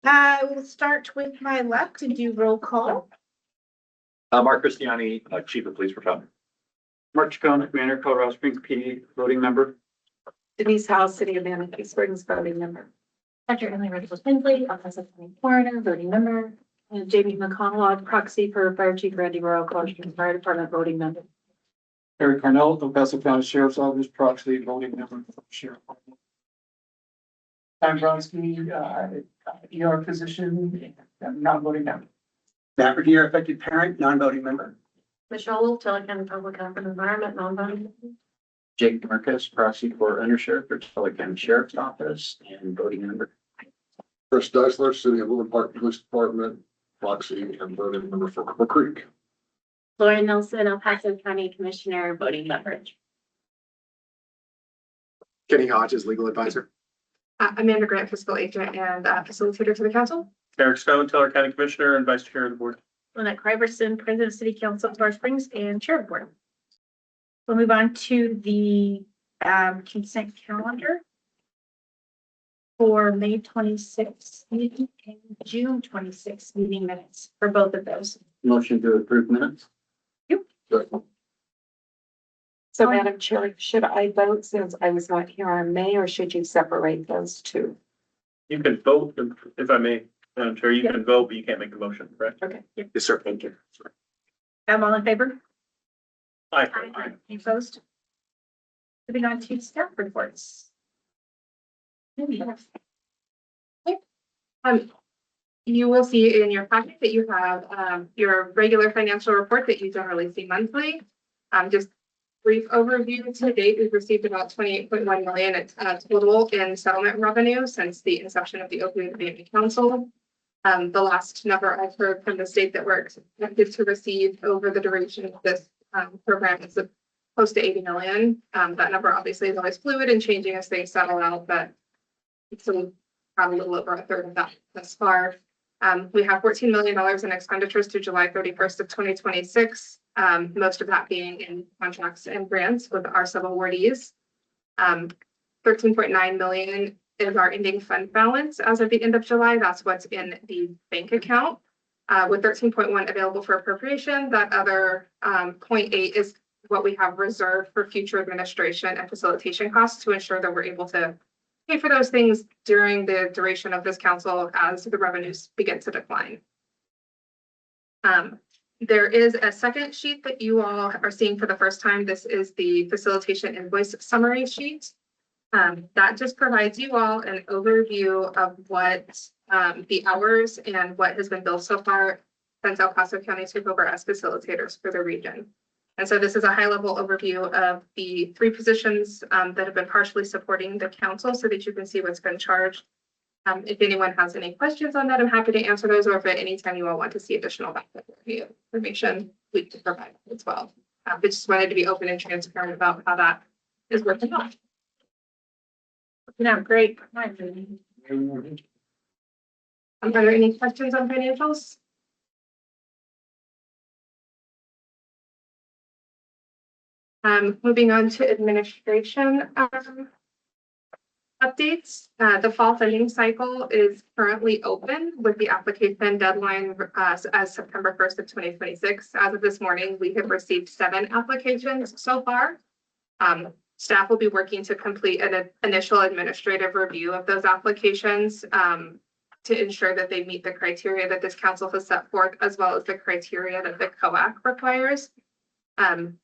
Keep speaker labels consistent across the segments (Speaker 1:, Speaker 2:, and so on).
Speaker 1: I will start with my left and do roll call.
Speaker 2: Mark Christiani, Chief of Police for Fountain.
Speaker 3: Mark Chacon, Commander, Colorado Springs PD, voting member.
Speaker 4: Denise House, City of Manatee Springs, voting member.
Speaker 5: Dr. Emily Rachel-Tinsley, Office of County Coroner, voting member.
Speaker 4: And Jamie McConnell, proxy for Fire Chief Randy Royal, Colorado Springs Fire Department, voting member.
Speaker 3: Eric Carnell, El Paso County Sheriff's Office, proxy, voting member for Sheriff.
Speaker 6: Tom Bronski, ER physician, non-voting member.
Speaker 7: Matt Revere, affected parent, non-voting member.
Speaker 5: Michelle Wolf, Telecounty Public Health and Environment, non-voting.
Speaker 2: Jake Marcus, proxy for Undersheriff for Tulare County Sheriff's Office and voting member.
Speaker 8: Chris Deisler, City of Woodland Park Police Department, proxy and voting member for Cripple Creek.
Speaker 5: Lauren Nelson, El Paso County Commissioner, voting member.
Speaker 9: Kenny Hodges, legal advisor.
Speaker 10: Amanda Grant, fiscal agent and facilitator for the council.
Speaker 3: Eric Stone, Tulare County Commissioner and Vice Chair of the Board.
Speaker 1: Lynette Criverson, President of City Council of Tulare Springs and Chair of the Board. We'll move on to the consent calendar for May 26th meeting and June 26th meeting minutes for both of those.
Speaker 2: Motion to approve minutes.
Speaker 4: So Madam Chair, should I vote since I was not here on May, or should you separate those two?
Speaker 3: You can vote, if I may, Madam Chair, you can vote, but you can't make a motion, correct?
Speaker 4: Okay.
Speaker 9: Yes, sir.
Speaker 4: Thank you.
Speaker 1: All in favor?
Speaker 3: Aye.
Speaker 1: Any opposed? Moving on to staff reports.
Speaker 10: You will see in your packet that you have your regular financial report that you generally see monthly. Just brief overview to date, we've received about 28.1 million total in settlement revenue since the inception of the Opioid Abatement Council. The last number I've heard from the state that we're expected to receive over the duration of this program is close to 80 million. That number obviously is always fluid and changing as things settle out, but it's probably a little over a third of that thus far. We have $14 million in expenditures through July 31st of 2026. Most of that being in contracts and grants with our sub-awardees. 13.9 million is our ending fund balance as of the end of July. That's what's in the bank account. With 13.1 available for appropriation, that other 0.8 is what we have reserved for future administration and facilitation costs to ensure that we're able to pay for those things during the duration of this council as the revenues begin to decline. There is a second sheet that you all are seeing for the first time. This is the facilitation invoice summary sheet. That just provides you all an overview of what the hours and what has been billed so far since El Paso County took over as facilitators for the region. And so this is a high-level overview of the 3 positions that have been partially supporting the council so that you can see what's been charged. If anyone has any questions on that, I'm happy to answer those, or if at any time you all want to see additional backup information, we can provide as well. But just wanted to be open and transparent about how that is working out.
Speaker 1: Great.
Speaker 10: Are there any questions on financials? Moving on to administration updates. The fall funding cycle is currently open with the application deadline as September 1st of 2026. As of this morning, we have received 7 applications so far. Staff will be working to complete an initial administrative review of those applications to ensure that they meet the criteria that this council has set forth, as well as the criteria that the COAC requires.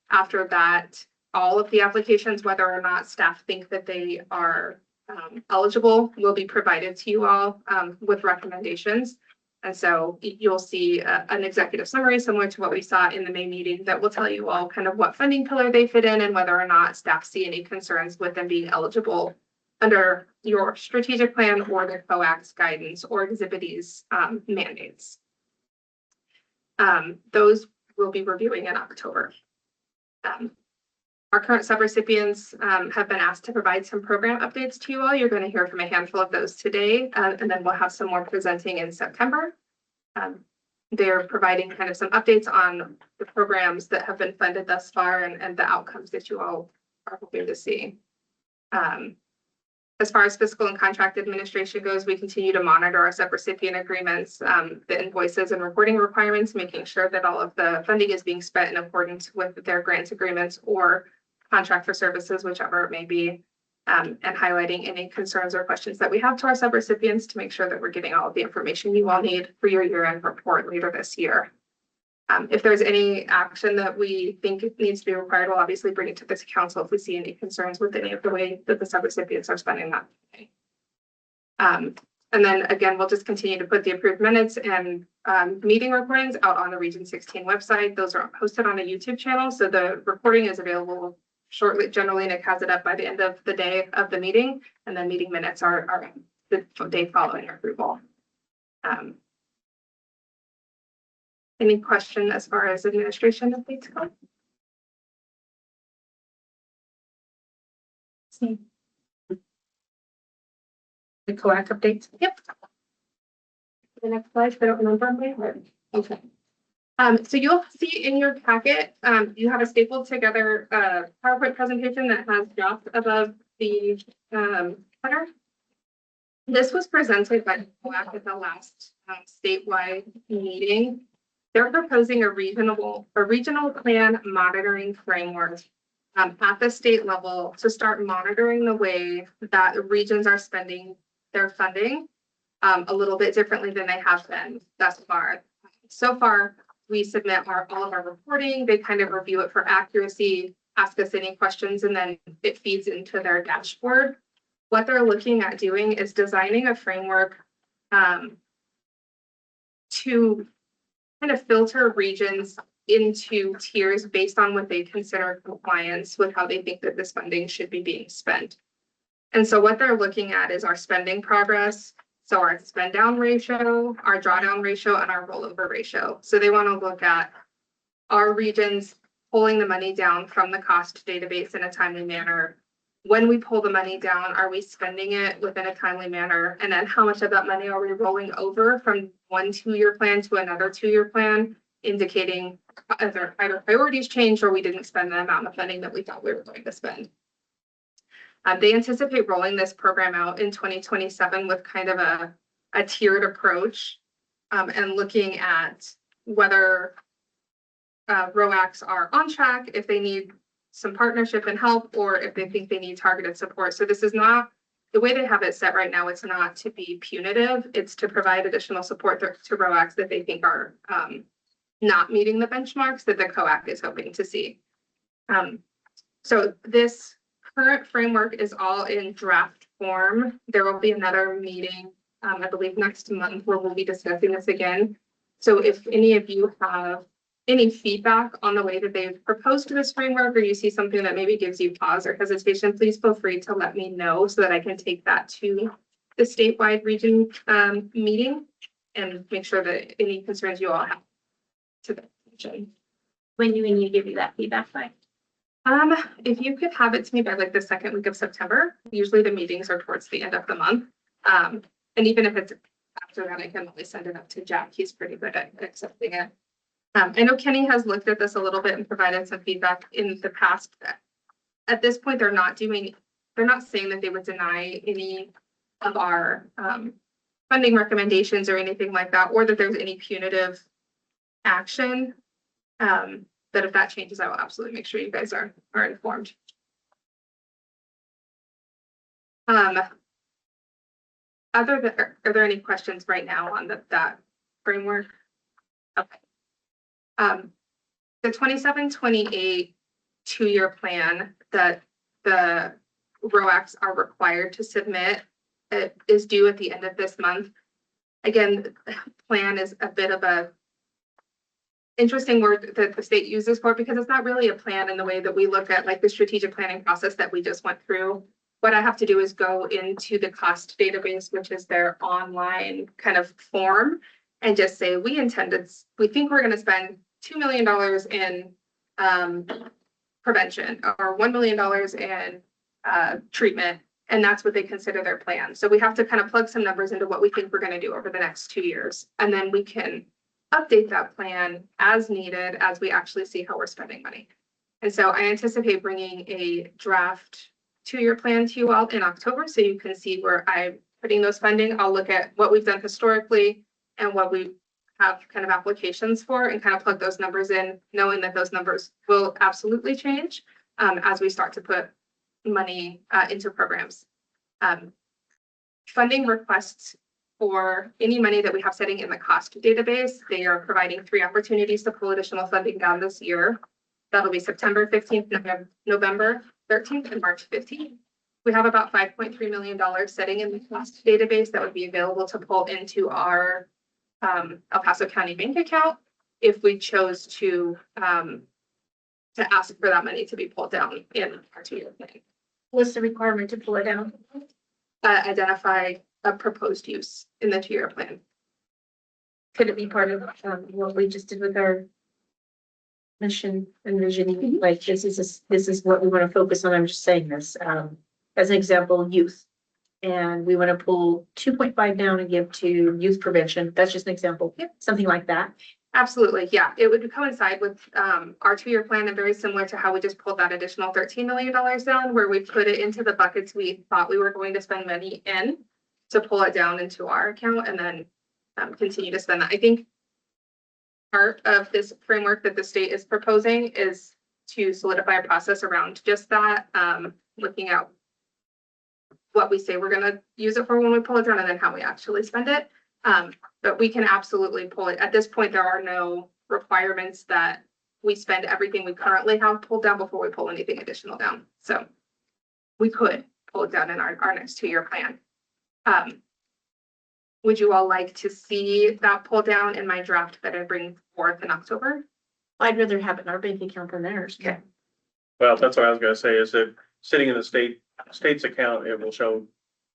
Speaker 10: After that, all of the applications, whether or not staff think that they are eligible, will be provided to you all with recommendations. And so you'll see an executive summary similar to what we saw in the May meeting that will tell you all kind of what funding pillar they fit in and whether or not staff see any concerns with them being eligible under your strategic plan or the COAC's guidance or Exhibit E's mandates. Those we'll be reviewing in October. Our current subrecipients have been asked to provide some program updates to you all. You're going to hear from a handful of those today, and then we'll have some more presenting in September. They're providing kind of some updates on the programs that have been funded thus far and the outcomes that you all are hoping to see. As far as fiscal and contract administration goes, we continue to monitor our subrecipient agreements, the invoices and reporting requirements, making sure that all of the funding is being spent in accordance with their grant agreements or contract for services, whichever it may be, and highlighting any concerns or questions that we have to our subrecipients to make sure that we're getting all of the information you all need for your year-end report later this year. If there's any action that we think needs to be required, we'll obviously bring it to this council if we see any concerns with any of the way that the subrecipients are spending that money. And then again, we'll just continue to put the approved minutes and meeting recordings out on the Region 16 website. Those are posted on a YouTube channel. So the recording is available shortly. Generally, Nick has it up by the end of the day of the meeting, and then meeting minutes are the day following approval. Any question as far as administration updates go?
Speaker 1: The COAC updates.
Speaker 10: Yep. The next slide, I don't remember my heart. Okay. So you'll see in your packet, you have a stapled together PowerPoint presentation that has dropped above the header. This was presented by COAC at the last statewide meeting. They're proposing a regional plan monitoring framework at the state level to start monitoring the way that regions are spending their funding a little bit differently than they have been thus far. So far, we submit all of our reporting. They kind of review it for accuracy, ask us any questions, and then it feeds into their dashboard. What they're looking at doing is designing a framework to kind of filter regions into tiers based on what they consider compliance with how they think that this funding should be being spent. And so what they're looking at is our spending progress, so our spend down ratio, our drawdown ratio, and our rollover ratio. So they want to look at our regions pulling the money down from the cost database in a timely manner. When we pull the money down, are we spending it within a timely manner? And then how much of that money are we rolling over from one 2-year plan to another 2-year plan, indicating either priorities changed or we didn't spend the amount of funding that we thought we were going to spend. They anticipate rolling this program out in 2027 with kind of a tiered approach and looking at whether ROACs are on track, if they need some partnership and help, or if they think they need targeted support. So this is not, the way they have it set right now, it's not to be punitive, it's to provide additional support to ROACs that they think are not meeting the benchmarks that the COAC is hoping to see. So this current framework is all in draft form. There will be another meeting, I believe next month, where we'll be discussing this again. So if any of you have any feedback on the way that they've proposed this framework, or you see something that maybe gives you pause or hesitation, please feel free to let me know so that I can take that to the statewide region meeting and make sure that any concerns you all have to the attention.
Speaker 5: When do we need to give you that feedback by?
Speaker 10: If you could have it to me by like the second week of September, usually the meetings are towards the end of the month. And even if it's after that, I can always send it up to Jack. He's pretty good at accepting it. I know Kenny has looked at this a little bit and provided some feedback in the past. At this point, they're not saying that they would deny any of our funding recommendations or anything like that, or that there's any punitive action. But if that changes, I will absolutely make sure you guys are informed. Are there any questions right now on that framework? Okay. The 27-28 2-year plan that the ROACs are required to submit is due at the end of this month. Again, the plan is a bit of a interesting word that the state uses for it, because it's not really a plan in the way that we look at like the strategic planning process that we just went through. What I have to do is go into the cost database, which is their online kind of form, and just say, we think we're going to spend $2 million in prevention or $1 million in treatment. And that's what they consider their plan. So we have to kind of plug some numbers into what we think we're going to do over the next 2 years. And then we can update that plan as needed as we actually see how we're spending money. And so I anticipate bringing a draft two-year plan to you all in October, so you can see where I'm putting those funding. I'll look at what we've done historically and what we have kind of applications for and kind of plug those numbers in, knowing that those numbers will absolutely change as we start to put money into programs. Funding requests for any money that we have sitting in the cost database, they are providing 3 opportunities to pull additional funding down this year. That'll be September 15th, November 13th, and March 15th. We have about $5.3 million sitting in the cost database that would be available to pull into our El Paso County bank account if we chose to ask for that money to be pulled down in our 2-year plan.
Speaker 1: What's the requirement to pull it down?
Speaker 10: Identify a proposed use in the 2-year plan.
Speaker 1: Could it be part of what we just did with our mission and visioning? Like this is what we want to focus on. I'm just saying this as an example, youth. And we want to pull 2.5 down and give to youth prevention. That's just an example.
Speaker 10: Yep.
Speaker 1: Something like that.
Speaker 10: Absolutely, yeah. It would coincide with our 2-year plan and very similar to how we just pulled that additional $13 million down, where we put it into the buckets we thought we were going to spend money in to pull it down into our account and then continue to spend that. I think part of this framework that the state is proposing is to solidify a process around just that, looking at what we say we're going to use it for when we pull it down and then how we actually spend it. But we can absolutely pull it. At this point, there are no requirements that we spend everything we currently have pulled down before we pull anything additional down. So we could pull it down in our next 2-year plan. Would you all like to see that pull down in my draft that I bring forth in October?
Speaker 1: I'd rather have it in our bank account than theirs.
Speaker 10: Okay.
Speaker 3: Well, that's what I was gonna say, is that sitting in the state's account, it will show,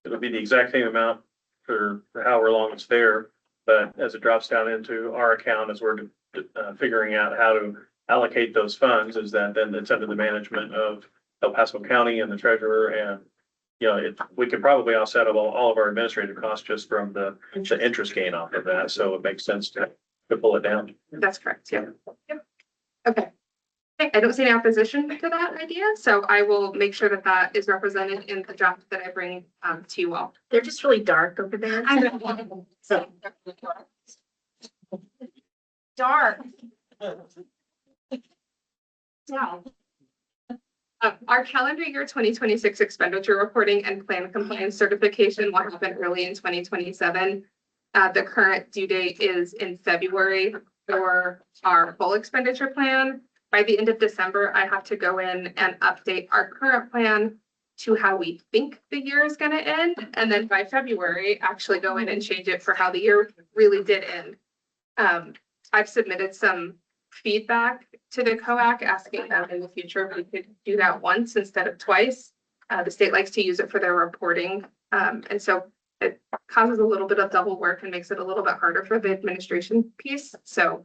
Speaker 3: it'll be the exact same amount for however long it's there. But as it drops down into our account, as we're figuring out how to allocate those funds, is that then it's under the management of El Paso County and the treasurer. And, you know, we could probably offset all of our administrative costs just from the interest gain off of that. So it makes sense to pull it down.
Speaker 10: That's correct. Yeah. Yep. Okay. I don't see any opposition to that idea, so I will make sure that that is represented in the draft that I bring to you all.
Speaker 1: They're just really dark over there.
Speaker 10: Dark. Yeah. Our calendar year 2026 expenditure reporting and plan compliance certification will happen early in 2027. The current due date is in February for our full expenditure plan. By the end of December, I have to go in and update our current plan to how we think the year is going to end. And then by February, actually go in and change it for how the year really did end. I've submitted some feedback to the COAC asking them in the future if we could do that once instead of twice. The state likes to use it for their reporting. And so it causes a little bit of double work and makes it a little bit harder for the administration piece. So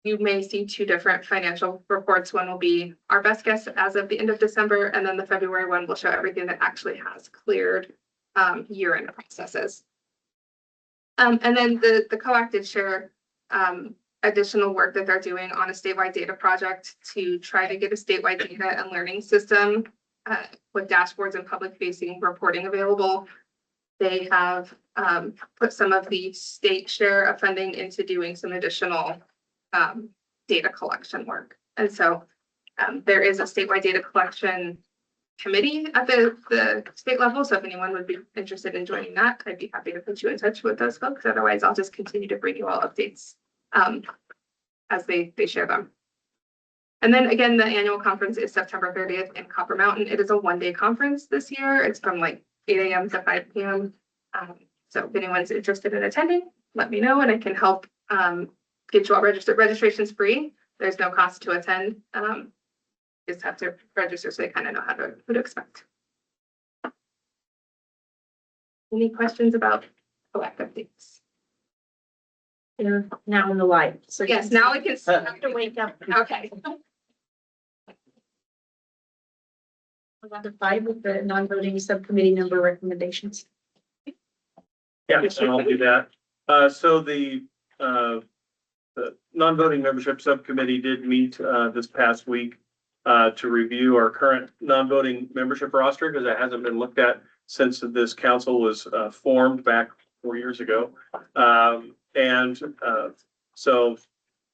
Speaker 10: you may see 2 different financial reports. One will be our best guess as of the end of December, and then the February one will show everything that actually has cleared year-end processes. And then the COAC did share additional work that they're doing on a statewide data project to try to get a statewide data and learning system with dashboards and public-facing reporting available. They have put some of the state share of funding into doing some additional data collection work. And so there is a statewide data collection committee at the state level. So if anyone would be interested in joining that, I'd be happy to put you in touch with those folks. Otherwise, I'll just continue to bring you all updates as they share them. And then again, the annual conference is September 30th in Copper Mountain. It is a 1-day conference this year. It's from like 8 a.m. to 5 p.m. So if anyone's interested in attending, let me know and I can help get you all registered. Registration's free. There's no cost to attend. Just have to register so they kind of know who to expect. Any questions about COAC updates?
Speaker 1: They're now in the light. So
Speaker 10: Yes, now we can.
Speaker 1: have to wake up.
Speaker 10: Okay.
Speaker 1: On to 5 with the non-voting subcommittee member recommendations.
Speaker 3: Yeah, so I'll do that. So the non-voting membership subcommittee did meet this past week. to review our current non-voting membership roster because it hasn't been looked at since this council was formed back 4 years ago. So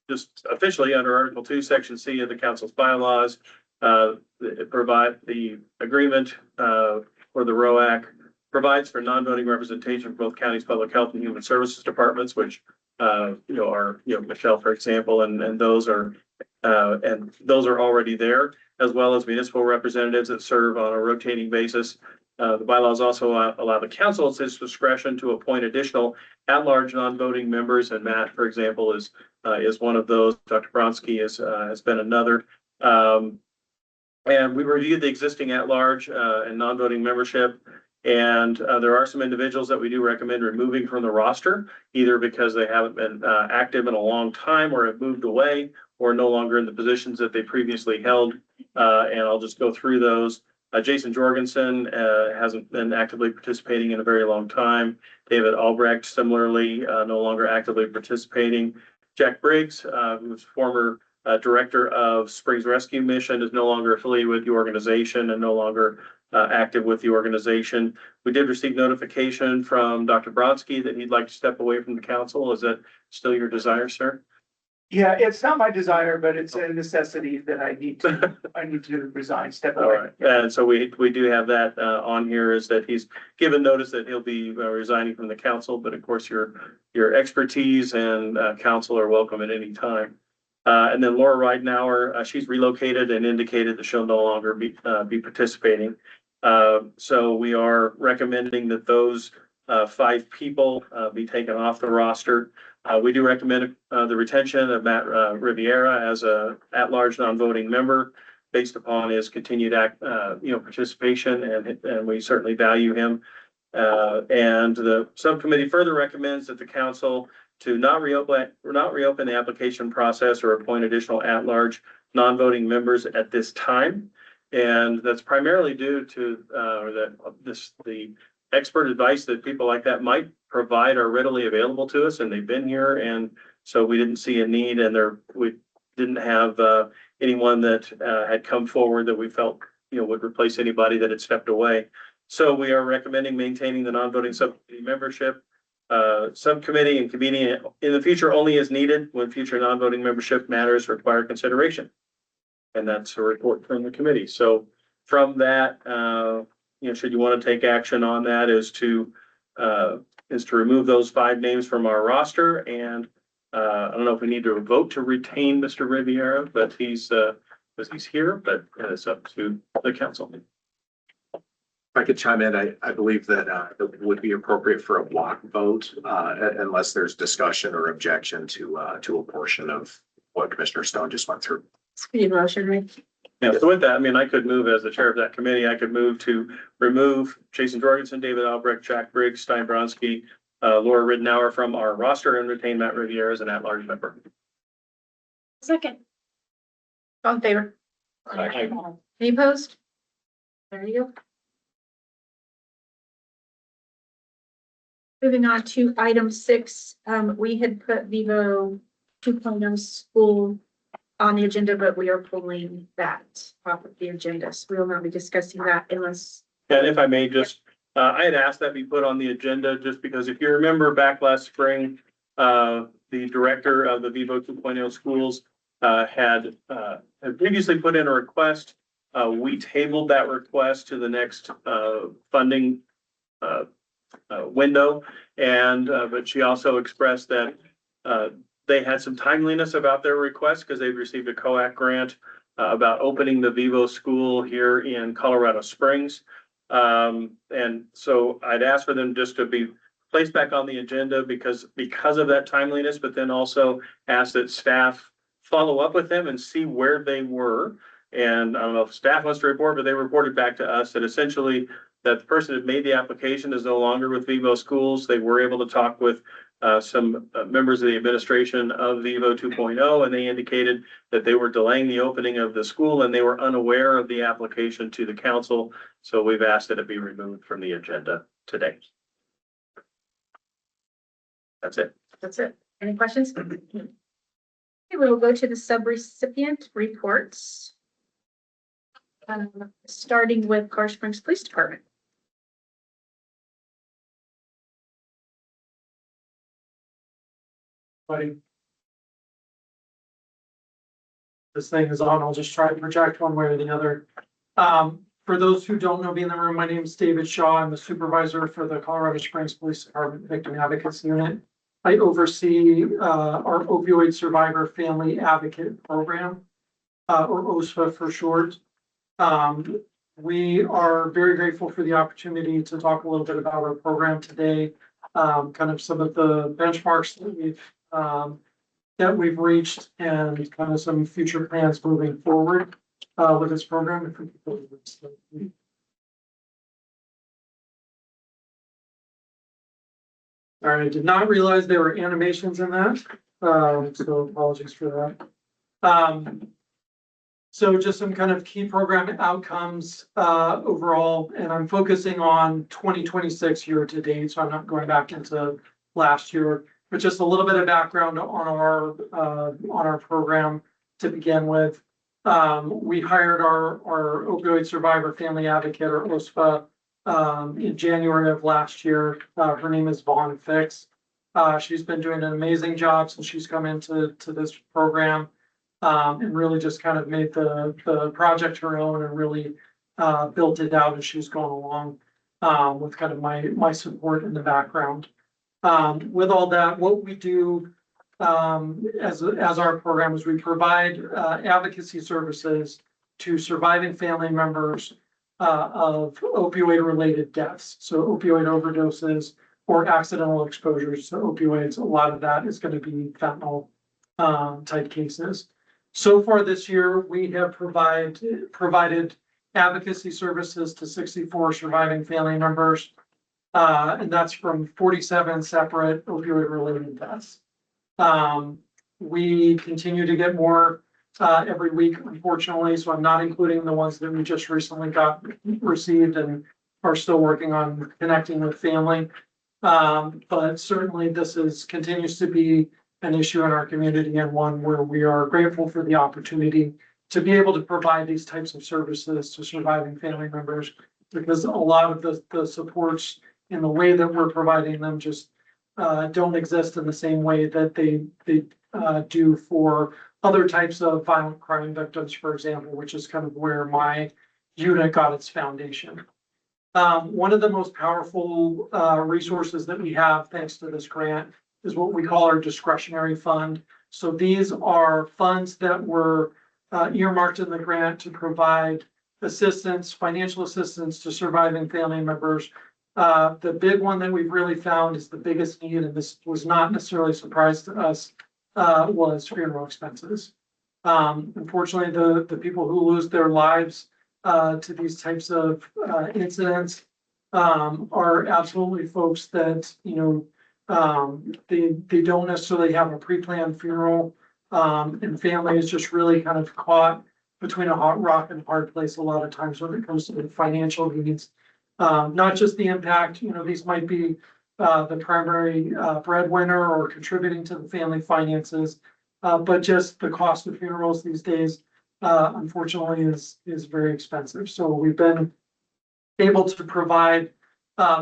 Speaker 3: just officially under Article 2, Section C of the council's bylaws, provide the agreement for the ROAC provides for non-voting representation for both counties' public health and human services departments, which are Michelle, for example, and those are already there, as well as municipal representatives that serve on a rotating basis. The bylaws also allow the council its discretion to appoint additional at-large non-voting members, and Matt, for example, is one of those. Dr. Bronsky has been another. And we reviewed the existing at-large and non-voting membership. And there are some individuals that we do recommend removing from the roster, either because they haven't been active in a long time or have moved away or no longer in the positions that they previously held. And I'll just go through those. Jason Jorgensen hasn't been actively participating in a very long time. David Albrecht, similarly, no longer actively participating. Jack Briggs, who's former director of Springs Rescue Mission, is no longer affiliated with the organization and no longer active with the organization. We did receive notification from Dr. Bronsky that he'd like to step away from the council. Is that still your desire, sir?
Speaker 6: Yeah, it's not my desire, but it's a necessity that I need to resign, step
Speaker 3: All
Speaker 6: away.
Speaker 3: right, and so we do have that on here, is that he's given notice that he'll be resigning from the council, but of course your expertise and counsel are welcome at any time. And then Laura Ridenauer, she's relocated and indicated that she'll no longer be participating. So we are recommending that those 5 people be taken off the roster. We do recommend the retention of Matt Riviera as a at-large non-voting member based upon his continued participation, and we certainly value him. And the subcommittee further recommends that the council to not reopen the application process or appoint additional at-large non-voting members at this time. And that's primarily due to the expert advice that people like that might provide are readily available to us, and they've been here, and so we didn't see a need, and we didn't have anyone that had come forward that we felt would replace anybody that had stepped away. So we are recommending maintaining the non-voting subcommittee membership. Subcommittee and convening in the future only as needed when future non-voting membership matters require consideration. And that's a report from the committee. So from that, should you want to take action on that, is to remove those 5 names from our roster. And I don't know if we need to vote to retain Mr. Riviera, but he's here, but it's up to the council.
Speaker 9: If I could chime in, I believe that it would be appropriate for a block vote unless there's discussion or objection to a portion of what Commissioner Stone just went through.
Speaker 1: Speed motion, right?
Speaker 3: Yeah, so with that, I mean, I could move as the chair of that committee. I could move to remove Jason Jorgensen, David Albrecht, Jack Briggs, Stein Bronsky, Laura Ridenauer from our roster and retain Matt Riviera as an at-large member.
Speaker 1: Second. All in favor?
Speaker 3: Aye.
Speaker 1: Any opposed? There you go. Moving on to item 6, we had put Vivo 2.0 school on the agenda, but we are pulling that off of the agenda. So we will not be discussing that unless.
Speaker 3: And if I may just, I had asked that be put on the agenda just because if you remember back last spring, the director of the Vivo 2.0 schools had previously put in a request. We tabled that request to the next funding window, and but she also expressed that they had some timeliness about their request because they've received a COAC grant about opening the Vivo school here in Colorado Springs. And so I'd ask for them just to be placed back on the agenda because of that timeliness, but then also ask that staff follow up with them and see where they were. And I don't know if staff wants to report, but they reported back to us that essentially that the person that made the application is no longer with Vivo Schools. They were able to talk with some members of the administration of Vivo 2.0, and they indicated that they were delaying the opening of the school and they were unaware of the application to the council. So we've asked that it be removed from the agenda today. That's it.
Speaker 1: That's it. Any questions? Okay, we'll go to the subrecipient reports. Starting with Car Springs Police Department.
Speaker 11: Buddy. This thing is on, I'll just try to project one way or the other. For those who don't know me in the room, my name is David Shaw. I'm the supervisor for the Colorado Springs Police Department Victim Advocacy Unit. I oversee our opioid survivor family advocate program, or OSFA for short. We are very grateful for the opportunity to talk a little bit about our program today. Kind of some of the benchmarks that we've reached and kind of some future plans moving forward with this program. If we could go to the next slide. All right, I did not realize there were animations in that, so apologies for that. So just some kind of key program outcomes overall, and I'm focusing on 2026 year to date, so I'm not going back into last year, but just a little bit of background on our program to begin with. We hired our opioid survivor family advocate, or OSFA, in January of last year. Her name is Pikes. She's been doing an amazing job since she's come into this program. And really just kind of made the project her own and really built it out as she's gone along with kind of my support in the background. With all that, what we do as our program is we provide advocacy services to surviving family members of opioid related deaths. So opioid overdoses or accidental exposures to opioids. A lot of that is going to be fentanyl type cases. So far this year, we have provided advocacy services to 64 surviving family members, and that's from 47 separate opioid-related deaths. We continue to get more every week, unfortunately, so I'm not including the ones that we just recently received and are still working on connecting with family. But certainly this continues to be an issue in our community and one where we are grateful for the opportunity to be able to provide these types of services to surviving family members, because a lot of the supports in the way that we're providing them just don't exist in the same way that they do for other types of violent crime victims, for example, which is kind of where my unit got its foundation. One of the most powerful resources that we have, thanks to this grant, is what we call our discretionary fund. So these are funds that were earmarked in the grant to provide assistance, financial assistance to surviving family members. The big one that we've really found is the biggest need, and this was not necessarily a surprise to us, was funeral expenses. Unfortunately, the people who lose their lives to these types of incidents are absolutely folks that, they don't necessarily have a pre-planned funeral, and family is just really kind of caught between a hot rock and a hard place a lot of times when it comes to the financial needs. Not just the impact, these might be the primary breadwinner or contributing to the family finances, but just the cost of funerals these days, unfortunately, is very expensive. So we've been able to provide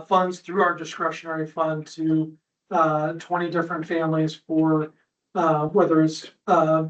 Speaker 11: funds through our discretionary fund to 20 different families for whether it's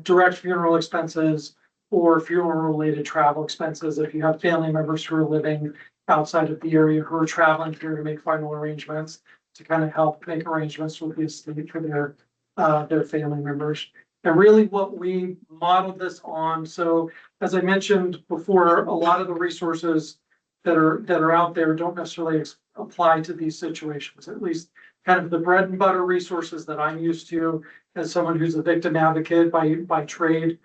Speaker 11: direct funeral expenses or funeral-related travel expenses. If you have family members who are living outside of the area who are traveling here to make final arrangements, to kind of help make arrangements with the estate for their family members. And really what we modeled this on, so as I mentioned before, a lot of the resources that are out there don't necessarily apply to these situations. At least kind of the bread and butter resources that I'm used to as someone who's a victim advocate by trade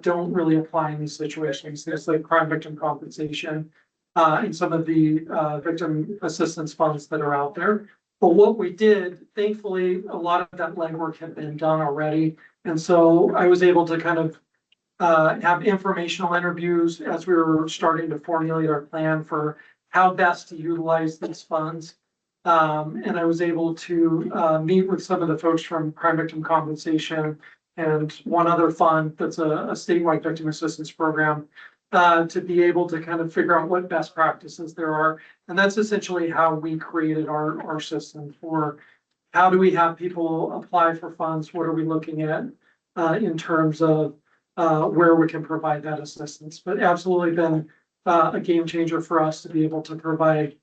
Speaker 11: don't really apply in these situations. There's like crime victim compensation and some of the victim assistance funds that are out there. But what we did, thankfully, a lot of that legwork had been done already. And so I was able to kind of have informational interviews as we were starting to formulate our plan for how best to utilize these funds. And I was able to meet with some of the folks from crime victim compensation and one other fund that's a statewide victim assistance program to be able to kind of figure out what best practices there are. And that's essentially how we created our system for how do we have people apply for funds? What are we looking at in terms of where we can provide that assistance? But absolutely been a game changer for us to be able to provide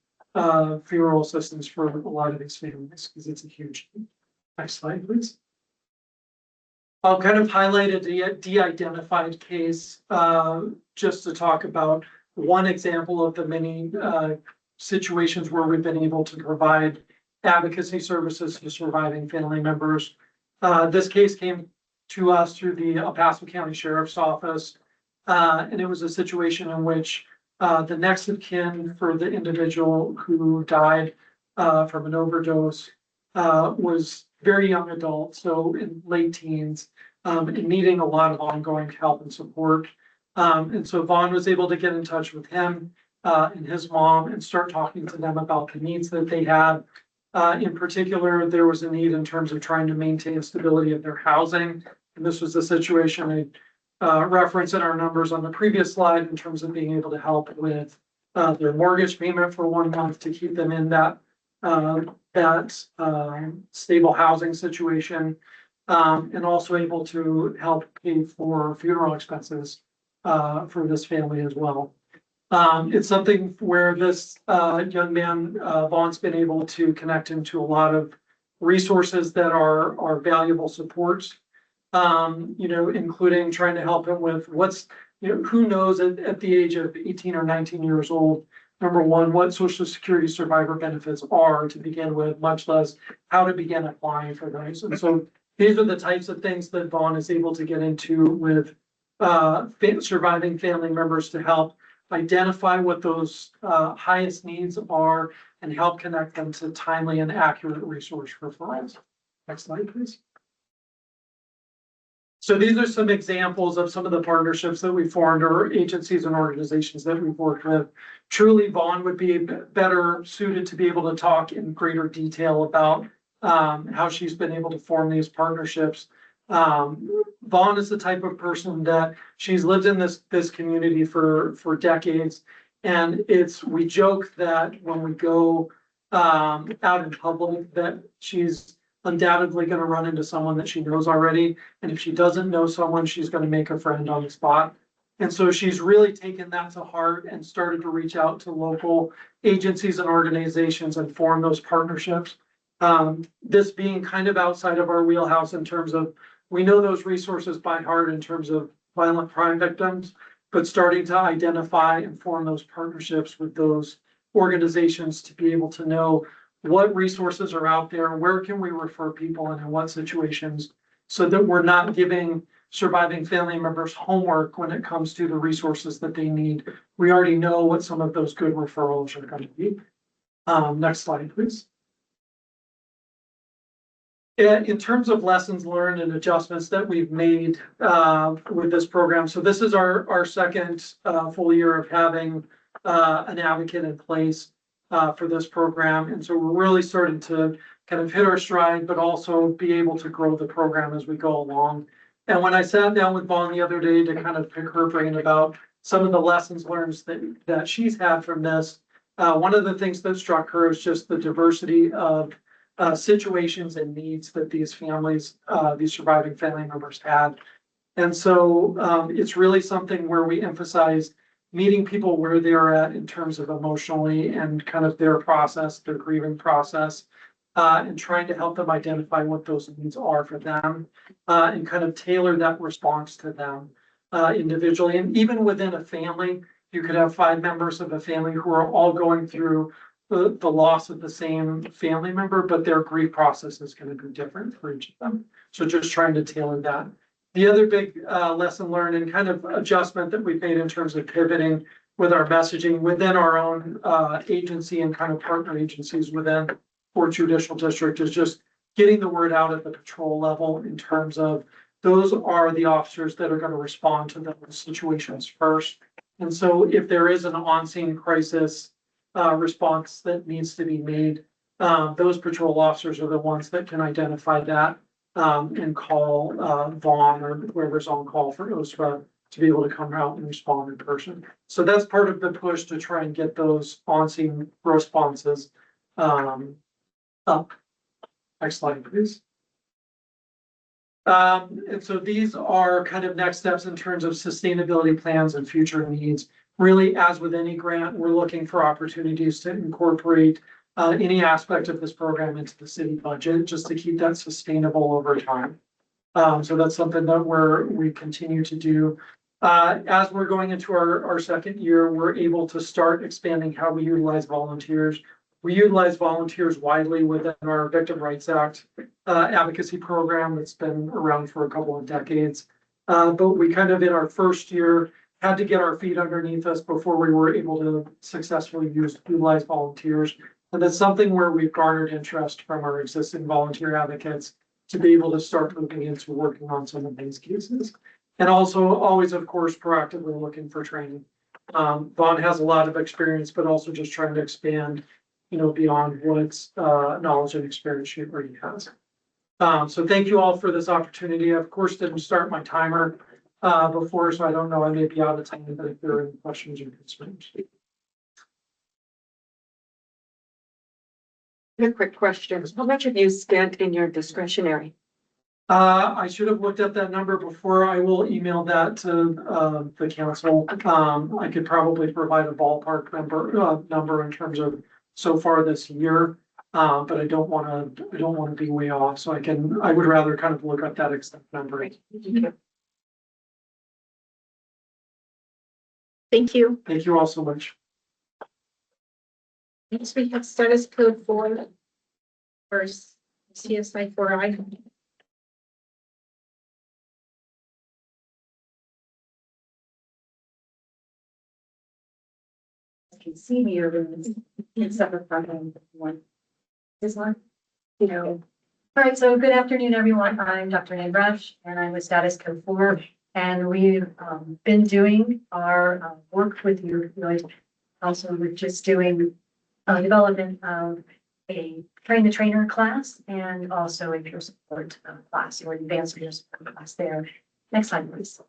Speaker 11: funeral assistance for a lot of these families because it's a huge. Next slide, please. I'll kind of highlight a de-identified case just to talk about one example of the many situations where we've been able to provide advocacy services to surviving family members. This case came to us through the El Paso County Sheriff's Office, and it was a situation in which the next of kin for the individual who died from an overdose was very young adult, so in late teens, and needing a lot of ongoing help and support. And so Vaughn was able to get in touch with him and his mom and start talking to them about the needs that they had. In particular, there was a need in terms of trying to maintain stability of their housing. And this was the situation I referenced in our numbers on the previous slide in terms of being able to help with their mortgage payment for 1 month to keep them in that stable housing situation, and also able to help pay for funeral expenses for this family as well. It's something where this young man, Vaughn's been able to connect into a lot of resources that are valuable supports, including trying to help him with who knows at the age of 18 or 19 years old, number one, what Social Security survivor benefits are to begin with, much less how to begin applying for those. And so these are the types of things that Vaughn is able to get into with surviving family members to help identify what those highest needs are and help connect them to timely and accurate resource referrals. Next slide, please. So these are some examples of some of the partnerships that we formed or agencies and organizations that we've worked with. Truly, Vaughn would be better suited to be able to talk in greater detail about how she's been able to form these partnerships. Vaughn is the type of person that she's lived in this community for decades. And we joke that when we go out in public that she's undoubtedly going to run into someone that she knows already. And if she doesn't know someone, she's going to make a friend on the spot. And so she's really taken that to heart and started to reach out to local agencies and organizations and form those partnerships. This being kind of outside of our wheelhouse in terms of, we know those resources by heart in terms of violent crime victims, but starting to identify and form those partnerships with those organizations to be able to know what resources are out there, where can we refer people and in what situations, so that we're not giving surviving family members homework when it comes to the resources that they need. We already know what some of those good referrals are going to be. Next slide, please. In terms of lessons learned and adjustments that we've made with this program, so this is our second full year of having an advocate in place for this program. And so we're really starting to kind of hit our stride, but also be able to grow the program as we go along. And when I sat down with Vaughn the other day to kind of pick her brain about some of the lessons learned that she's had from this, one of the things that struck her is just the diversity of situations and needs that these families, these surviving family members had. And so it's really something where we emphasize meeting people where they're at in terms of emotionally and kind of their process, their grieving process, and trying to help them identify what those needs are for them, and kind of tailor that response to them individually. And even within a family, you could have 5 members of a family who are all going through the loss of the same family member, but their grief process is going to be different for each of them. So just trying to tailor that. The other big lesson learned and kind of adjustment that we've made in terms of pivoting with our messaging within our own agency and kind of partner agencies within Fort Judicial District is just getting the word out at the patrol level in terms of those are the officers that are going to respond to those situations first. And so if there is an on-scene crisis response that needs to be made, those patrol officers are the ones that can identify that and call Vaughn or whoever's on call for OSRA to be able to come out and respond in person. So that's part of the push to try and get those on-scene responses up. Next slide, please. And so these are kind of next steps in terms of sustainability plans and future needs. Really, as with any grant, we're looking for opportunities to incorporate any aspect of this program into the city budget, just to keep that sustainable over time. So that's something that we continue to do. As we're going into our second year, we're able to start expanding how we utilize volunteers. We utilize volunteers widely within our Victim Rights Act advocacy program that's been around for a couple of decades. But we kind of in our first year had to get our feet underneath us before we were able to successfully utilize volunteers. And that's something where we've garnered interest from our existing volunteer advocates to be able to start moving into working on some of these cases. And also always, of course, proactively looking for training. Vaughn has a lot of experience, but also just trying to expand, beyond what knowledge and experience she already has. So thank you all for this opportunity. I, of course, didn't start my timer before, so I don't know, I may be out of time, but if there are any questions or concerns.
Speaker 4: A quick question. How much have you spent in your discretionary?
Speaker 11: I should have looked at that number before. I will email that to the council. I could probably provide a ballpark number in terms of so far this year, but I don't want to be way off. So I would rather kind of look at that exact number.
Speaker 1: Thank you.
Speaker 11: Thank you all so much.
Speaker 1: Next, we have status code for CSI 4I.
Speaker 12: Can see me or it's separate from one. This one, All right, so good afternoon, everyone. I'm Dr. Nan Brush, and I'm with Status Code 4, and we've been doing our work with you. Also, we're just doing development of a train the trainer class and also a peer support class or advanced peer support class there. Next slide, please.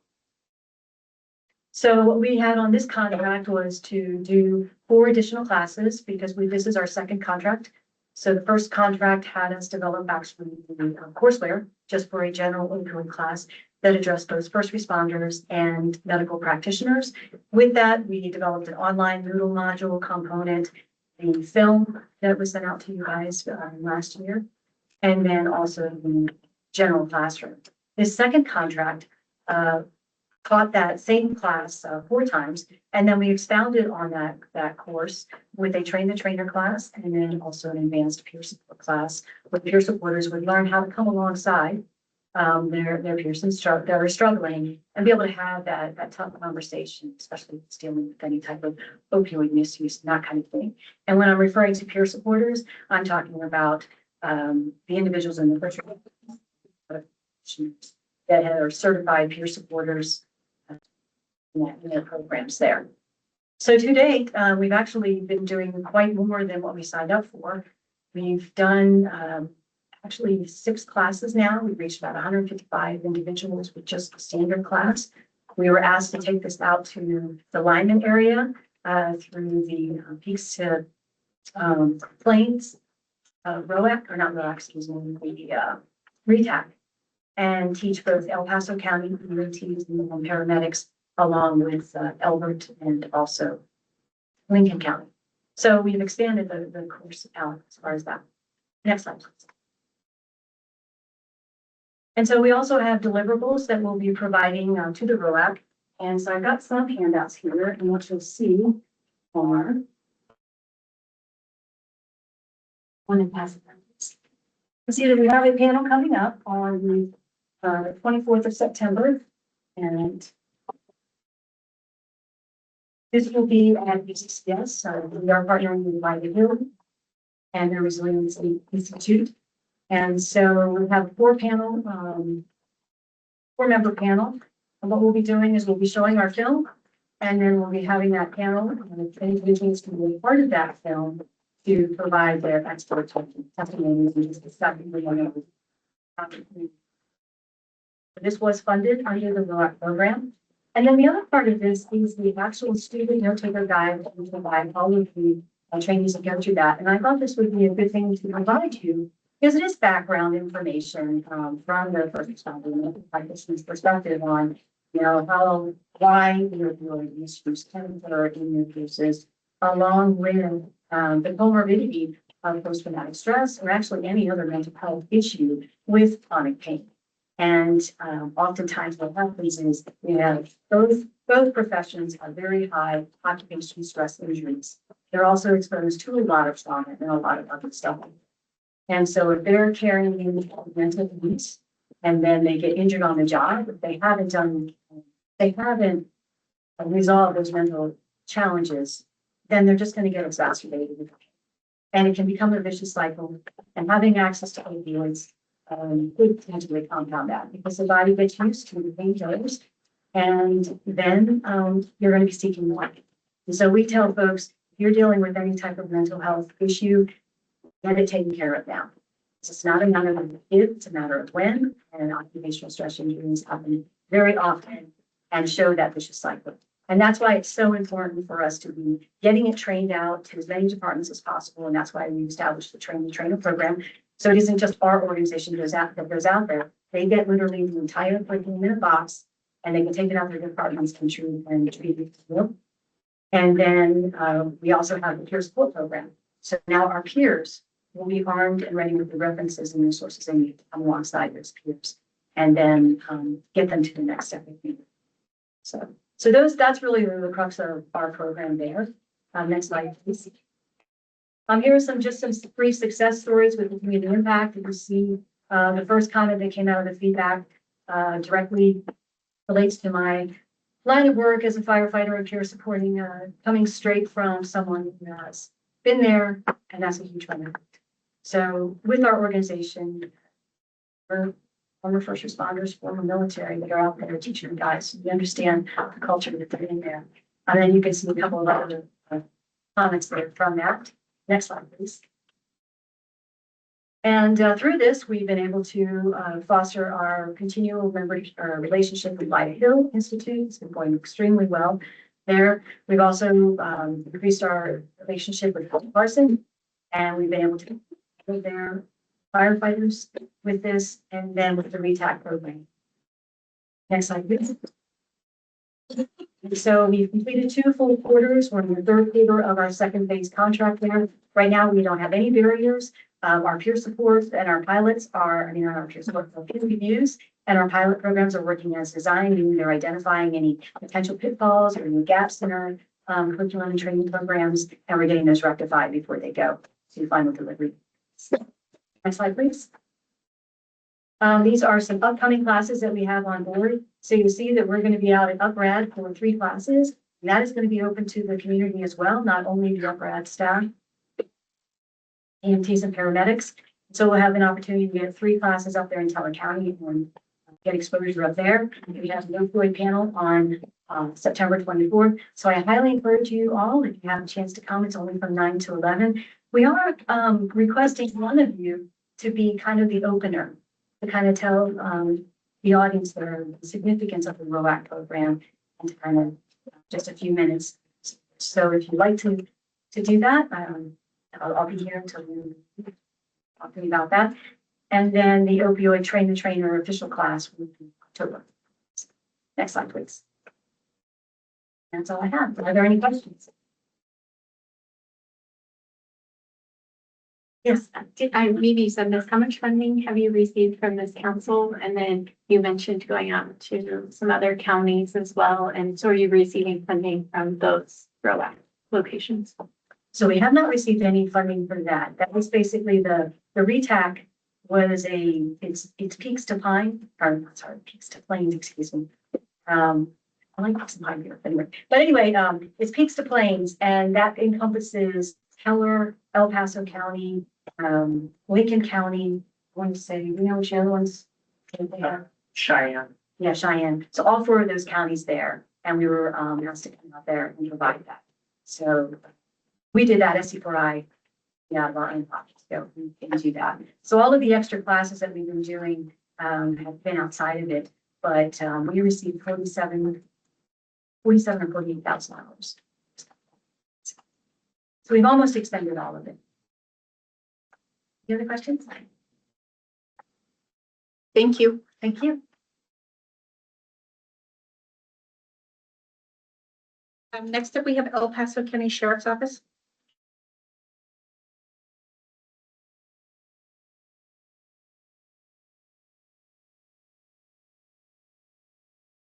Speaker 12: So what we had on this contract was to do 4 additional classes because this is our second contract. So the first contract had us develop actually the courseware just for a general opioid class that addressed both first responders and medical practitioners. With that, we developed an online Moodle module component, the film that was sent out to you guys last year, and then also the general classroom. This second contract taught that same class 4 times, and then we expounded on that course with a train the trainer class and then also an advanced peer support class where peer supporters would learn how to come alongside their peers that are struggling and be able to have that tough conversation, especially if it's dealing with any type of opioid misuse and that kind of thing. And when I'm referring to peer supporters, I'm talking about the individuals in the virtual that are certified peer supporters in their programs there. So to date, we've actually been doing quite more than what we signed up for. We've done actually 6 classes now. We've reached about 155 individuals with just a standard class. We were asked to take this out to the Lyman area through the Pikes to Plains, ROAC, or not ROAC, excuse me, the RETAC, and teach both El Paso County EMTs and paramedics along with Elbert and also Lincoln County. So we've expanded the course out as far as that. Next slide, please. And so we also have deliverables that we'll be providing to the ROAC. And so I've got some handouts here, and what you'll see are one and pass it down. You see that we have a panel coming up on the 24th of September, and this will be at UCCS. So we are partnering with Mighty Hill and the Resiliency Institute. And so we have a 4-member panel. And what we'll be doing is we'll be showing our film, and then we'll be having that panel, and if anybody needs to be part of that film to provide their expert testimonies and just discussing the This was funded under the ROAC program. And then the other part of this is the actual student note taker guide, which will provide all of the trainees that go through that. And I thought this would be a good thing to provide you because it is background information from the first responder practitioner's perspective on, you know, how, why you're doing these issues can occur in your cases, along with the comorbidity of post-traumatic stress or actually any other mental health issue with chronic pain. And oftentimes what happens is we have both professions have very high occupational stress injuries. They're also exposed to a lot of trauma and a lot of other stuff. And so if they're carrying in mental abuse and then they get injured on the job, if they haven't resolved those mental challenges, then they're just going to get exacerbated. And it can become a vicious cycle. And having access to opioids could potentially compound that because the body gets used to the painkillers and then you're going to be seeking more. And so we tell folks, if you're dealing with any type of mental health issue, get it taken care of now. It's not a matter of if, it's a matter of when, and occupational stress injuries happen very often and show that vicious cycle. And that's why it's so important for us to be getting it trained out to as many departments as possible. And that's why we established the trainer program. So it isn't just our organization that goes out there. They get literally the entire curriculum in a box and they can take it out to their departments and treat it. And then we also have the peer support program. So now our peers will be armed and ready with the references and resources they need to come alongside those peers and then get them to the next step. So that's really the crux of our program there. Next slide, please. Here are some brief success stories with the community impact. You can see the first comment that came out of the feedback directly relates to my line of work as a firefighter and peer supporting, coming straight from someone who has been there, and that's a huge benefit. So with our organization, we're former first responders, former military that are out there teaching guys. So we understand the culture that they're in there. And then you can see a couple of other comments there from that. Next slide, please. And through this, we've been able to foster our continual relationship with Lyda Hill Institute. It's been going extremely well there. We've also increased our relationship with Carson, and we've been able to with their firefighters with this, and then with the RETAC program. Next slide, please. So we've completed 2 full quarters. We're in the 3rd quarter of our 2nd phase contract there. Right now, we don't have any barriers. Our peer support and our pilots are, our peer support reviews and our pilot programs are working as designed, meaning they're identifying any potential pitfalls or any gaps in our curriculum and training programs, and we're getting those rectified before they go to final delivery. Next slide, please. These are some upcoming classes that we have on board. So you see that we're going to be out at UPRAD for 3 classes, and that is going to be open to the community as well, not only the UPRAD staff, EMTs and paramedics. So we'll have an opportunity to get 3 classes up there in Teller County and get exposure up there. We have the opioid panel on September 24th. So I highly encourage you all, if you have a chance to come, it's only from 9 to 11. We are requesting one of you to be kind of the opener, to kind of tell the audience the significance of the ROAC program and to kind of just a few minutes. So if you'd like to do that, I'll be here until you talk to me about that. And then the opioid train the trainer official class will be October. Next slide, please. That's all I have. Are there any questions? Yes.
Speaker 5: Maybe you said this, how much funding have you received from this council? And then you mentioned going out to some other counties as well. And so are you receiving funding from those ROAC locations?
Speaker 12: So we have not received any funding for that. That was basically the RETAC was it's Peaks to Pine, or sorry, Peaks to Plains, excuse me. I like Peaks to Pine here, anyway. But anyway, it's Peaks to Plains, and that encompasses Keller, El Paso County, Lincoln County. I want to say, which other ones?
Speaker 6: Cheyenne.
Speaker 12: Yeah, Cheyenne. So all 4 of those counties there, and we were asked to come out there and provide that. So we did that SC4I, out of our own pockets. So we can do that. So all of the extra classes that we've been doing have been outside of it, but we received 47 $4,748,000. So we've almost expended all of it. Any other questions?
Speaker 10: Thank you.
Speaker 12: Thank you.
Speaker 1: Next up, we have El Paso County Sheriff's Office.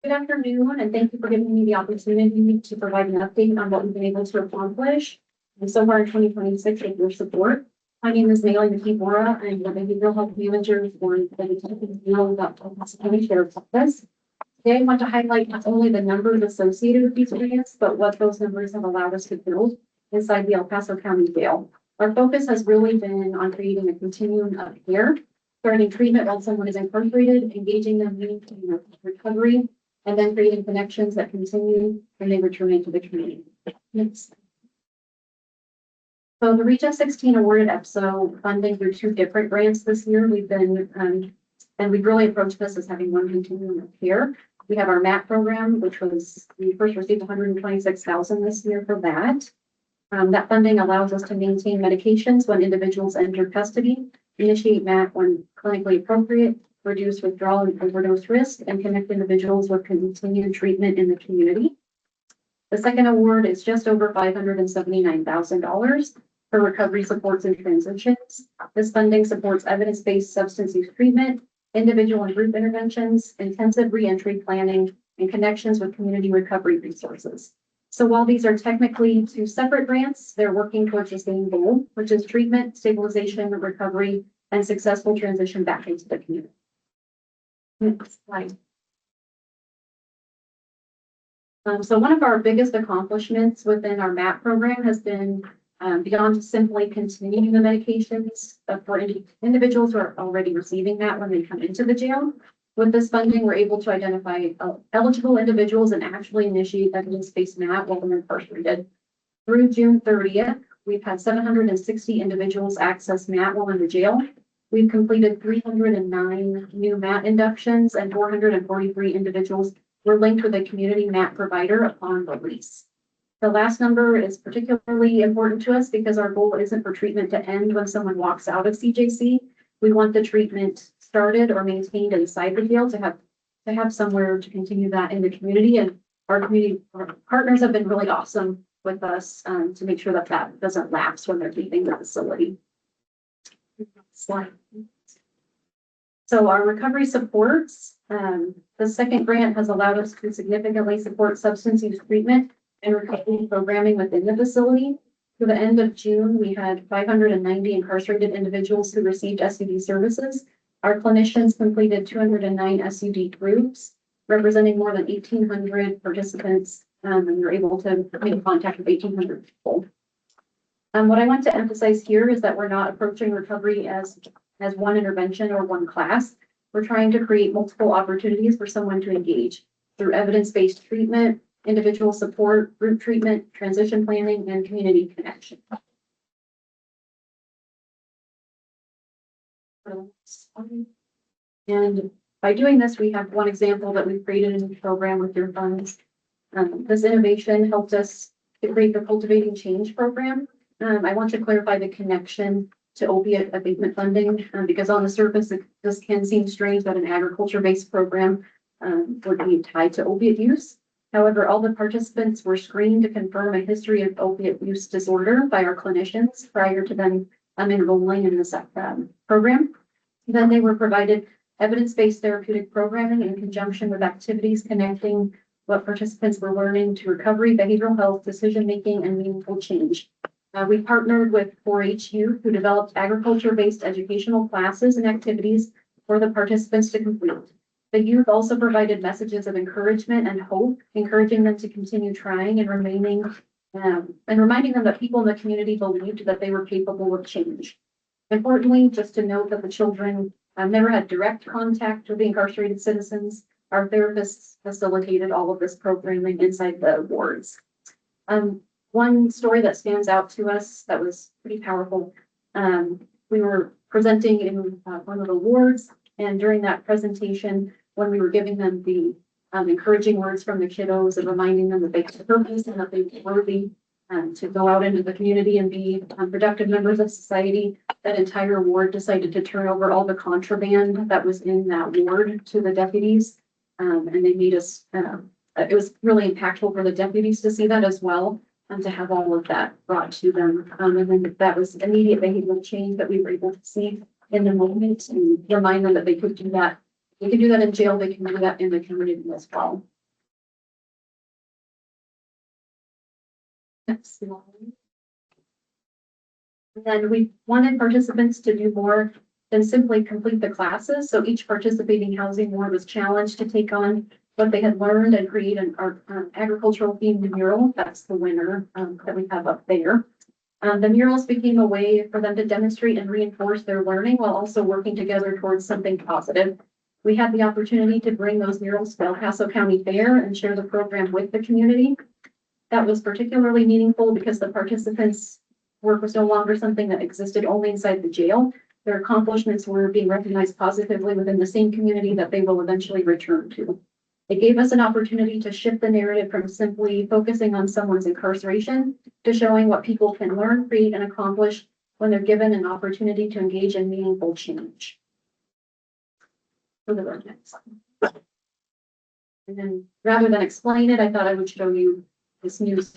Speaker 5: Good afternoon, and thank you for giving me the opportunity to provide an update on what we've been able to accomplish. And so far in 2026 with your support. My name is Naomi McKee-Bora. I'm the Behavioral Health Manager for the Detective Bureau of El Paso County Sheriff's Office. Today, I want to highlight not only the numbers associated with these grants, but what those numbers have allowed us to build inside the El Paso County Jail. Our focus has really been on creating a continuum of care, starting treatment while someone is incarcerated, engaging them in recovery, and then creating connections that continue when they return into the community. Next. So the Region 16 awarded EPSO funding through 2 different grants this year. We've been, and we really approached this as having one continuum of care. We have our MAP program, which was, we first received $126,000 this year for that. That funding allows us to maintain medications when individuals enter custody, initiate MAP when clinically appropriate, reduce withdrawal and overdose risk, and connect individuals with continued treatment in the community. The second award is just over $579,000 for recovery supports and transitions. This funding supports evidence-based substance use treatment, individual and group interventions, intensive reentry planning, and connections with community recovery resources. So while these are technically 2 separate grants, they're working towards the same goal, which is treatment, stabilization, recovery, and successful transition back into the community. Next slide. So one of our biggest accomplishments within our MAP program has been beyond simply continuing the medications for individuals who are already receiving that when they come into the jail. With this funding, we're able to identify eligible individuals and actually initiate evidence-based MAP while they're incarcerated. Through June 30th, we've had 760 individuals access MAP while in the jail. We've completed 309 new MAT inductions and 443 individuals were linked with a community MAT provider upon release. The last number is particularly important to us because our goal isn't for treatment to end when someone walks out of CJC. We want the treatment started or maintained inside the jail to have somewhere to continue that in the community. And our community partners have been really awesome with us to make sure that that doesn't lapse when they're leaving the facility. Slide. So our recovery supports, the second grant has allowed us to significantly support substance use treatment and recovery programming within the facility. To the end of June, we had 590 incarcerated individuals who received SUD services. Our clinicians completed 209 SUD groups, representing more than 1,800 participants, and we were able to make contact with 1,800 people. What I want to emphasize here is that we're not approaching recovery as one intervention or one class. We're trying to create multiple opportunities for someone to engage through evidence-based treatment, individual support, group treatment, transition planning, and community connection. And by doing this, we have one example that we've created in the program with your funds. This innovation helped us to create the Cultivating Change program. I want to clarify the connection to opiate abatement funding because on the surface, this can seem strange that an agriculture-based program would be tied to opiate use. However, all the participants were screened to confirm a history of opiate use disorder by our clinicians prior to them enrolling in this program. Then they were provided evidence-based therapeutic programming in conjunction with activities connecting what participants were learning to recovery, behavioral health, decision-making, and meaningful change. We partnered with 4-H Youth, who developed agriculture-based educational classes and activities for the participants to complete. The youth also provided messages of encouragement and hope, encouraging them to continue trying and remaining, and reminding them that people in the community believed that they were capable of change. Importantly, just to note that the children never had direct contact with the incarcerated citizens. Our therapists facilitated all of this programming inside the wards. One story that stands out to us that was pretty powerful. We were presenting in one of the wards, and during that presentation, when we were giving them the
Speaker 12: encouraging words from the kiddos and reminding them that they have purpose and that they're worthy to go out into the community and be productive members of society. That entire ward decided to turn over all the contraband that was in that ward to the deputies. And they made us, it was really impactful for the deputies to see that as well, and to have all of that brought to them. And then that was immediate behavioral change that we were able to see in the moment and remind them that they could do that. They can do that in jail, they can do that in the community as well. Next slide. And then we wanted participants to do more than simply complete the classes. So each participating housing ward was challenged to take on what they had learned and create an agricultural themed mural. That's the winner that we have up there. The murals became a way for them to demonstrate and reinforce their learning while also working together towards something positive. We had the opportunity to bring those murals to El Paso County Fair and share the program with the community. That was particularly meaningful because the participants' work was no longer something that existed only inside the jail. Their accomplishments were being recognized positively within the same community that they will eventually return to. It gave us an opportunity to shift the narrative from simply focusing on someone's incarceration to showing what people can learn, create, and accomplish when they're given an opportunity to engage in meaningful change. For the next slide. And then rather than explain it, I thought I would show you this news.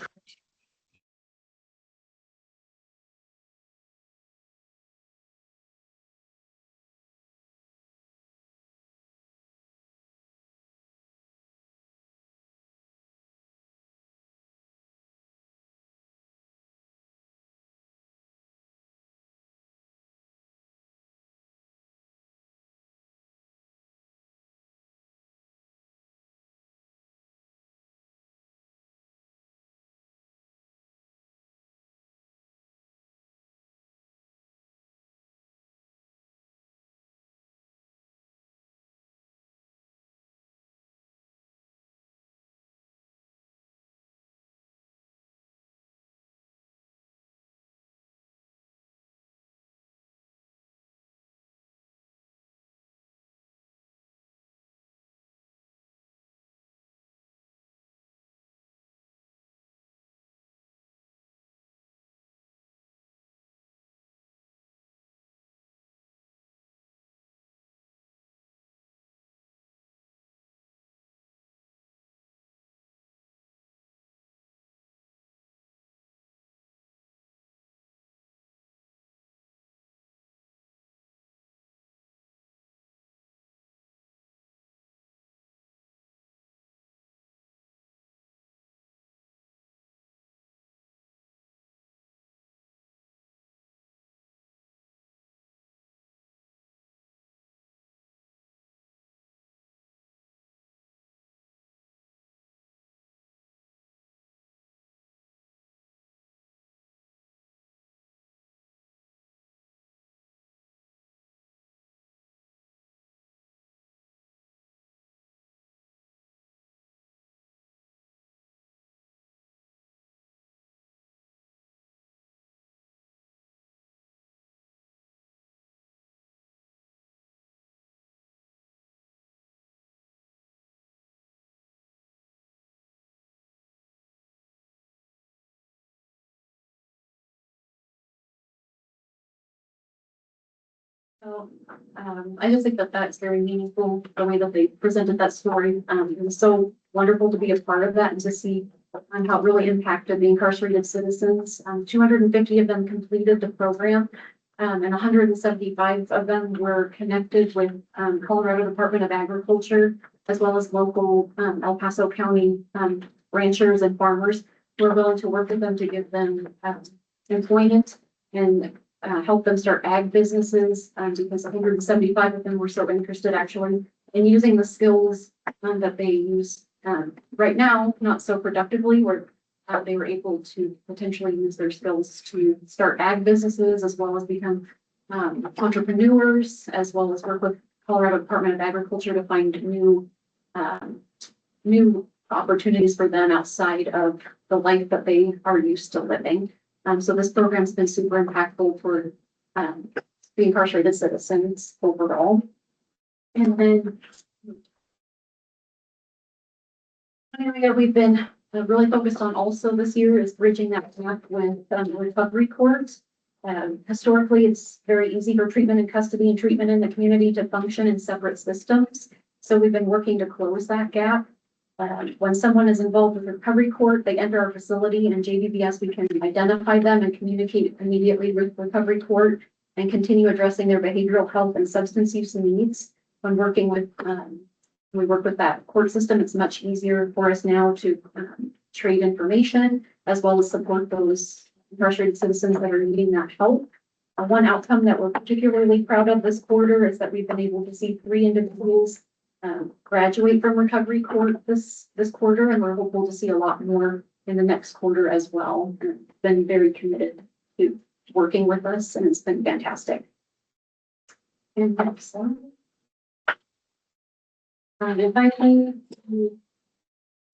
Speaker 12: So I just think that that's very meaningful, the way that they presented that story. It was so wonderful to be a part of that and to see how it really impacted the incarcerated citizens. 250 of them completed the program, and 175 of them were connected with Colorado Department of Agriculture, as well as local El Paso County ranchers and farmers who are willing to work with them to give them employment and help them start ag businesses, because 175 of them were so interested actually in using the skills that they use right now, not so productively, where they were able to potentially use their skills to start ag businesses as well as become entrepreneurs, as well as work with Colorado Department of Agriculture to find new opportunities for them outside of the life that they are used to living. So this program's been super impactful for the incarcerated citizens overall. And then One area we've been really focused on also this year is bridging that gap with recovery courts. Historically, it's very easy for treatment in custody and treatment in the community to function in separate systems. So we've been working to close that gap. When someone is involved with recovery court, they enter our facility and JVBS, we can identify them and communicate immediately with recovery court and continue addressing their behavioral health and substance use needs. When working with, we work with that court system, it's much easier for us now to trade information as well as support those incarcerated citizens that are needing that help. One outcome that we're particularly proud of this quarter is that we've been able to see 3 individuals graduate from recovery court this quarter, and we're hopeful to see a lot more in the next quarter as well. Been very committed to working with us, and it's been fantastic. And next slide. And finally, we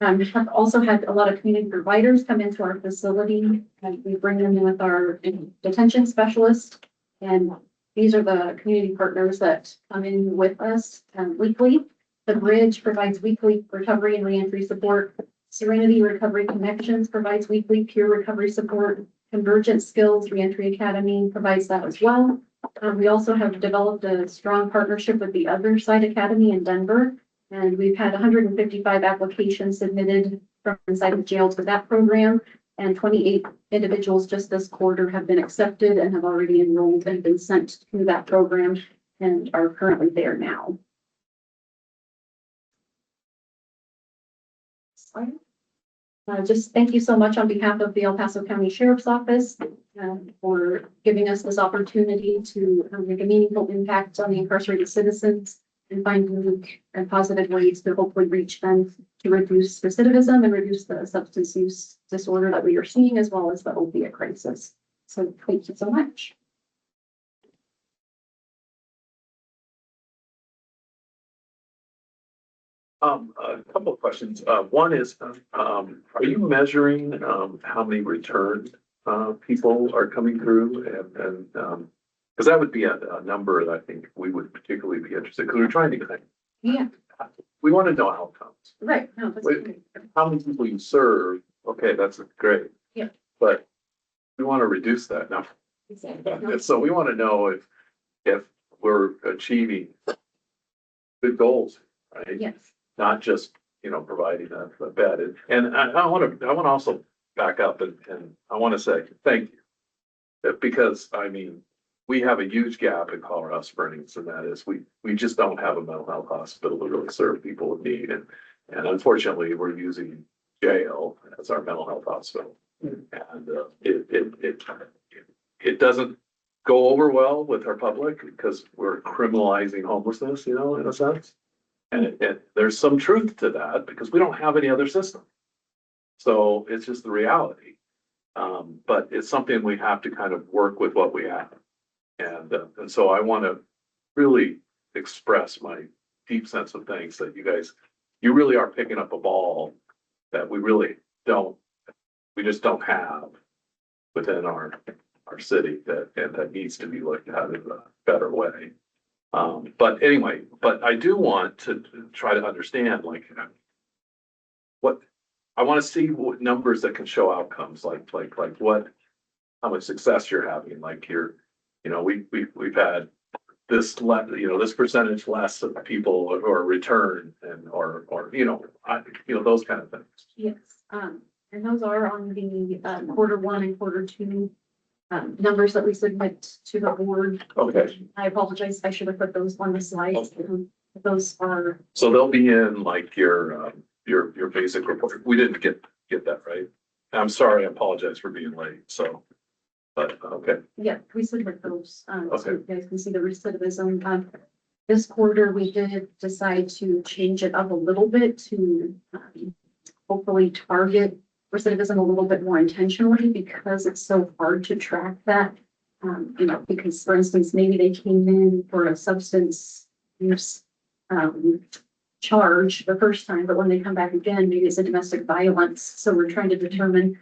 Speaker 12: have also had a lot of community providers come into our facility, and we bring them in with our detention specialist. And these are the community partners that come in with us weekly. The Bridge provides weekly recovery and reentry support. Serenity Recovery Connections provides weekly peer recovery support. Convergent Skills Reentry Academy provides that as well. We also have developed a strong partnership with the Other Side Academy in Denver. And we've had 155 applications submitted from inside the jail to that program. And 28 individuals just this quarter have been accepted and have already enrolled and been sent to that program and are currently there now. Just thank you so much on behalf of the El Paso County Sheriff's Office for giving us this opportunity to make a meaningful impact on the incarcerated citizens and find unique and positive ways to hopefully reach them to reduce recidivism and reduce the substance use disorder that we are seeing, as well as the opiate crisis. So thank you so much.
Speaker 13: A couple of questions. One is, are you measuring how many returned people are coming through, and because that would be a number that I think we would particularly be interested, because we're trying to connect.
Speaker 12: Yeah,
Speaker 13: We want to know outcomes.
Speaker 12: right. No, that's
Speaker 13: Wait.
Speaker 12: great.
Speaker 13: How many people you serve? Okay, that's great.
Speaker 12: Yeah.
Speaker 13: But we want to reduce that number.
Speaker 12: Exactly.
Speaker 13: So we want to know if we're achieving good goals, right?
Speaker 12: Yes.
Speaker 13: Not just, providing a bed. And I want to also back up and I want to say thank you. Because we have a huge gap in Colorado Springs, and that is we just don't have a mental health hospital to really serve people in need. And unfortunately, we're using jail as our mental health hospital. And it doesn't go over well with our public because we're criminalizing homelessness, in a sense. And there's some truth to that because we don't have any other system. So it's just the reality. But it's something we have to kind of work with what we have. And so I want to really express my deep sense of thanks that you really are picking up a ball that we just don't have within our city that needs to be looked at in a better way. But anyway, I do want to try to understand what I want to see what numbers that can show outcomes, like how much success you're having, we've had this this percentage less of people or return or those kind of things.
Speaker 12: Yes. And those are on the quarter 1 and quarter 2 numbers that we submit to the board.
Speaker 13: Okay.
Speaker 12: I apologize. I should have put those on the slides. Those are.
Speaker 13: So they'll be in your basic report. We didn't get that right. I'm sorry. I apologize for being late. But okay.
Speaker 12: Yeah, we submit those. So
Speaker 13: Okay.
Speaker 12: you guys can see the recidivism. This quarter, we did decide to change it up a little bit to hopefully target recidivism a little bit more intentionally because it's so hard to track that. Because for instance, maybe they came in for a substance use charge the first time, but when they come back again, maybe it's a domestic violence. So we're trying to determine,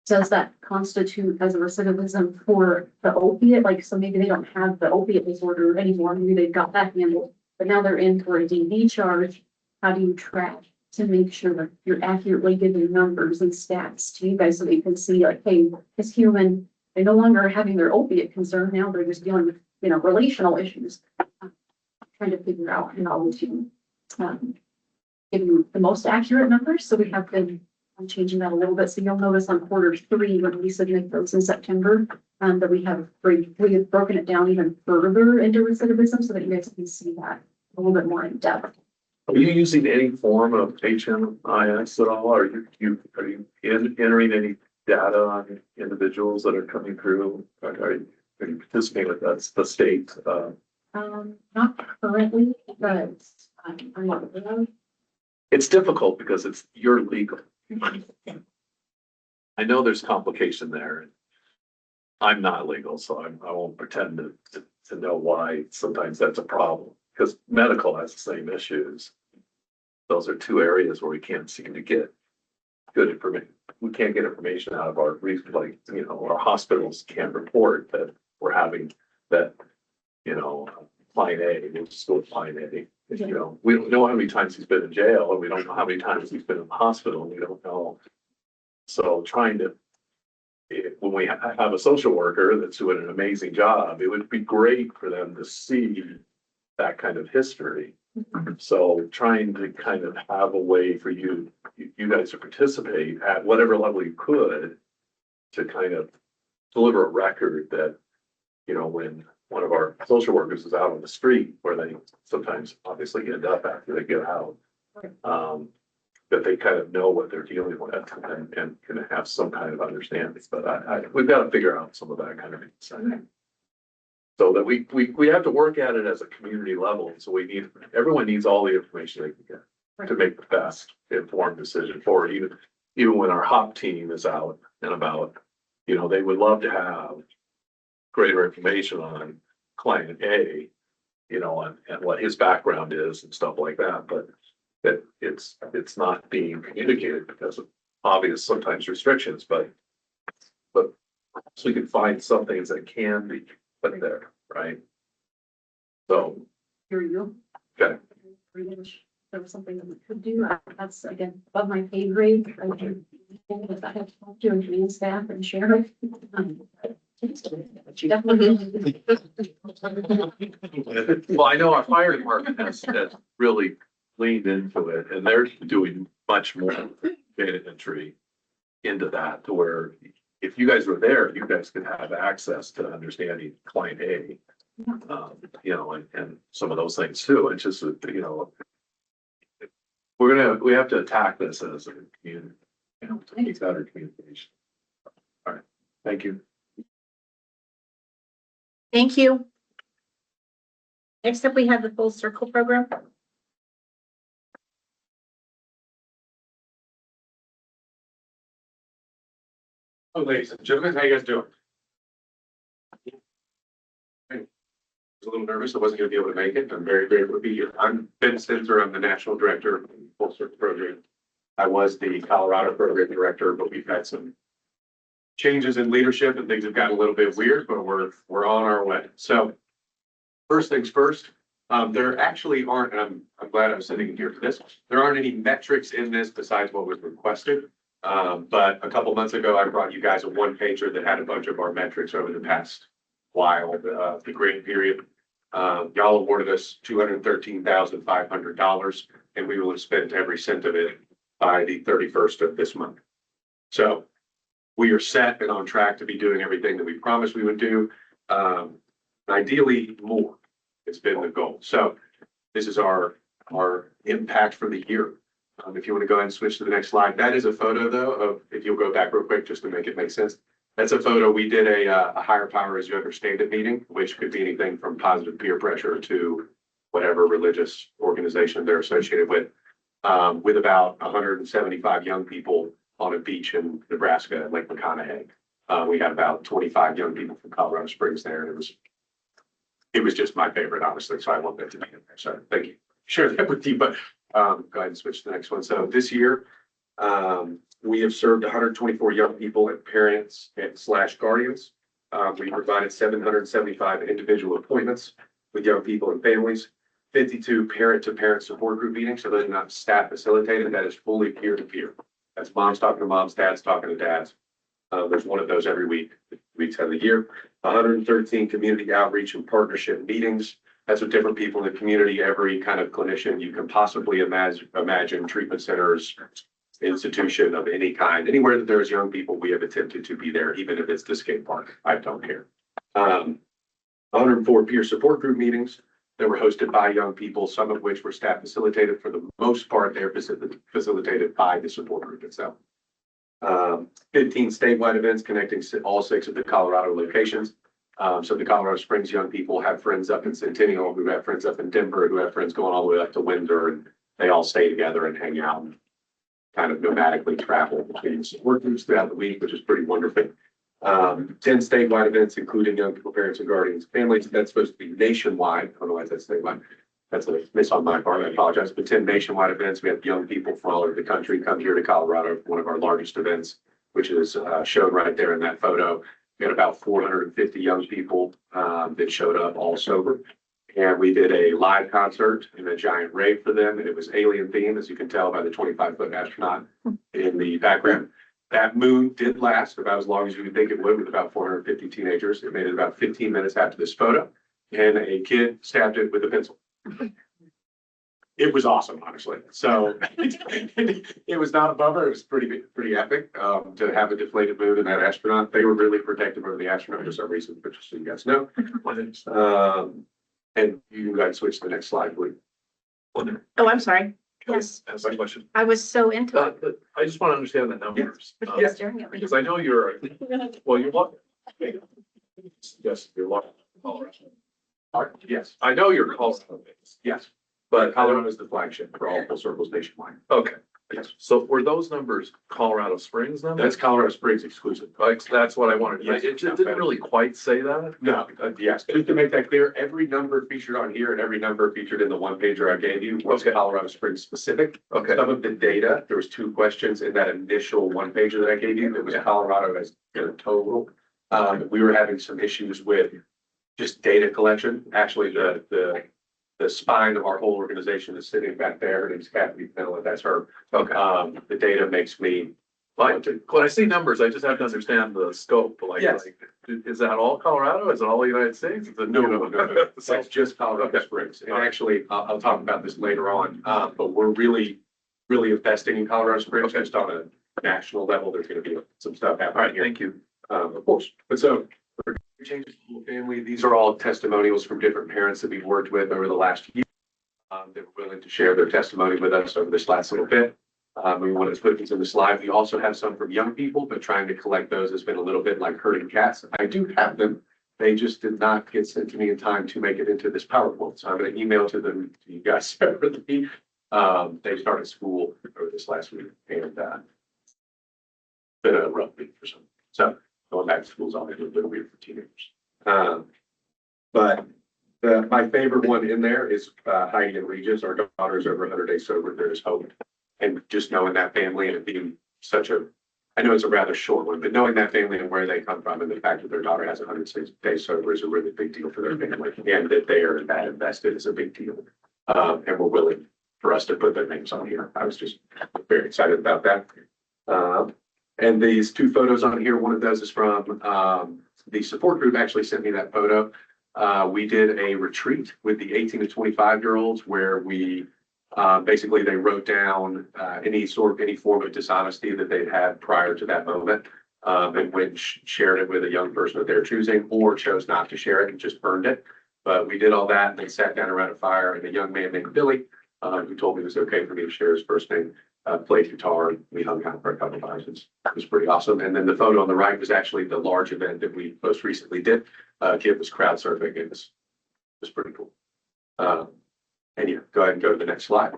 Speaker 12: does that constitute as a recidivism for the opiate? So maybe they don't have the opiate disorder anymore. Maybe they've got that handled, but now they're in for a DV charge. How do you track
Speaker 4: to make sure that you're accurately giving numbers and stats to you guys so that you can see like, hey, this human, they no longer are having their opiate concern. Now they're just dealing with, relational issues. Trying to figure out how to give you the most accurate numbers. So we have been changing that a little bit. So you'll notice on Q3 when we submit those in September, that we have broken it down even further into recidivism so that you guys can see that a little bit more in depth.
Speaker 13: Are you using any form of HMIS at all? Are you entering any data on individuals that are coming through? Are you participating with the state?
Speaker 4: Not currently, but I'm not aware.
Speaker 13: It's difficult because you're legal. I know there's complication there. I'm not legal, so I won't pretend to know why sometimes that's a problem, because medical has the same issues. Those are two areas where we can't seem to get good information. We can't get information out of our, like, our hospitals can't report that we're having that, client A, we'll just go with client A. We don't know how many times he's been in jail, and we don't know how many times he's been in the hospital, and we don't know. So when we have a social worker that's doing an amazing job, it would be great for them to see that kind of history. So trying to kind of have a way for you guys to participate at whatever level you could to kind of deliver a record that, when one of our social workers is out on the street, where they sometimes obviously end up after they get out, that they kind of know what they're dealing with and can have some kind of understanding. But we've got to figure out some of that kind of insight. So that we have to work at it as a community level. So everyone needs all the information they can get to make the best informed decision for it. Even when our HOP team is out and about, they would love to have greater information on client A, and what his background is and stuff like that. But that it's not being communicated because of obvious sometimes restrictions, but so we can find some things that can be put there, right? So.
Speaker 4: Here you
Speaker 13: go. Okay.
Speaker 4: That was something that we could do. That's again above my pay grade. I do if I have to talk to and staff and sheriff.
Speaker 13: Well, I know our fire department has really leaned into it, and they're doing much more data entry into that, to where if you guys were there, you guys could have access to understanding client A, and some of those things too. It's just, we have to attack this as a community, to get better communication. All right, thank you.
Speaker 1: Thank you. Next up, we have the Full Circle program.
Speaker 14: Oh, ladies and gentlemen, how you guys doing? I was a little nervous. I wasn't going to be able to make it. I'm very grateful to be here. I'm Ben Spencer. I'm the National Director of the Full Circle program. I was the Colorado program director, but we've had some changes in leadership and things have gotten a little bit weird, but we're on our way. So first things first, there actually aren't, and I'm glad I was sitting here for this. There aren't any metrics in this besides what was requested. But a couple months ago, I brought you guys a one pager that had a bunch of our metrics over the past while, the grading period. Y'all awarded us $213,500, and we will have spent every cent of it by the 31st of this month. So we are set and on track to be doing everything that we promised we would do. Ideally more, it's been the goal. So this is our impact for the year. If you want to go ahead and switch to the next slide, that is a photo though of, if you'll go back real quick, just to make it make sense. That's a photo. We did a higher power as you understand it meeting, which could be anything from positive peer pressure to whatever religious organization they're associated with about 175 young people on a beach in Nebraska at Lake McConaughey. We had about 25 young people from Colorado Springs there, and it was just my favorite, honestly. So I want that to be in there. So thank you. Share that with you, but go ahead and switch to the next one. So this year, we have served 124 young people and parents and / guardians. We provided 775 individual appointments with young people and families. 52 parent-to-parent support group meetings. So those are not staff facilitated. That is fully peer-to-peer. That's moms talking to moms, dads talking to dads. There's one of those every weeks out of the year. 113 community outreach and partnership meetings. That's with different people in the community, every kind of clinician you can possibly imagine, treatment centers, institution of any kind. Anywhere that there's young people, we have attempted to be there, even if it's the skate park. I don't care. 104 peer support group meetings that were hosted by young people, some of which were staff facilitated. For the most part, they're facilitated by the support group itself. 15 statewide events connecting all 6 of the Colorado locations. So the Colorado Springs young people have friends up in Centennial, who have friends up in Denver, who have friends going all the way up to Windsor, and they all stay together and hang out and kind of nomadically travel between support groups throughout the week, which is pretty wonderful. 10 statewide events, including young people, parents, and guardians, families. That's supposed to be nationwide. I don't know why that's statewide. That's a miss on my part. I apologize. But 10 nationwide events. We have young people from all over the country come here to Colorado, one of our largest events, which is shown right there in that photo. We had about 450 young people that showed up, all sober. And we did a live concert and a giant rave for them. And it was alien themed, as you can tell by the 25-foot astronaut in the background. That moon did last about as long as you would think it would, with about 450 teenagers. It made it about 15 minutes after this photo, and a kid stabbed it with a pencil. It was awesome, honestly. So it was not a bummer. It was pretty epic to have a deflated moon and that astronaut. They were really protective of the astronaut for some reason, but just so you guys know. And you can go ahead and switch to the next slide, please.
Speaker 1: Oh, I'm sorry. Yes,
Speaker 13: That's my question.
Speaker 1: I was so into it.
Speaker 13: I just want to understand the numbers.
Speaker 1: But he was staring at me.
Speaker 13: Because I know you're, well, you're what? Yes, you're what?
Speaker 14: Yes,
Speaker 13: I know you're Colorado based,
Speaker 14: yes.
Speaker 13: but
Speaker 14: Colorado is the flagship for all full circles nationwide.
Speaker 13: okay.
Speaker 14: Yes.
Speaker 13: So were those numbers Colorado Springs numbers?
Speaker 14: That's Colorado Springs exclusive.
Speaker 13: Like, that's what I wanted.
Speaker 14: Yes.
Speaker 13: It didn't really quite say that.
Speaker 14: No, yes, just to make that clear, every number featured on here and every number featured in the one pager I gave you was
Speaker 13: Okay.
Speaker 14: Colorado Springs specific.
Speaker 13: Okay,
Speaker 14: Some of the data, there was 2 questions in that initial one pager that I gave you, that was Colorado as a total. We were having some issues with just data collection. Actually, the spine of our whole organization is sitting back there. Her name's Kathy Miller, that's her.
Speaker 13: okay.
Speaker 14: The data makes me
Speaker 13: Like, when I see numbers, I just have to understand the scope,
Speaker 14: Yes.
Speaker 13: is that all Colorado? Is it all the United States? Is it,
Speaker 14: No.
Speaker 13: So-
Speaker 14: That's just Colorado
Speaker 13: Okay.
Speaker 14: Springs. And actually, I'll talk about this later on, but we're really investing in Colorado Springs,
Speaker 13: Okay.
Speaker 14: just on a national level. There's gonna be some stuff
Speaker 13: All
Speaker 14: happening
Speaker 13: right,
Speaker 14: here.
Speaker 13: thank you.
Speaker 14: Of course. But so, for changes to the family, these are all testimonials from different parents that we've worked with over the last year. They were willing to share their testimony with us over this last little bit. We wanted to put these in the slide. We also have some from young people, but trying to collect those has been a little bit like herding cats. I do have them. They just did not get sent to me in time to make it into this PowerPoint. So I'm going to email to them to you guys separately. They started school over this last week, and been a rough week for some. So going back to school is always a little weird for teenagers. But my favorite one in there is Heidi and Regis. Our daughter's over 100 days sober. There's hope. And just knowing that family and it being such a, I know it's a rather short one, but knowing that family and where they come from and the fact that their daughter has 106 days sober is a really big deal for their family. And that they are that invested is a big deal. And we're willing for us to put their names on here. I was just very excited about that. And these 2 photos on here, one of those is from the support group actually sent me that photo. We did a retreat with the 18 to 25-year-olds where we basically they wrote down any form of dishonesty that they'd had prior to that moment, and went and shared it with a young person of their choosing, or chose not to share it and just burned it. But we did all that and then sat down around a fire, and a young man named Billy, who told me it was okay for me to share his first name, played guitar, and we hung out for a couple of hours. It was pretty awesome. And then the photo on the right was actually the large event that we most recently did. Kid was crowd surfing. It was pretty cool. And yeah, go ahead and go to the next slide.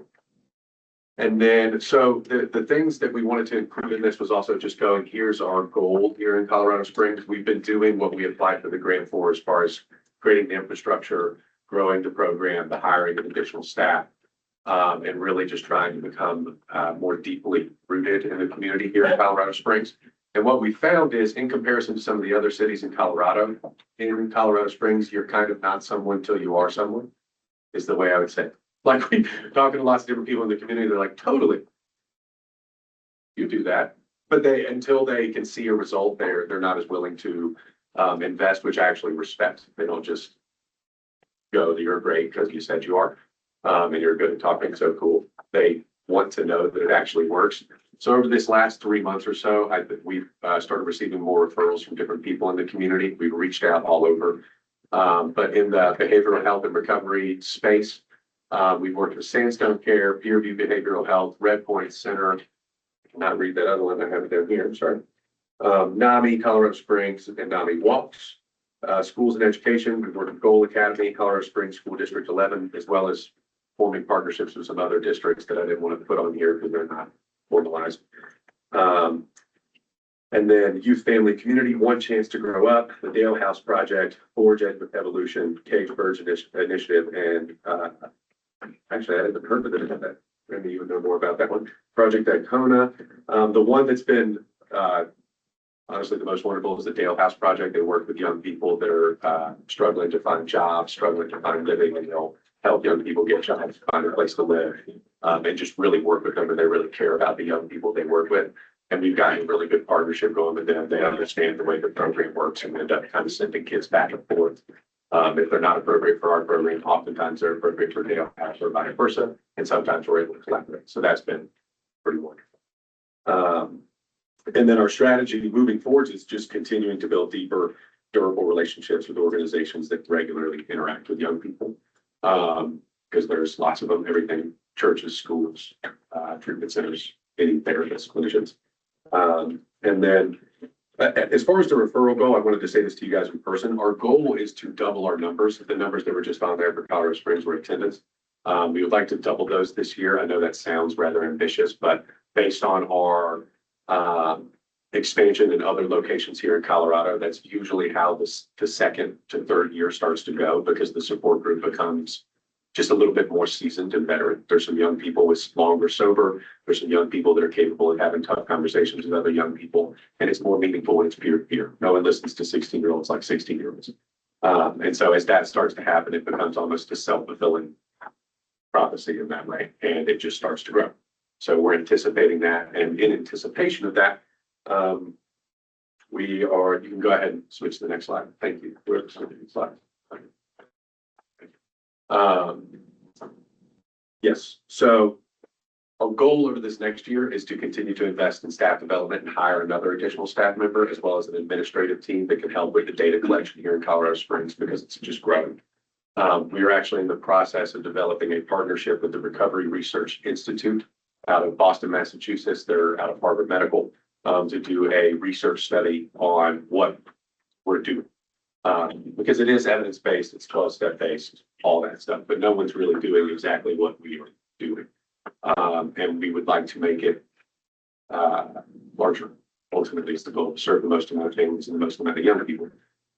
Speaker 14: And then, so the things that we wanted to include in this was also just going, here's our goal here in Colorado Springs. We've been doing what we applied for the grant for as far as creating the infrastructure, growing the program, the hiring of additional staff, and really just trying to become more deeply rooted in the community here in Colorado Springs. And what we found is, in comparison to some of the other cities in Colorado Springs, you're kind of not someone till you are someone. is the way I would say it. Like, we talking to lots of different people in the community, they're like, totally. You do that, but until they can see a result there, they're not as willing to invest, which I actually respect. They don't just go, you're great because you said you are, and you're good at talking, so cool. They want to know that it actually works. So over this last 3 months or so, we've started receiving more referrals from different people in the community. We've reached out all over. But in the behavioral health and recovery space, we've worked with Sandstone Care, Peerview Behavioral Health, Red Point Center. I cannot read that other one. I have it down here. I'm sorry. NAMI, Colorado Springs, and NAMI Walks. Schools and education, we've worked with Goal Academy, Colorado Springs School District 11, as well as forming partnerships with some other districts that I didn't want to put on here because they're not formalized. And then Youth Family Community, One Chance to Grow Up, the Dale House Project, Forge Evolution, Cage Birds Initiative, and actually I hadn't heard of it. Maybe you would know more about that one. Project Icona. The one that's been honestly the most wonderful is the Dale House Project. They work with young people that are struggling to find jobs, struggling to find living, and they'll help young people get jobs, find a place to live, and just really work with them. And they really care about the young people they work with. And we've got a really good partnership going with them. They understand the way the program works and end up kind of sending kids back and forth. If they're not appropriate for our program, oftentimes they're appropriate for Dale House or vice versa. And sometimes we're able to collaborate. So that's been pretty wonderful. And then our strategy moving forward is just continuing to build deeper, durable relationships with organizations that regularly interact with young people. Because there's lots of them, everything, churches, schools, treatment centers, any therapists, clinicians. And then as far as the referral goal, I wanted to say this to you guys in person. Our goal is to double our numbers. The numbers that were just on there for Colorado Springs were attendance. We would like to double those this year. I know that sounds rather ambitious, but based on our expansion in other locations here in Colorado, that's usually how the second to third year starts to go, because the support group becomes just a little bit more seasoned and veteran. There's some young people with longer sober. There's some young people that are capable of having tough conversations with other young people. And it's more meaningful when it's peer to peer. No one listens to 16-year-olds like 16-year-olds. And so as that starts to happen, it becomes almost a self-fulfilling prophecy in that way. And it just starts to grow. So we're anticipating that. And in anticipation of that, you can go ahead and switch to the next slide. Thank you. We're switching to the slide. Yes, so our goal over this next year is to continue to invest in staff development and hire another additional staff member, as well as an administrative team that can help with the data collection here in Colorado Springs, because it's just growing. We are actually in the process of developing a partnership with the Recovery Research Institute out of Boston, Massachusetts. They're out of Harvard Medical, to do a research study on what we're doing. Because it is evidence-based, it's 12-step based, all that stuff, but no one's really doing exactly what we are doing. And we would like to make it larger. Ultimately, it's the goal to serve the most amount of families and the most amount of young people.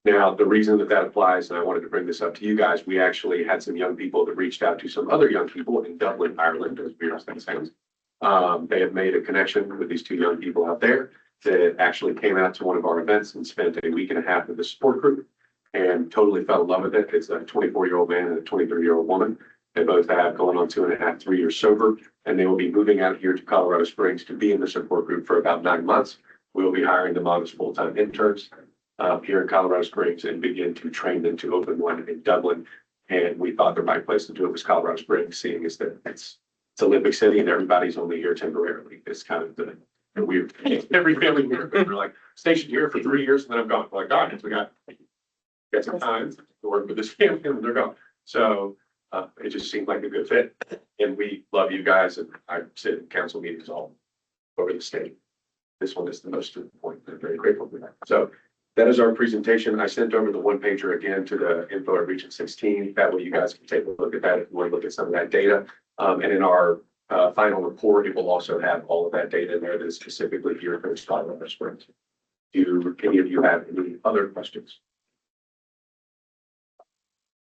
Speaker 14: Now, the reason that applies, and I wanted to bring this up to you guys, we actually had some young people that reached out to some other young people in Dublin, Ireland, as weird as that sounds. They have made a connection with these two young people out there that actually came out to one of our events and spent a week and a half with the support group and totally fell in love with it. It's a 24-year-old man and a 23-year-old woman. They both have going on 2.5, 3 years sober, and they will be moving out here to Colorado Springs to be in the support group for about 9 months. We will be hiring them on as full-time interns here in Colorado Springs and begin to train them to open one in Dublin. And we thought the right place to do it was Colorado Springs, seeing as that it's Olympic City and everybody's only here temporarily. It's kind of the weird, every family we're like stationed here for 3 years and then I'm gone. We're like, darn it, we got some time to work with this family and they're gone. So it just seemed like a good fit. And we love you guys. And I sit in council meetings all over the state. This one is the most to the point. I'm very grateful for that. So that is our presentation. I sent over the one pager again to the info at Region 16. That way you guys can take a look at that if you want to look at some of that data. And in our final report, it will also have all of that data in there that is specifically here for Colorado Springs. Do any of you have any other questions?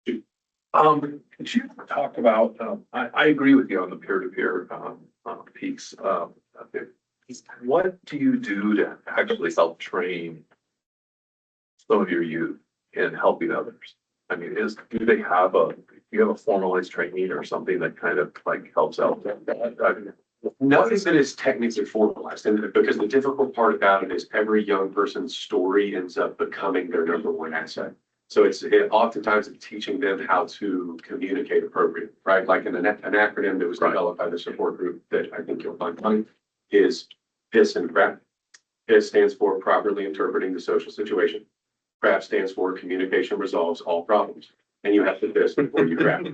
Speaker 13: Could you talk about, I agree with you on the peer-to-peer piece. What do you do to actually help train some of your youth in helping others? I mean, do they have a you have a formalized training or something that kind of like helps out?
Speaker 14: Nothing that is technically formalized, and because the difficult part about it is every young person's story ends up becoming their number one asset. So oftentimes it's teaching them how to communicate appropriately, right? Like an acronym that was developed by the support group that I think you'll find funny is PIS and CRAP. PIS stands for Properly Interpreting the Social Situation. CRAP stands for Communication Resolves All Problems. And you have to PIS before you CRAP.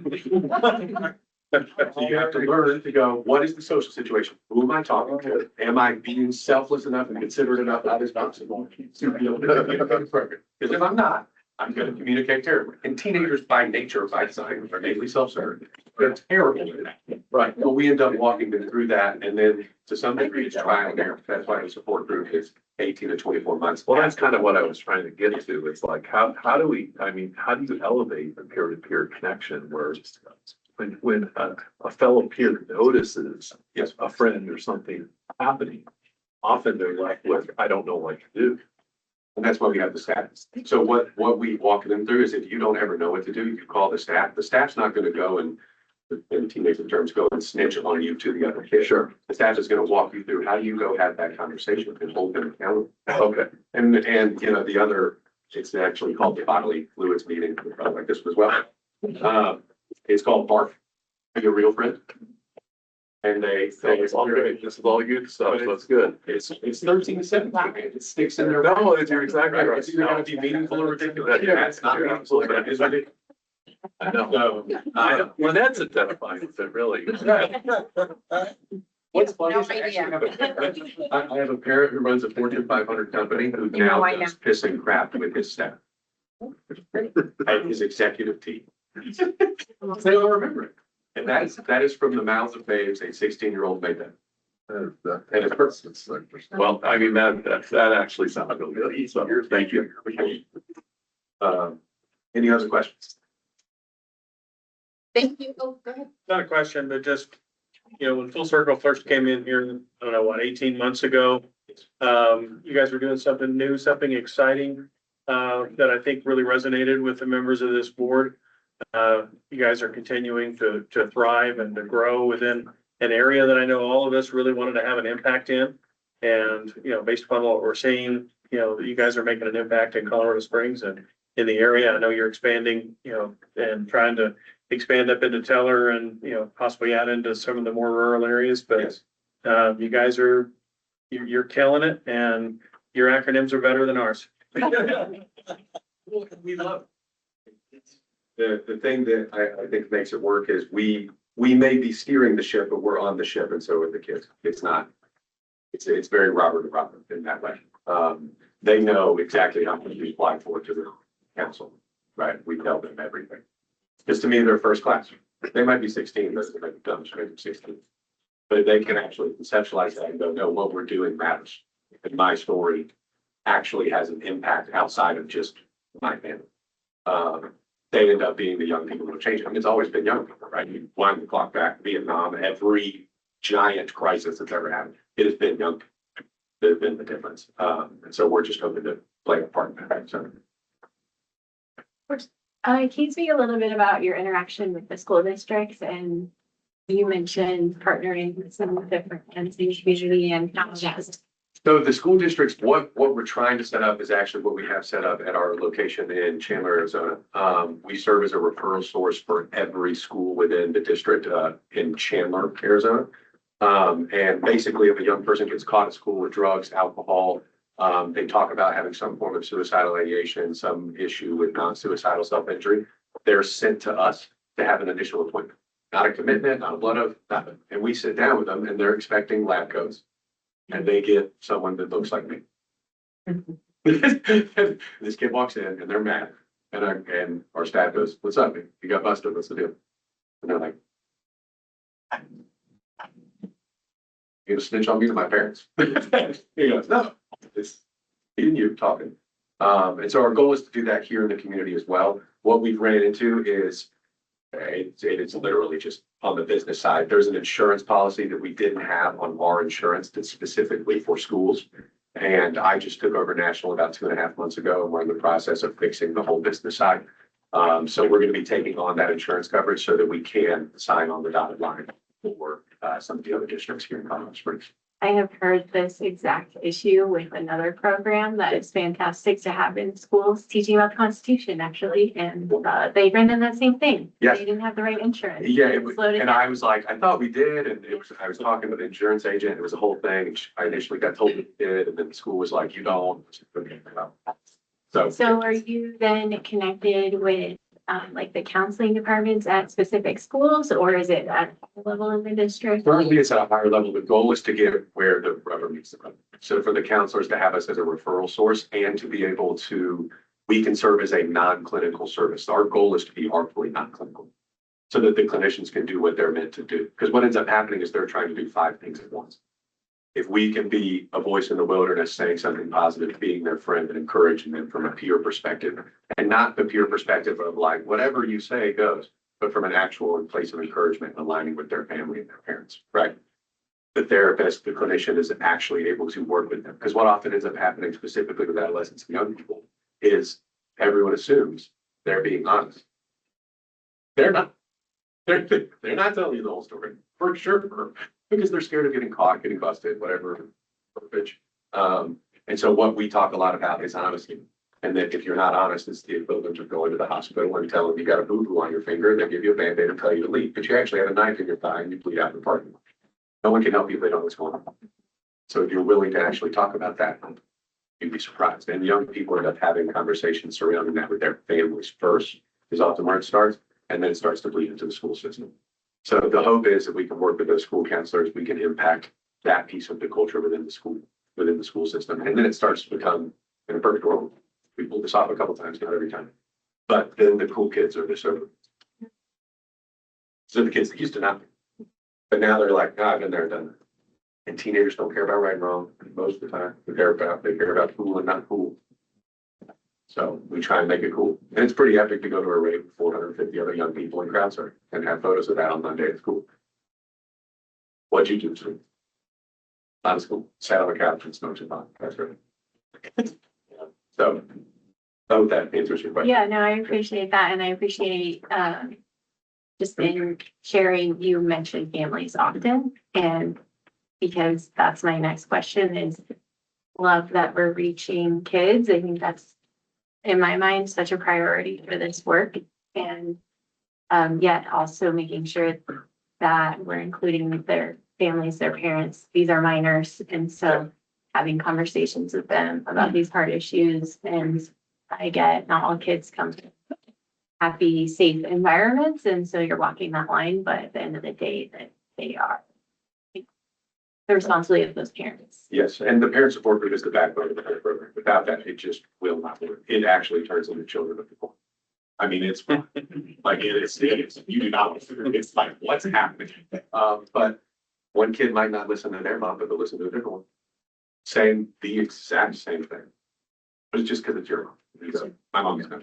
Speaker 14: So you have to learn to go, what is the social situation? Who am I talking to? Am I being selfless enough and considerate enough out as possible to be able to communicate appropriately? Because if I'm not, I'm going to communicate terribly. And teenagers by nature, by design, are mainly self-centered. They're terrible at that. Right. But we end up walking them through that. And then to some degree, it's trial and error. That's why the support group is 18 to 24 months.
Speaker 13: Well, that's kind of what I was trying to get to. It's like, how do we, I mean, how do you elevate a peer-to-peer connection where when a fellow peer notices a friend or something happening, often they're left with, I don't know what to do.
Speaker 14: And that's why we have the staff. So what we walk them through is if you don't ever know what to do, you call the staff. The staff's not going to go and, in teenager terms, go and snitch on you to the other kid.
Speaker 13: Sure.
Speaker 14: The staff is going to walk you through how do you go have that conversation and hold them accountable.
Speaker 13: Okay.
Speaker 14: And you know, the other, it's actually called the bodily fluids meeting, like this as well. It's called BARF, Be a Real Friend. And they say
Speaker 13: it's all great. This is all youth stuff, so it's good.
Speaker 14: It's 13 to 17. It sticks in there.
Speaker 13: No, you're exactly right.
Speaker 14: It's either going to be meaningful or ridiculous.
Speaker 13: Yeah,
Speaker 14: It's not meaningful, but it is ridiculous.
Speaker 13: I know. Well, that's identifying with it, really.
Speaker 14: What's funny
Speaker 1: No
Speaker 14: is I
Speaker 1: idea.
Speaker 14: actually I have a parent who runs a Fortune 500 company who
Speaker 1: You know,
Speaker 14: now
Speaker 1: I
Speaker 14: does piss and crap with his staff. And his executive team. They don't remember it. And that is from the mouths of babes, a 16-year-old made that. And it's perfect.
Speaker 13: Well, I mean, that actually sounded really good. So thank you.
Speaker 14: Any other questions?
Speaker 10: Thank you. Oh, go ahead.
Speaker 3: Not a question, but just, you know, when Full Circle first came in here, I don't know, what, 18 months ago? You guys were doing something new, something exciting, that I think really resonated with the members of this board. You guys are continuing to thrive and to grow within an area that I know all of us really wanted to have an impact in. And, you know, based upon what we're seeing, you know, you guys are making an impact in Colorado Springs and in the area. I know you're expanding, you know, and trying to expand up into Teller and, you know, possibly out into some of the more rural areas, but you guys you're killing it and your acronyms are better than ours.
Speaker 14: We love it. The thing that I think makes it work is we may be steering the ship, but we're on the ship and so are the kids. It's very Robert in that way. They know exactly how much we apply for to the council, right? We tell them everything. Because to me, they're first class. They might be 16, but they might be done straight at 16. But if they can actually conceptualize that and go, no, what we're doing matters. And my story actually has an impact outside of just my family. They end up being the young people who change it. I mean, it's always been young people, right? You wind the clock back, Vietnam, every giant crisis that's ever happened, it has been young people that have been the difference. And so we're just hoping to play a part in that. So.
Speaker 5: Can you speak a little bit about your interaction with the school districts? And you mentioned partnering with some different entities, community and how that's.
Speaker 14: So the school districts, what we're trying to set up is actually what we have set up at our location in Chandler, Arizona. We serve as a referral source for every school within the district in Chandler, Arizona. And basically, if a young person gets caught at school with drugs, alcohol, they talk about having some form of suicidal ideation, some issue with non-suicidal self-injury, they're sent to us to have an initial appointment. Not a commitment, not a blood oath, nothing. And we sit down with them and they're expecting lab coats. And they get someone that looks like me. This kid walks in and they're mad. And our staff goes, what's up? You got busted, what's the deal? And they're like, you gonna snitch on me to my parents? He goes, no, it's me and you talking. And so our goal is to do that here in the community as well. What we've ran into is it's literally just on the business side. There's an insurance policy that we didn't have on our insurance that's specifically for schools. And I just took over national about 2.5 months ago, and we're in the process of fixing the whole business side. So we're gonna be taking on that insurance coverage so that we can sign on the dotted line for some of the other districts here in Colorado Springs.
Speaker 5: I have heard this exact issue with another program that is fantastic to have in schools, teaching about the Constitution, actually, and they ran into the same thing.
Speaker 14: Yes.
Speaker 5: They didn't have the right insurance.
Speaker 14: Yeah, it was,
Speaker 5: Slowed it
Speaker 14: and
Speaker 5: down.
Speaker 14: I was like, I thought we did, and it was, I was talking with the insurance agent, it was a whole thing. I initially got told we did, and then the school was like, you don't. So.
Speaker 5: So are you then connected with, like the counseling departments at specific schools, or is it at a level in the district?
Speaker 14: Currently, it's at a higher level. The goal is to get where the rubber meets the road. So for the counselors to have us as a referral source and to be able to, we can serve as a non-clinical service. Our goal is to be artfully non-clinical so that the clinicians can do what they're meant to do. Because what ends up happening is they're trying to do 5 things at once. If we can be a voice in the wilderness, saying something positive, being their friend and encouraging them from a peer perspective, and not the peer perspective of like, whatever you say goes, but from an actual place of encouragement, aligning with their family and their parents, right? The therapist, the clinician is actually able to work with them. Because what often ends up happening specifically with adolescents and young people is everyone assumes they're being honest. They're not. They're not telling you the whole story, for sure, because they're scared of getting caught, getting busted, whatever. And so what we talk a lot about is honesty. And that if you're not honest, it's the equivalent of going to the hospital and telling them you got a boo-boo on your finger, they give you a Band-Aid and tell you to leave, but you actually have a knife in your thigh and you bleed out in the parking lot. No one can help you if they don't know what's going on. So if you're willing to actually talk about that, you'd be surprised. And young people end up having conversations surrounding that with their families first, is often where it starts, and then it starts to bleed into the school system. So the hope is that we can work with those school counselors, we can impact that piece of the culture within the school system. And then it starts to become, in a perfect world, we pulled this off a couple times, not every time. But then the cool kids are the servers. So the kids that used to not, but now they're like, I've been there, done that. And teenagers don't care about right and wrong most of the time. They care about cool and not cool. So we try and make it cool. And it's pretty epic to go to a rave with 450 other young people in Crowdsurf and have photos of that on Monday at school. What'd you do to? Not at school. Sat on the couch and smoked some pot. That's right. So I hope that answers your question.
Speaker 5: Yeah, no, I appreciate that, and I appreciate, just in sharing, you mentioned families often, and because that's my next question is love that we're reaching kids. I think that's, in my mind, such a priority for this work, and yet also making sure that we're including their families, their parents. These are minors, and so having conversations with them about these hard issues. And I get not all kids come to happy, safe environments, and so you're walking that line, but at the end of the day, that they are the responsibility of those parents.
Speaker 14: Yes, and the parent support group is the backbone of the parent program. Without that, it just will not work. It actually turns into children of the poor. I mean, it's like it is, you do not, it's like, what's happening? But one kid might not listen to their mom, but they'll listen to a different one. Saying the exact same thing. But it's just because it's your mom. So, my mom is not.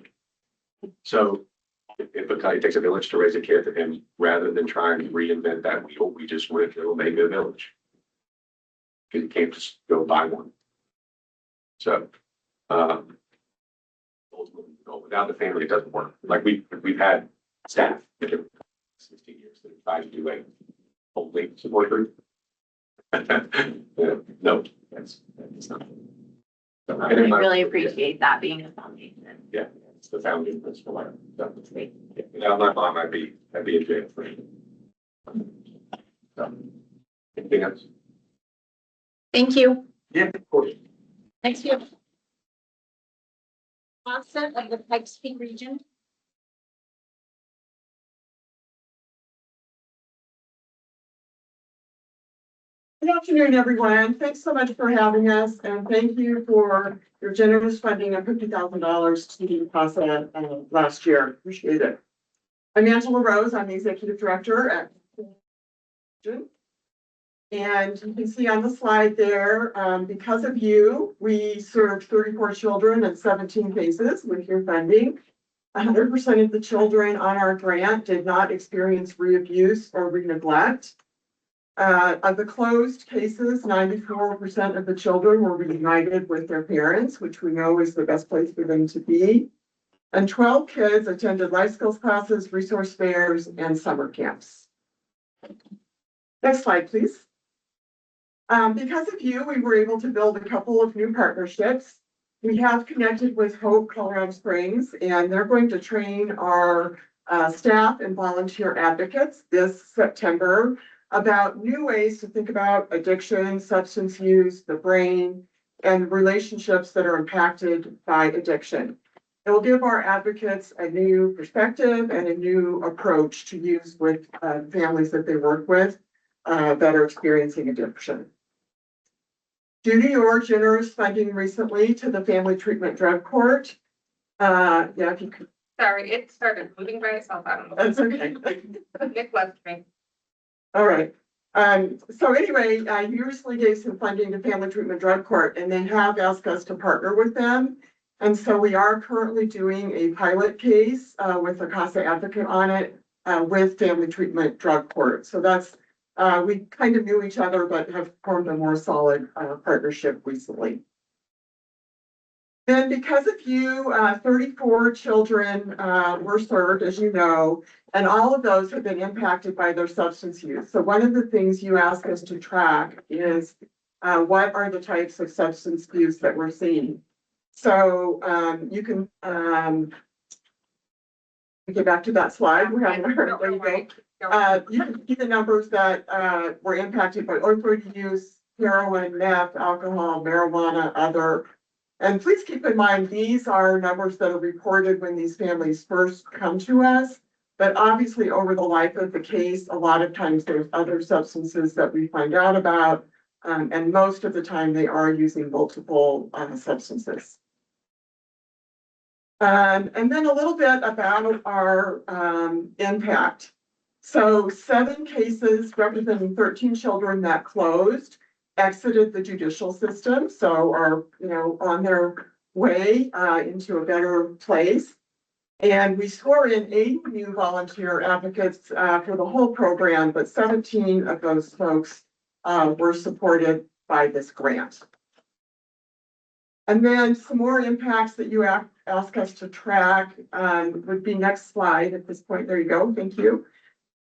Speaker 14: So it takes a village to raise a kid, and rather than trying to reinvent that wheel, we just went to Omega Village. Because you can't just go buy one. So, ultimately, without the family, it doesn't work. Like we've had staff that have 16 years that tried to do a whole league support group. No, that's not. So,
Speaker 5: I really appreciate that being a foundation.
Speaker 14: Yeah, it's the founding principle. That's great. Without my mom, I'd be in jail for sure. So, anything else?
Speaker 1: Thank you.
Speaker 14: Yeah, of course.
Speaker 1: Next, we have Austin of the Pikes Peak region.
Speaker 15: Good afternoon, everyone. Thanks so much for having us, and thank you for your generous funding of $50,000 to the process last year. Appreciate it. I'm Angela Rose. I'm the executive director at. And you can see on the slide there, because of you, we served 34 children and 17 cases with your funding. 100% of the children on our grant did not experience re-abuse or re-neglect. Of the closed cases, 94% of the children were reunited with their parents, which we know is the best place for them to be. And 12 kids attended life skills classes, resource fairs, and summer camps. Next slide, please. Because of you, we were able to build a couple of new partnerships. We have connected with Hope Colorado Springs, and they're going to train our staff and volunteer advocates this September about new ways to think about addiction, substance use, the brain, and relationships that are impacted by addiction. It will give our advocates a new perspective and a new approach to use with families that they work with that are experiencing addiction. Due to your generous funding recently to the Family Treatment Drug Court, yeah, if you could.
Speaker 10: Sorry, it started moving by itself. I don't know.
Speaker 15: That's okay.
Speaker 10: Nick left me.
Speaker 15: All right. So anyway, you recently gave some funding to Family Treatment Drug Court, and they have asked us to partner with them. And so we are currently doing a pilot case with a CASA advocate on it with Family Treatment Drug Court. So that's, we kind of knew each other, but have formed a more solid partnership recently. Then because of you, 34 children were served, as you know, and all of those have been impacted by their substance use. So one of the things you ask us to track is what are the types of substance use that we're seeing. So you can get back to that slide. We have, there you go. You can see the numbers that were impacted by opioid use, heroin, meth, alcohol, marijuana, other. And please keep in mind, these are numbers that are reported when these families first come to us. But obviously over the life of the case, a lot of times there's other substances that we find out about. And most of the time they are using multiple substances. And then a little bit about our impact. So 7 cases representing 13 children that closed, exited the judicial system, so are, you know, on their way into a better place. And we swore in 8 new volunteer advocates for the whole program, but 17 of those folks were supported by this grant. And then some more impacts that you ask us to track would be next slide at this point. There you go. Thank you.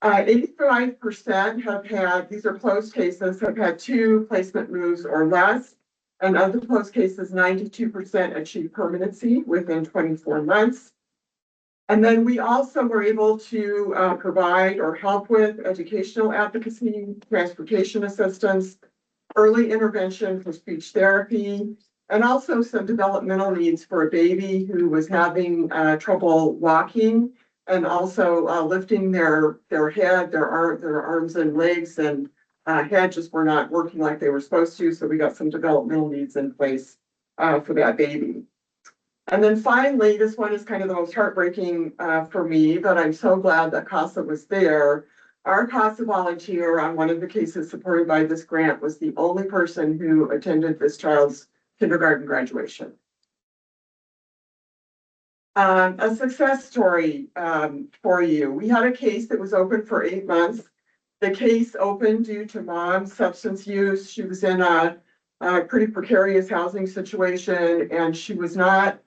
Speaker 15: 85% have had, these are closed cases, have had 2 placement moves or less. And of the closed cases, 92% achieve permanency within 24 months. And then we also were able to provide or help with educational advocacy, transportation assistance, early intervention for speech therapy, and also some developmental needs for a baby who was having trouble walking and also lifting their head, their arms and legs and head just were not working like they were supposed to. So we got some developmental needs in place for that baby. And then finally, this one is kind of the most heartbreaking for me, but I'm so glad that CASA was there. Our CASA volunteer on one of the cases supported by this grant was the only person who attended this child's kindergarten graduation. A success story for you. We had a case that was open for 8 months. The case opened due to mom's substance use. She was in a pretty precarious housing situation, and she was not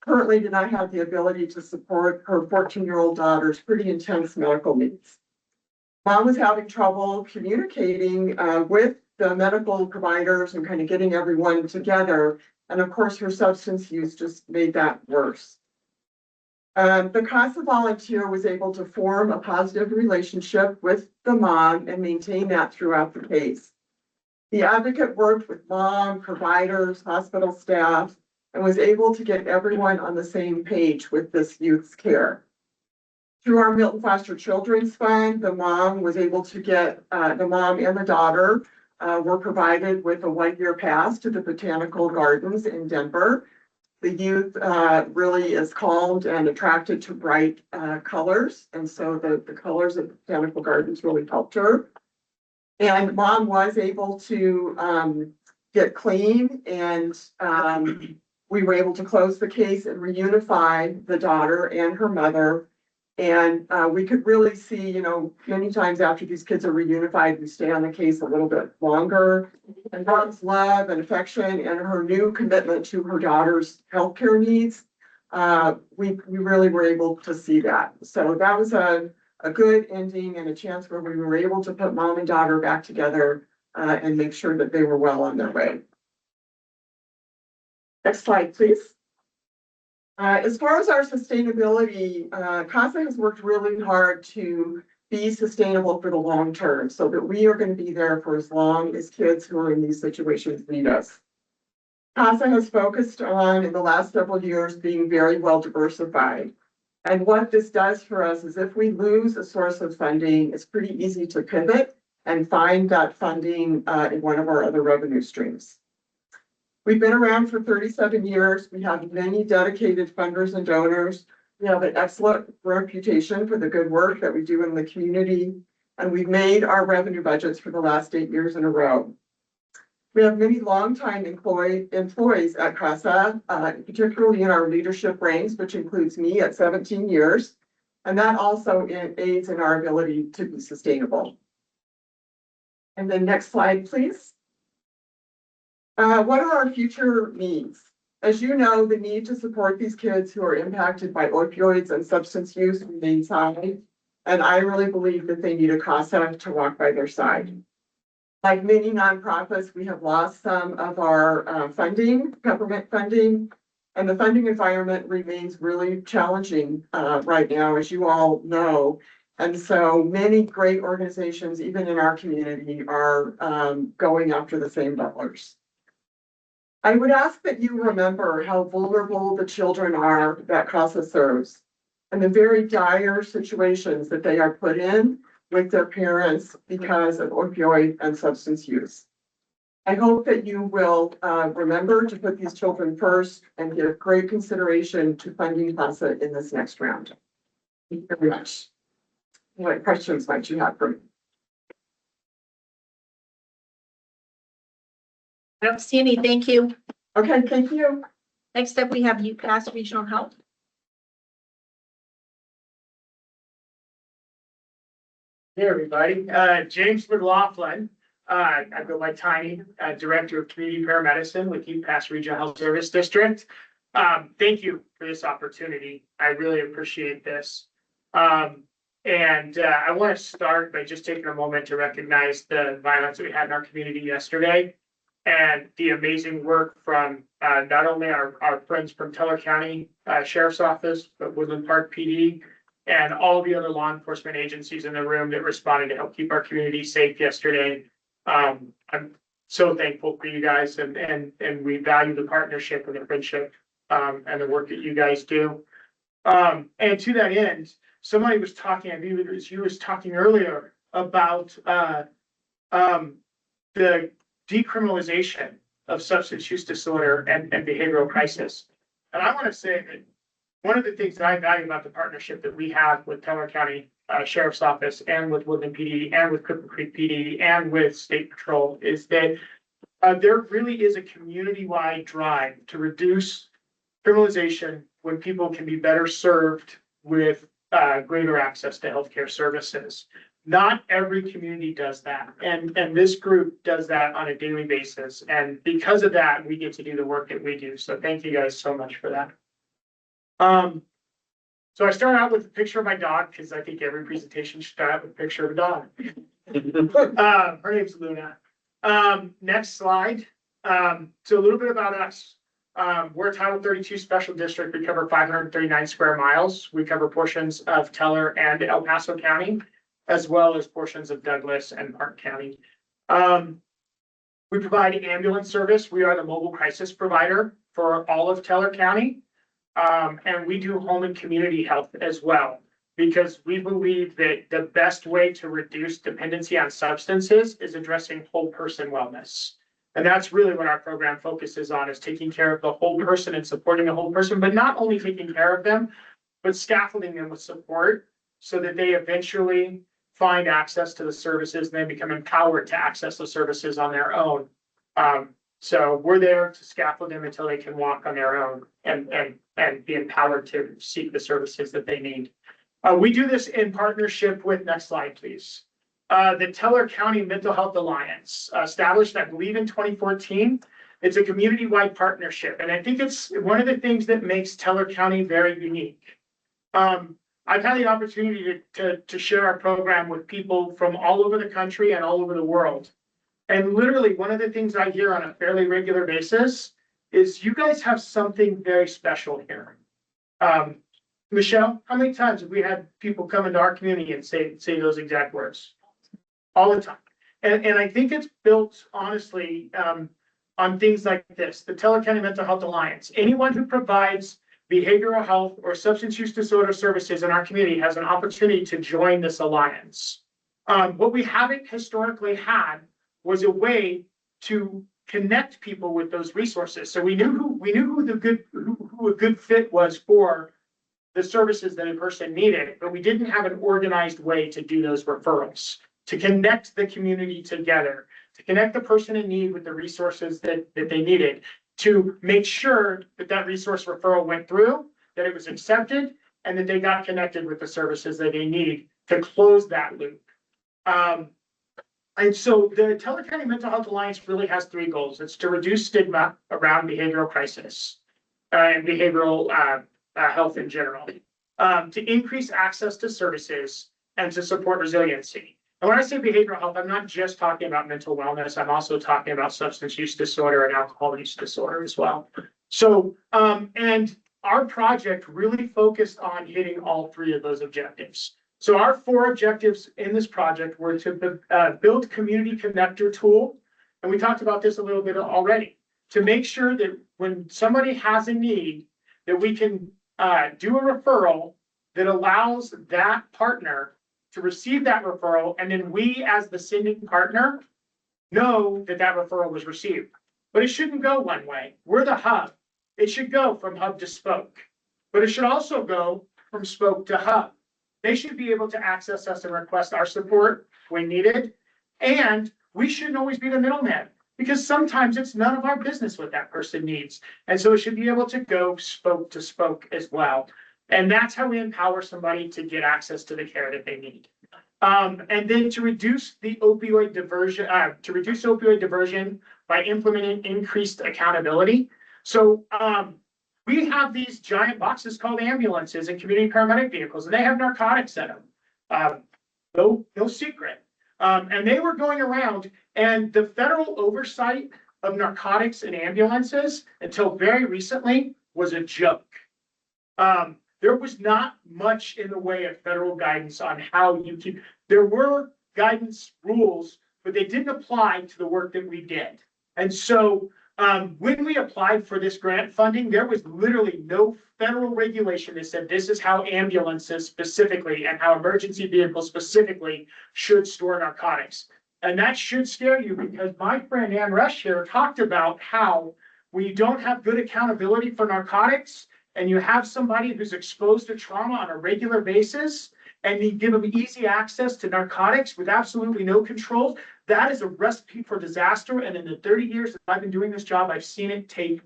Speaker 15: currently did not have the ability to support her 14-year-old daughter's pretty intense medical needs. Mom was having trouble communicating with the medical providers and kind of getting everyone together. And of course, her substance use just made that worse. The CASA volunteer was able to form a positive relationship with the mom and maintain that throughout the case. The advocate worked with mom, providers, hospital staff, and was able to get everyone on the same page with this youth's care. Through our Milton Foster Children's Fund, the mom was able to get, the mom and the daughter were provided with a 1-year pass to the Botanical Gardens in Denver. The youth really is calmed and attracted to bright colors. And so the colors of the Botanical Gardens really helped her. And mom was able to get clean, and we were able to close the case and reunify the daughter and her mother. And we could really see, you know, many times after these kids are reunified, we stay on the case a little bit longer. And mom's love and affection and her new commitment to her daughter's healthcare needs we really were able to see that. So that was a good ending and a chance where we were able to put mom and daughter back together and make sure that they were well on their way. Next slide, please. As far as our sustainability, CASA has worked really hard to be sustainable for the long term so that we are going to be there for as long as kids who are in these situations need us. CASA has focused on, in the last several years, being very well diversified. And what this does for us is if we lose a source of funding, it's pretty easy to pivot and find that funding in one of our other revenue streams. We've been around for 37 years. We have many dedicated funders and donors. We have an excellent reputation for the good work that we do in the community. And we've made our revenue budgets for the last 8 years in a row. We have many longtime employees at CASA, particularly in our leadership ranks, which includes me at 17 years. And that also aids in our ability to be sustainable. And then next slide, please. What are our future needs? As you know, the need to support these kids who are impacted by opioids and substance use remains high. And I really believe that they need a CASA to walk by their side. Like many nonprofits, we have lost some of our funding, government funding, and the funding environment remains really challenging right now, as you all know. And so many great organizations, even in our community, are going after the same dollars. I would ask that you remember how vulnerable the children are that CASA serves and the very dire situations that they are put in with their parents because of opioid and substance use. I hope that you will remember to put these children first and give great consideration to funding CASA in this next round. Thank you very much. What questions might you have for me?
Speaker 1: I don't see any, thank you.
Speaker 15: Okay, thank you.
Speaker 1: Next up, we have UPass Regional Health.
Speaker 6: Hey, everybody. James McLaughlin. I go by Tiny, Director of Community Paramedicine with UPass Regional Health Service District. Thank you for this opportunity. I really appreciate this. I want to start by just taking a moment to recognize the violence that we had in our community yesterday and the amazing work from not only our friends from Teller County Sheriff's Office, but Woodland Park PD and all the other law enforcement agencies in the room that responded to help keep our community safe yesterday. I'm so thankful for you guys and we value the partnership and the friendship and the work that you guys do. And to that end, somebody was talking, I believe it was you was talking earlier about the decriminalization of substance use disorder and behavioral crisis. And I want to say that one of the things that I value about the partnership that we have with Teller County Sheriff's Office and with Woodland PD and with Cripple Creek PD and with State Patrol is that there really is a community-wide drive to reduce criminalization when people can be better served with greater access to healthcare services. Not every community does that. And this group does that on a daily basis. And because of that, we get to do the work that we do. So thank you guys so much for that. So I start out with a picture of my dog because I think every presentation should start out with a picture of a dog. Her name's Luna. Next slide. So a little bit about us. We're a Title 32 special district. We cover 539 square miles. We cover portions of Teller and El Paso County, as well as portions of Douglas and Park County. We provide ambulance service. We are the mobile crisis provider for all of Teller County. And we do home and community health as well, because we believe that the best way to reduce dependency on substances is addressing whole person wellness. And that's really what our program focuses on, is taking care of the whole person and supporting the whole person, but not only taking care of them, but scaffolding them with support so that they eventually find access to the services and then become empowered to access the services on their own. So we're there to scaffold them until they can walk on their own and be empowered to seek the services that they need. We do this in partnership with, next slide, please. The Teller County Mental Health Alliance, established, I believe, in 2014. It's a community-wide partnership, and I think it's one of the things that makes Teller County very unique. I've had the opportunity to share our program with people from all over the country and all over the world. And literally, one of the things I hear on a fairly regular basis is you guys have something very special here. Michelle, how many times have we had people come into our community and say those exact words? All the time. And I think it's built honestly on things like this, the Teller County Mental Health Alliance. Anyone who provides behavioral health or substance use disorder services in our community has an opportunity to join this alliance. What we haven't historically had was a way to connect people with those resources. So we knew who a good fit was for the services that a person needed, but we didn't have an organized way to do those referrals, to connect the community together, to connect the person in need with the resources that they needed, to make sure that that resource referral went through, that it was accepted, and that they got connected with the services that they need to close that loop. And so the Teller County Mental Health Alliance really has three goals. It's to reduce stigma around behavioral crisis and behavioral health in general, to increase access to services, and to support resiliency. And when I say behavioral health, I'm not just talking about mental wellness. I'm also talking about substance use disorder and alcohol use disorder as well. So, and our project really focused on hitting all three of those objectives. So our four objectives in this project were to build community connector tool. And we talked about this a little bit already, to make sure that when somebody has a need, that we can do a referral that allows that partner to receive that referral, and then we as the sending partner know that that referral was received. But it shouldn't go one way. We're the hub. It should go from hub to spoke, but it should also go from spoke to hub. They should be able to access us and request our support when needed, and we shouldn't always be the middleman, because sometimes it's none of our business what that person needs. And so it should be able to go spoke to spoke as well. And that's how we empower somebody to get access to the care that they need. And then to reduce the opioid diversion, by implementing increased accountability. So we have these giant boxes called ambulances and community paramedic vehicles, and they have narcotics in them. No secret. And they were going around, and the federal oversight of narcotics and ambulances until very recently was a joke. There was not much in the way of federal guidance on how you keep, there were guidance rules, but they didn't apply to the work that we did. And so when we applied for this grant funding, there was literally no federal regulation that said this is how ambulances specifically and how emergency vehicles specifically should store narcotics. And that should scare you, because my friend Ann Rush here talked about how when you don't have good accountability for narcotics, and you have somebody who's exposed to trauma on a regular basis, and you give them easy access to narcotics with absolutely no control, that is a recipe for disaster. And in the 30 years that I've been doing this job, I've seen it take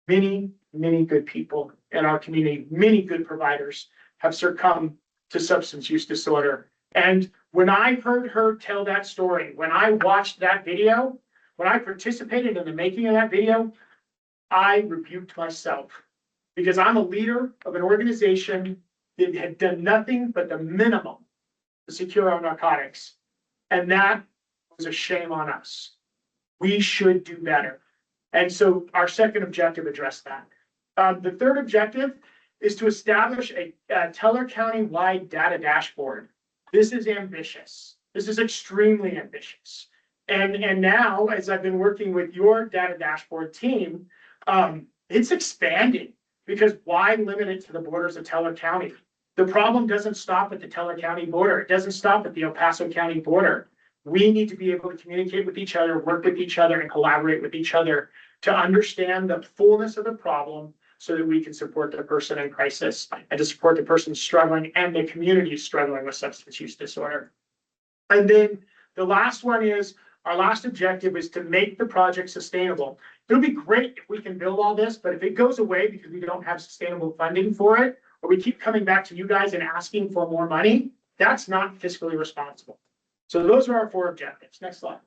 Speaker 6: many, many good people in our community. Many good providers have succumbed to substance use disorder. And when I heard her tell that story, when I watched that video, when I participated in the making of that video, I rebuked myself. Because I'm a leader of an organization that had done nothing but the minimum to secure our narcotics. And that was a shame on us. We should do better. And so our second objective addressed that. The third objective is to establish a Teller County-wide data dashboard. This is ambitious. This is extremely ambitious. And now, as I've been working with your data dashboard team, it's expanding. Because why limit it to the borders of Teller County? The problem doesn't stop at the Teller County border. It doesn't stop at the El Paso County border. We need to be able to communicate with each other, work with each other, and collaborate with each other to understand the fullness of the problem, so that we can support the person in crisis and to support the person struggling and the community struggling with substance use disorder. And then the last one is, our last objective is to make the project sustainable. It'll be great if we can build all this, but if it goes away because we don't have sustainable funding for it, or we keep coming back to you guys and asking for more money, that's not fiscally responsible. So those are our four objectives. Next slide.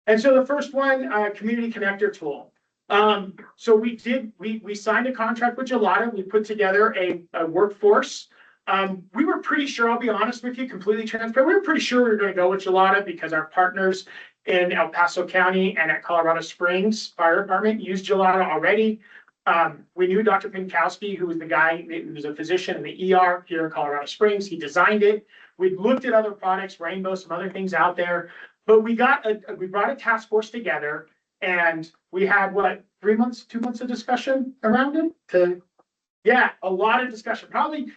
Speaker 6: And so the first one, community connector tool. So we signed a contract with Gelada. We put together a workforce. We were pretty sure, I'll be honest with you, completely transparent. We were pretty sure we were gonna go with Gelada because our partners in El Paso County and at Colorado Springs Fire Department used Gelada already. We knew Dr. Pinkowski, who was the guy, who was a physician in the ER here in Colorado Springs. He designed it. We looked at other products, Rainbow, some other things out there, but we brought a task force together and we had what, 2 months of discussion around it? Yeah, a lot of discussion, probably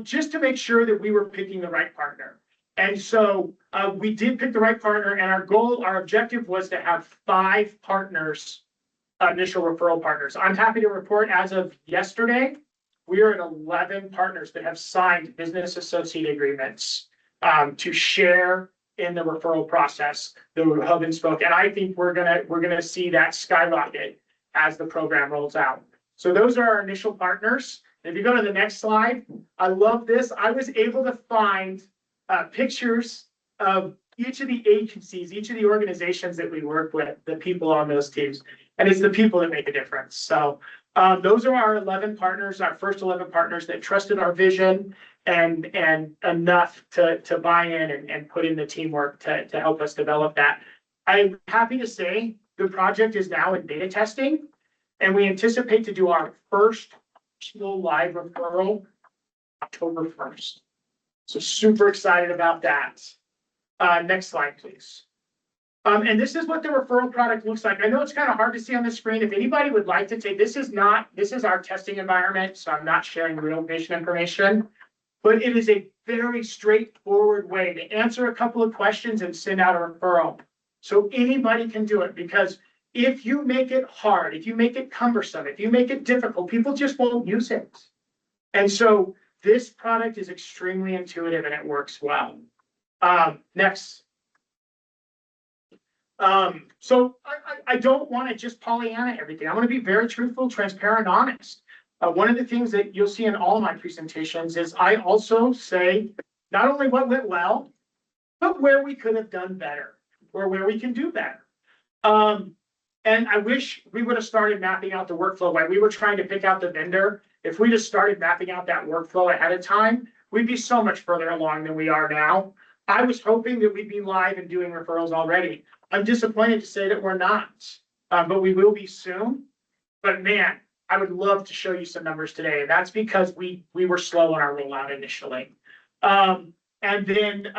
Speaker 6: just to make sure that we were picking the right partner. And so we did pick the right partner, and our objective was to have 5 partners, initial referral partners. I'm happy to report as of yesterday, we are at 11 partners that have signed business associate agreements to share in the referral process, the hub and spoke. And I think we're gonna see that skyrocket as the program rolls out. So those are our initial partners. If you go to the next slide, I love this. I was able to find pictures of each of the agencies, each of the organizations that we work with, the people on those teams, and it's the people that make a difference. So those are our 11 partners, our first 11 partners that trusted our vision and enough to buy in and put in the teamwork to help us develop that. I'm happy to say the project is now in beta testing, and we anticipate to do our first live referral October 1st. So super excited about that. Next slide, please. And this is what the referral product looks like. I know it's kind of hard to see on the screen. If anybody would like to take, this is our testing environment, so I'm not sharing real patient information, but it is a very straightforward way to answer a couple of questions and send out a referral. So anybody can do it, because if you make it hard, if you make it cumbersome, if you make it difficult, people just won't use it. And so this product is extremely intuitive and it works well. Next. So I don't want to just Pollyanna everything. I want to be very truthful, transparent, honest. One of the things that you'll see in all my presentations is I also say not only what went well, but where we could have done better or where we can do better. And I wish we would have started mapping out the workflow while we were trying to pick out the vendor. If we just started mapping out that workflow ahead of time, we'd be so much further along than we are now. I was hoping that we'd be live and doing referrals already. I'm disappointed to say that we're not, but we will be soon. But man, I would love to show you some numbers today. And that's because we were slow on our rollout initially. And then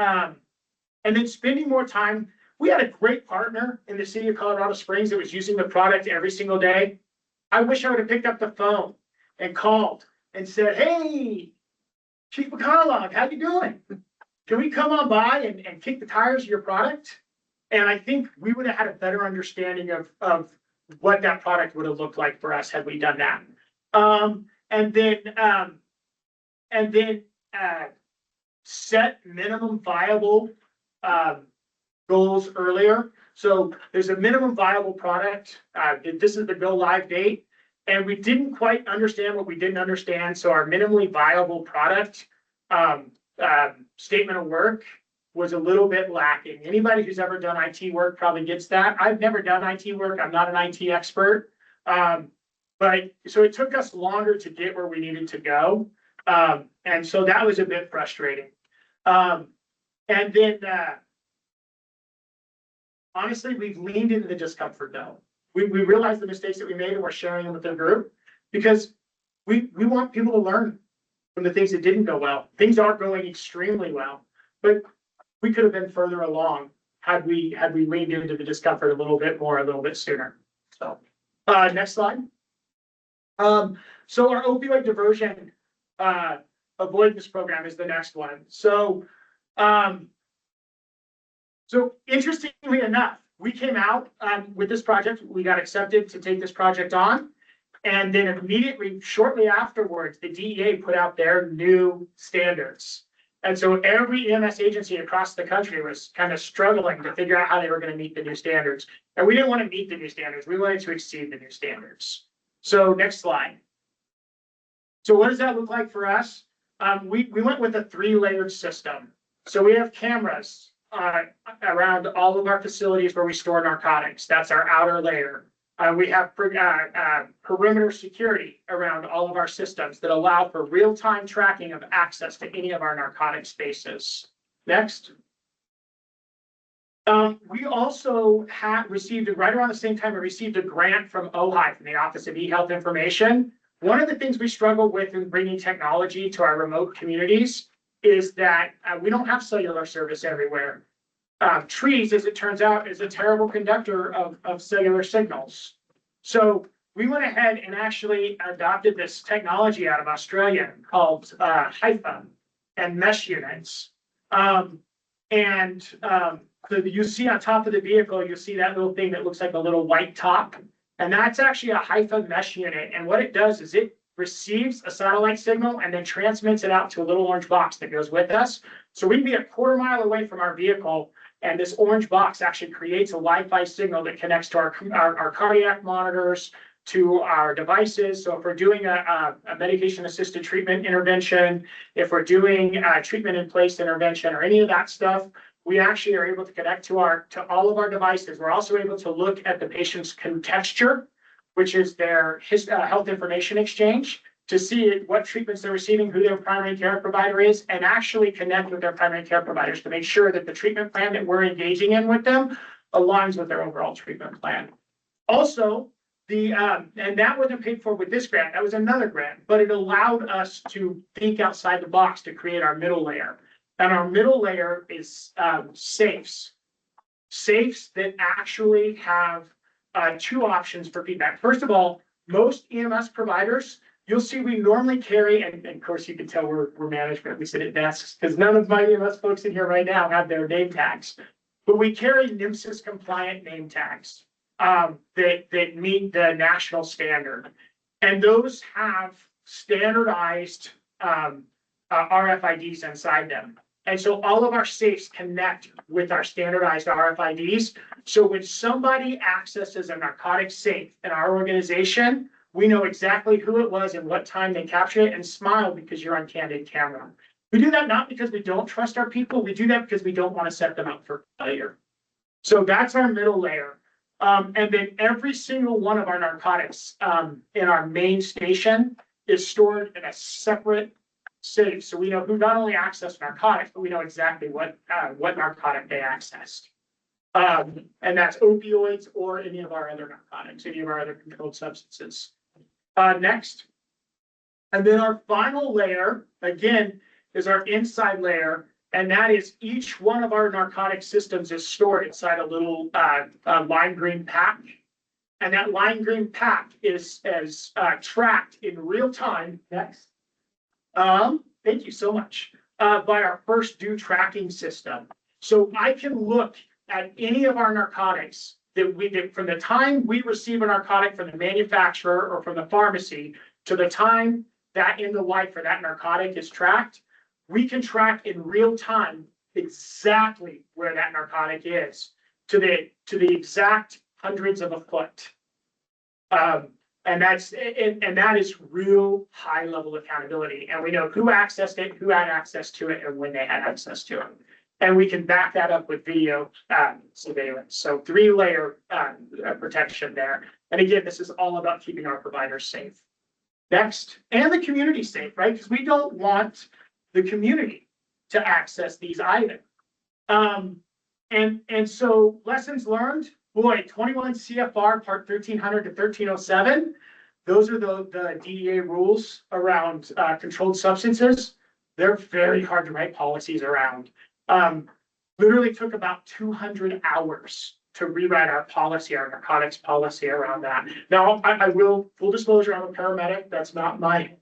Speaker 6: spending more time. We had a great partner in the city of Colorado Springs that was using the product every single day. I wish I would have picked up the phone and called and said, "Hey, Chief McCullough, how you doing? Can we come on by and kick the tires of your product?" And I think we would have had a better understanding of what that product would have looked like for us had we done that. And then set minimum viable goals earlier. So there's a minimum viable product. This is the go live date. And we didn't quite understand what we didn't understand. So our minimally viable product statement of work was a little bit lacking. Anybody who's ever done IT work probably gets that. I've never done IT work. I'm not an IT expert. But so it took us longer to get where we needed to go. And so that was a bit frustrating. And then honestly, we've leaned into the discomfort though. We realized the mistakes that we made and we're sharing them with the group because we want people to learn from the things that didn't go well. Things are going extremely well, but we could have been further along had we leaned into the discomfort a little bit more, a little bit sooner. So next slide. So our opioid diversion avoidance program is the next one. So interestingly enough, we came out with this project. We got accepted to take this project on. And then immediately, shortly afterwards, the DEA put out their new standards. And so every EMS agency across the country was kind of struggling to figure out how they were going to meet the new standards. And we didn't want to meet the new standards. We wanted to exceed the new standards. So next slide. So what does that look like for us? We went with a 3-layered system. So we have cameras around all of our facilities where we store narcotics. That's our outer layer. We have perimeter security around all of our systems that allow for real-time tracking of access to any of our narcotic spaces. Next. We also received, right around the same time, we received a grant from OHI, from the Office of E-Health Information. One of the things we struggle with in bringing technology to our remote communities is that we don't have cellular service everywhere. Trees, as it turns out, is a terrible conductor of cellular signals. So we went ahead and actually adopted this technology out of Australia called HIFA and mesh units. So you see on top of the vehicle, you see that little thing that looks like a little white top. And that's actually a HIFA mesh unit. And what it does is it receives a satellite signal and then transmits it out to a little orange box that goes with us. So we can be a quarter mile away from our vehicle, and this orange box actually creates a Wi-Fi signal that connects to our cardiac monitors, to our devices. So if we're doing a medication-assisted treatment intervention, if we're doing a treatment-in-place intervention or any of that stuff, we actually are able to connect to all of our devices. We're also able to look at the patient's contexture, which is their health information exchange, to see what treatments they're receiving, who their primary care provider is, and actually connect with their primary care providers to make sure that the treatment plan that we're engaging in with them aligns with their overall treatment plan. Also, and that wasn't paid for with this grant, that was another grant, but it allowed us to think outside the box to create our middle layer. And our middle layer is safes. Safes that actually have two options for feedback. First of all, most EMS providers, you'll see we normally carry, and of course you can tell we're management, we sit at desks, because none of my EMS folks in here right now have their name tags. But we carry NMSIS compliant name tags that meet the national standard. And those have standardized RFIDs inside them. And so all of our safes connect with our standardized RFIDs. So when somebody accesses a narcotic safe in our organization, we know exactly who it was and what time they captured it, and smile because you're on candid camera. We do that not because we don't trust our people. We do that because we don't want to set them up for failure. So that's our middle layer. And then every single one of our narcotics in our main station is stored in a separate safe. So we know who not only accessed narcotics, but we know exactly what narcotic they accessed. And that's opioids or any of our other narcotics, any of our other controlled substances. Next. And then our final layer, again, is our inside layer. And that is each one of our narcotic systems is stored inside a little lime green pack. And that lime green pack is tracked in real time. Next. Thank you so much. By our first due tracking system. So I can look at any of our narcotics that we did from the time we receive a narcotic from the manufacturer or from the pharmacy to the time that end of life for that narcotic is tracked. We can track in real time exactly where that narcotic is to the exact hundreds of a foot. And that is real high level accountability. And we know who accessed it, who had access to it, and when they had access to it. And we can back that up with video surveillance. So 3-layer protection there. And again, this is all about keeping our providers safe. Next, and the community safe, right? Because we don't want the community to access these either. And so lessons learned. Boy, 21 CFR part 1300 to 1307. Those are the DEA rules around controlled substances. They're very hard to write policies around. Literally took about 200 hours to rewrite our policy, our narcotics policy around that. Now, I will, full disclosure, I'm a paramedic. That's not my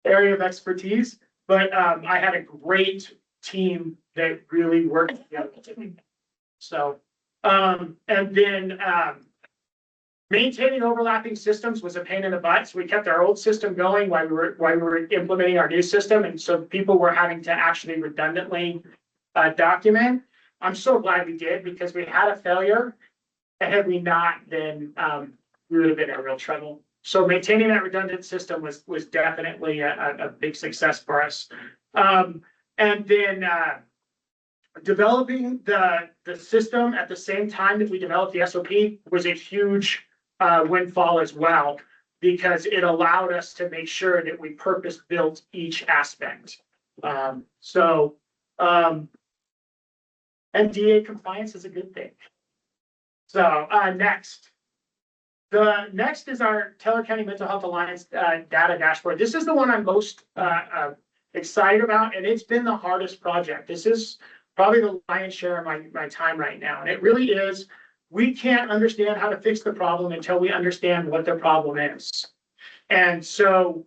Speaker 6: area of expertise, but I had a great team that really worked together. So. And then maintaining overlapping systems was a pain in the butt. So we kept our old system going while we were implementing our new system. And so people were having to actually redundantly document. I'm so glad we did, because we had a failure. And had we not, then we would have been in real trouble. So maintaining that redundant system was definitely a big success for us. And then developing the system at the same time that we developed the SOP was a huge windfall as well, because it allowed us to make sure that we purpose-built each aspect. NDA compliance is a good thing. So next. The next is our Teller County Mental Health Alliance data dashboard. This is the one I'm most excited about, and it's been the hardest project. This is probably the lion's share of my time right now. And it really is, we can't understand how to fix the problem until we understand what the problem is. And so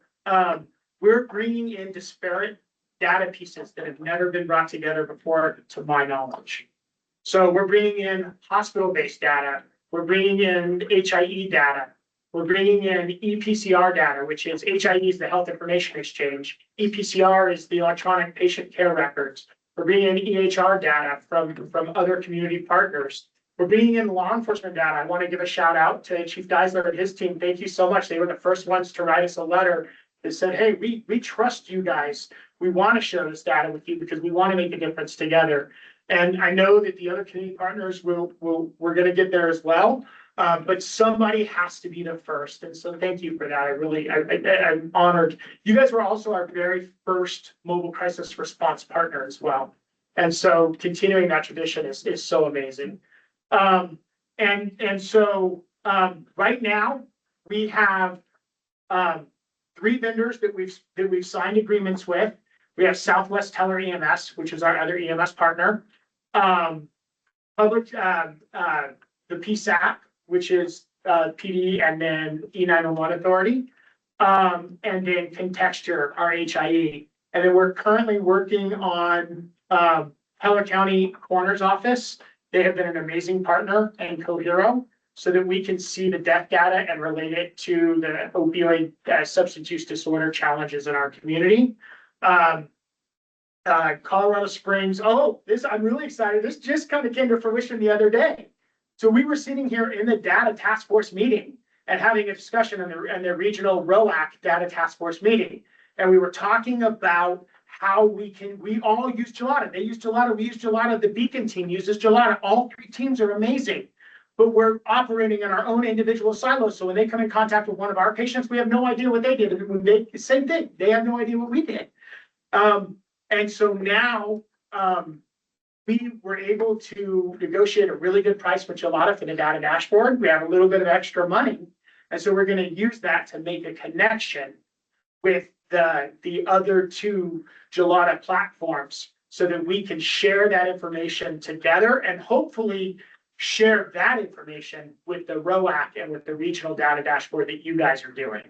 Speaker 6: we're bringing in disparate data pieces that have never been brought together before, to my knowledge. So we're bringing in hospital-based data. We're bringing in HIE data. We're bringing in EPCR data, which is HIE is the Health Information Exchange. EPCR is the Electronic Patient Care Records. We're bringing in EHR data from other community partners. We're bringing in law enforcement data. I want to give a shout out to Chief Geisler and his team. Thank you so much. They were the first ones to write us a letter that said, hey, we trust you guys. We want to share this data with you because we want to make a difference together. And I know that the other community partners we're going to get there as well. But somebody has to be the first. And so thank you for that. I'm honored. You guys were also our very first mobile crisis response partner as well. And so continuing that tradition is so amazing. So right now we have 3 vendors that we've signed agreements with. We have Southwest Teller EMS, which is our other EMS partner. The PSAP, which is PD, and then E911 Authority, and then Contexture, our HIE. And then we're currently working on Teller County Coroner's Office. They have been an amazing partner, and CoHero, so that we can see the death data and relate it to the opioid substance use disorder challenges in our community. Colorado Springs. Oh, I'm really excited. This just kind of came to fruition the other day. So we were sitting here in the data task force meeting and having a discussion in the regional ROAC data task force meeting. And we were talking about how we all use Gelada. They use Gelada, we use Gelada, the Beacon team uses Gelada. All 3 teams are amazing, but we're operating in our own individual silos. So when they come in contact with one of our patients, we have no idea what they did. And same thing, they have no idea what we did. And so now we were able to negotiate a really good price with Gelada for the data dashboard. We have a little bit of extra money. And so we're going to use that to make a connection with the other 2 Gelada platforms so that we can share that information together and hopefully share that information with the ROAC and with the regional data dashboard that you guys are doing.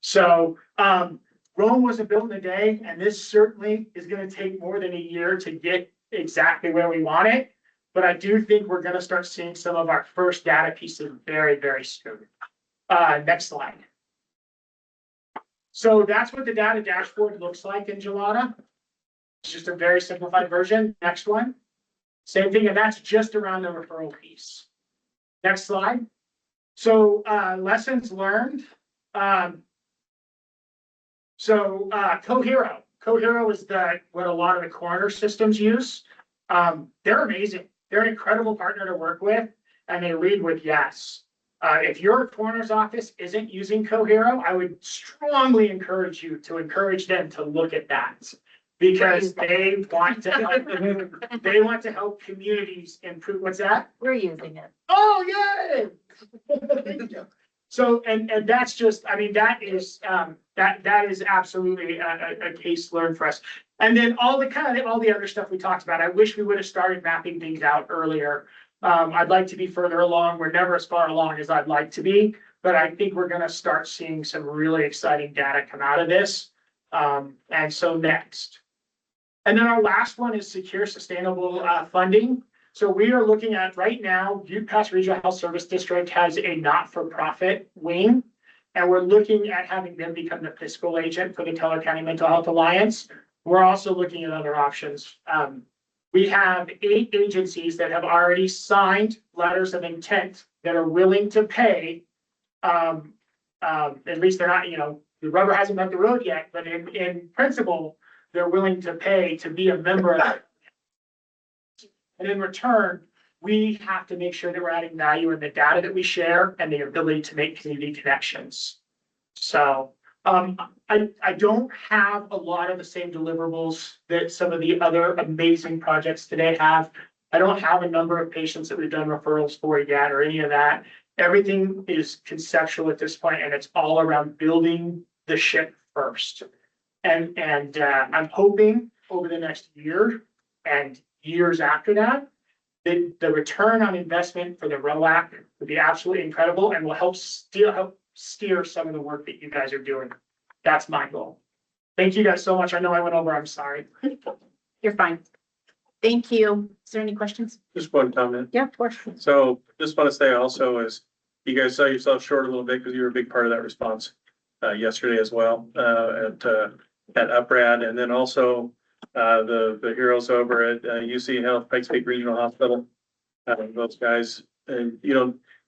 Speaker 6: So Rome wasn't built in a day, and this certainly is going to take more than a year to get exactly where we want it. But I do think we're going to start seeing some of our first data pieces very, very soon. Next slide. So that's what the data dashboard looks like in Gelada. It's just a very simplified version. Next one. Same thing, and that's just around the referral piece. Next slide. So lessons learned. CoHero. CoHero is what a lot of the coroner systems use. They're amazing. They're an incredible partner to work with, and they lead with yes. If your coroner's office isn't using CoHero, I would strongly encourage you to encourage them to look at that, because they want to help communities improve. What's that?
Speaker 1: We're using it.
Speaker 6: Oh, yay! Thank you. So, and that's just, I mean, that is absolutely a case learned for us. And then all the other stuff we talked about, I wish we would have started mapping things out earlier. I'd like to be further along. We're never as far along as I'd like to be, but I think we're going to start seeing some really exciting data come out of this. And so next. And then our last one is secure, sustainable funding. So we are looking at right now, Butte Pass Regional Health Service District has a not-for-profit wing, and we're looking at having them become the fiscal agent for the Teller County Mental Health Alliance. We're also looking at other options. We have 8 agencies that have already signed letters of intent that are willing to pay. At least they're not, the rubber hasn't met the road yet, but in principle, they're willing to pay to be a member of that. And in return, we have to make sure that we're adding value in the data that we share and the ability to make community connections. So I don't have a lot of the same deliverables that some of the other amazing projects today have. I don't have a number of patients that we've done referrals for yet or any of that. Everything is conceptual at this point, and it's all around building the ship first. And I'm hoping over the next year and years after that, the return on investment for the ROAC would be absolutely incredible and will help steer some of the work that you guys are doing. That's my goal. Thank you guys so much. I know I went over, I'm sorry.
Speaker 1: You're fine. Thank you. Is there any questions?
Speaker 3: Just one comment.
Speaker 1: Yeah, of course.
Speaker 3: So just want to say also is you guys saw yourself short a little bit because you were a big part of that response yesterday as well at UPRAD, and then also the heroes over at UC Health, Pikes Peak Regional Hospital. Those guys, and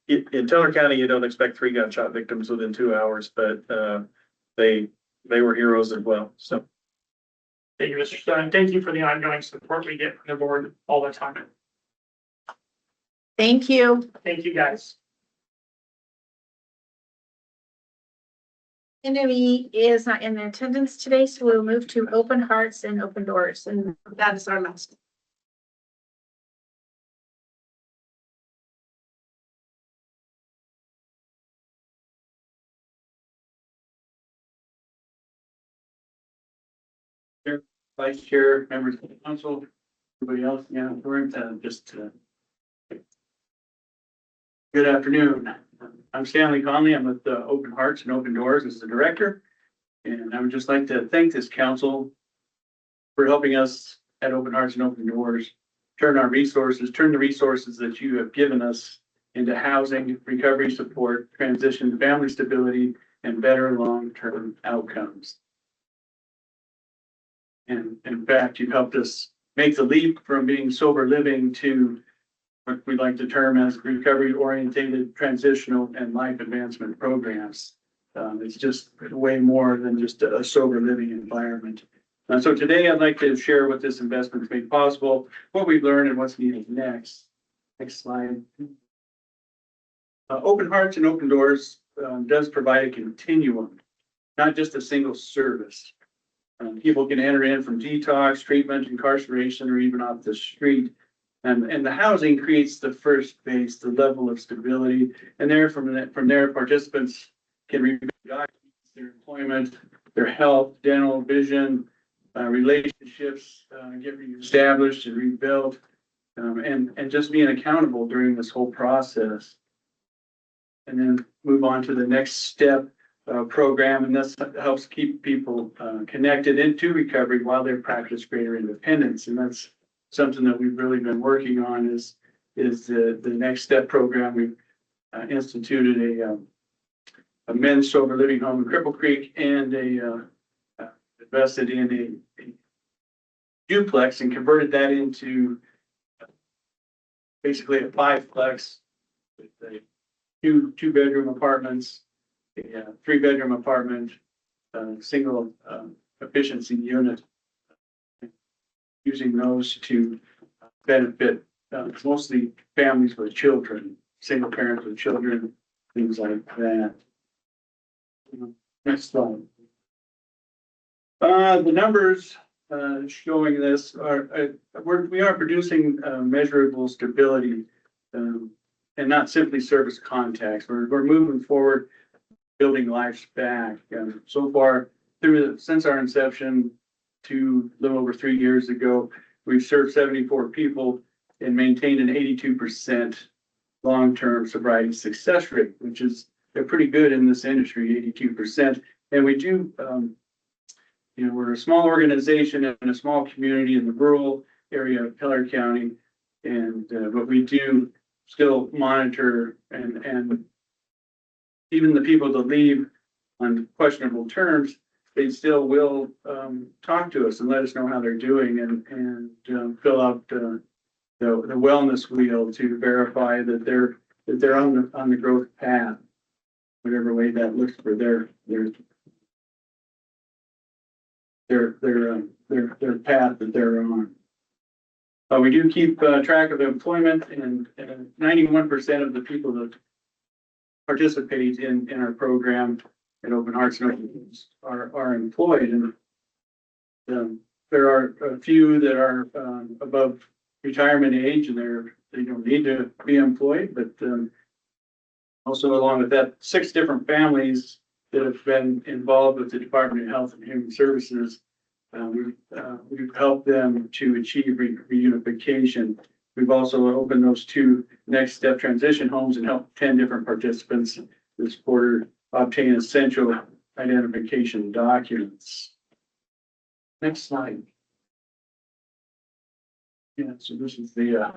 Speaker 3: in Teller County, you don't expect 3 gunshot victims within 2 hours, but they were heroes as well. So.
Speaker 6: Thank you, Mr. Stone. Thank you for the ongoing support we get from the board all the time.
Speaker 1: Thank you.
Speaker 6: Thank you, guys.
Speaker 1: Enemy is not in attendance today, so we'll move to open hearts and open doors, and that is our last.
Speaker 2: Vice Chair, members of the council, everybody else, good afternoon. I'm Stanley Conley. I'm with Open Hearts and Open Doors as the director. And I would just like to thank this council for helping us at Open Hearts and Open Doors turn the resources that you have given us into housing, recovery support, transition, family stability, and better long-term outcomes. And in fact, you've helped us make the leap from being sober living to what we like to term as recovery-oriented, transitional, and life advancement programs. It's just way more than just a sober living environment. So today I'd like to share what this investment's made possible, what we've learned, and what's needed next. Next slide. Open Hearts and Open Doors does provide a continuum, not just a single service. People can enter in from detox, treatment, incarceration, or even off the street. And the housing creates the first base, the level of stability. And from there, participants can rebuild their employment, their health, dental, vision, relationships, get reestablished and rebuilt, and just being accountable during this whole process. And then move on to the next step. Program, and this helps keep people connected into recovery while they practice greater independence. And that's something that we've really been working on is the next step program. We've instituted a men's sober living home in Cripple Creek and invested in a duplex and converted that into basically a 5-plex with two-bedroom apartments, a 3-bedroom apartment, single efficiency unit, using those to benefit mostly families with children, single parents with children, things like that. Next slide. The numbers showing this are we are producing measurable stability and not simply service contacts. We're moving forward, building lives back. So far, since our inception to a little over 3 years ago, we've served 74 people and maintained an 82% long-term sobriety success rate, which is pretty good in this industry, 82%. And we do, we're a small organization in a small community in the rural area of Teller County, but we do still monitor and even the people that leave on questionable terms, they still will talk to us and let us know how they're doing and fill out the wellness wheel to verify that they're on the growth path, whatever way that looks for their path that they're on. We do keep track of employment, and 91% of the people that participate in our program at Open Hearts and Open Doors are employed, and there are a few that are above retirement age, and they don't need to be employed, but also along with that, 6 different families that have been involved with the Department of Health and Human Services. We've helped them to achieve reunification. We've also opened those 2 next step transition homes and helped 10 different participants this quarter obtain essential identification documents. Next slide. Yeah, so this is the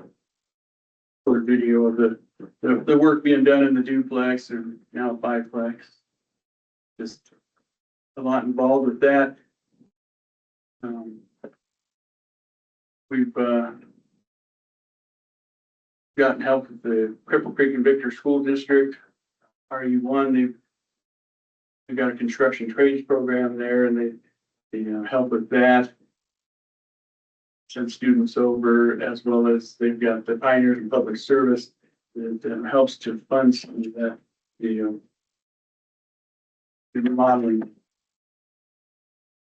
Speaker 2: short video of the work being done in the duplex and now 5-plex. Just a lot involved with that. We've gotten help with the Cripple Creek and Victor School District, RU1. They've got a construction trades program there, and they help with that. Send students over, as well as they've got the Pioneers in Public Service that helps to fund some of that, the remodeling.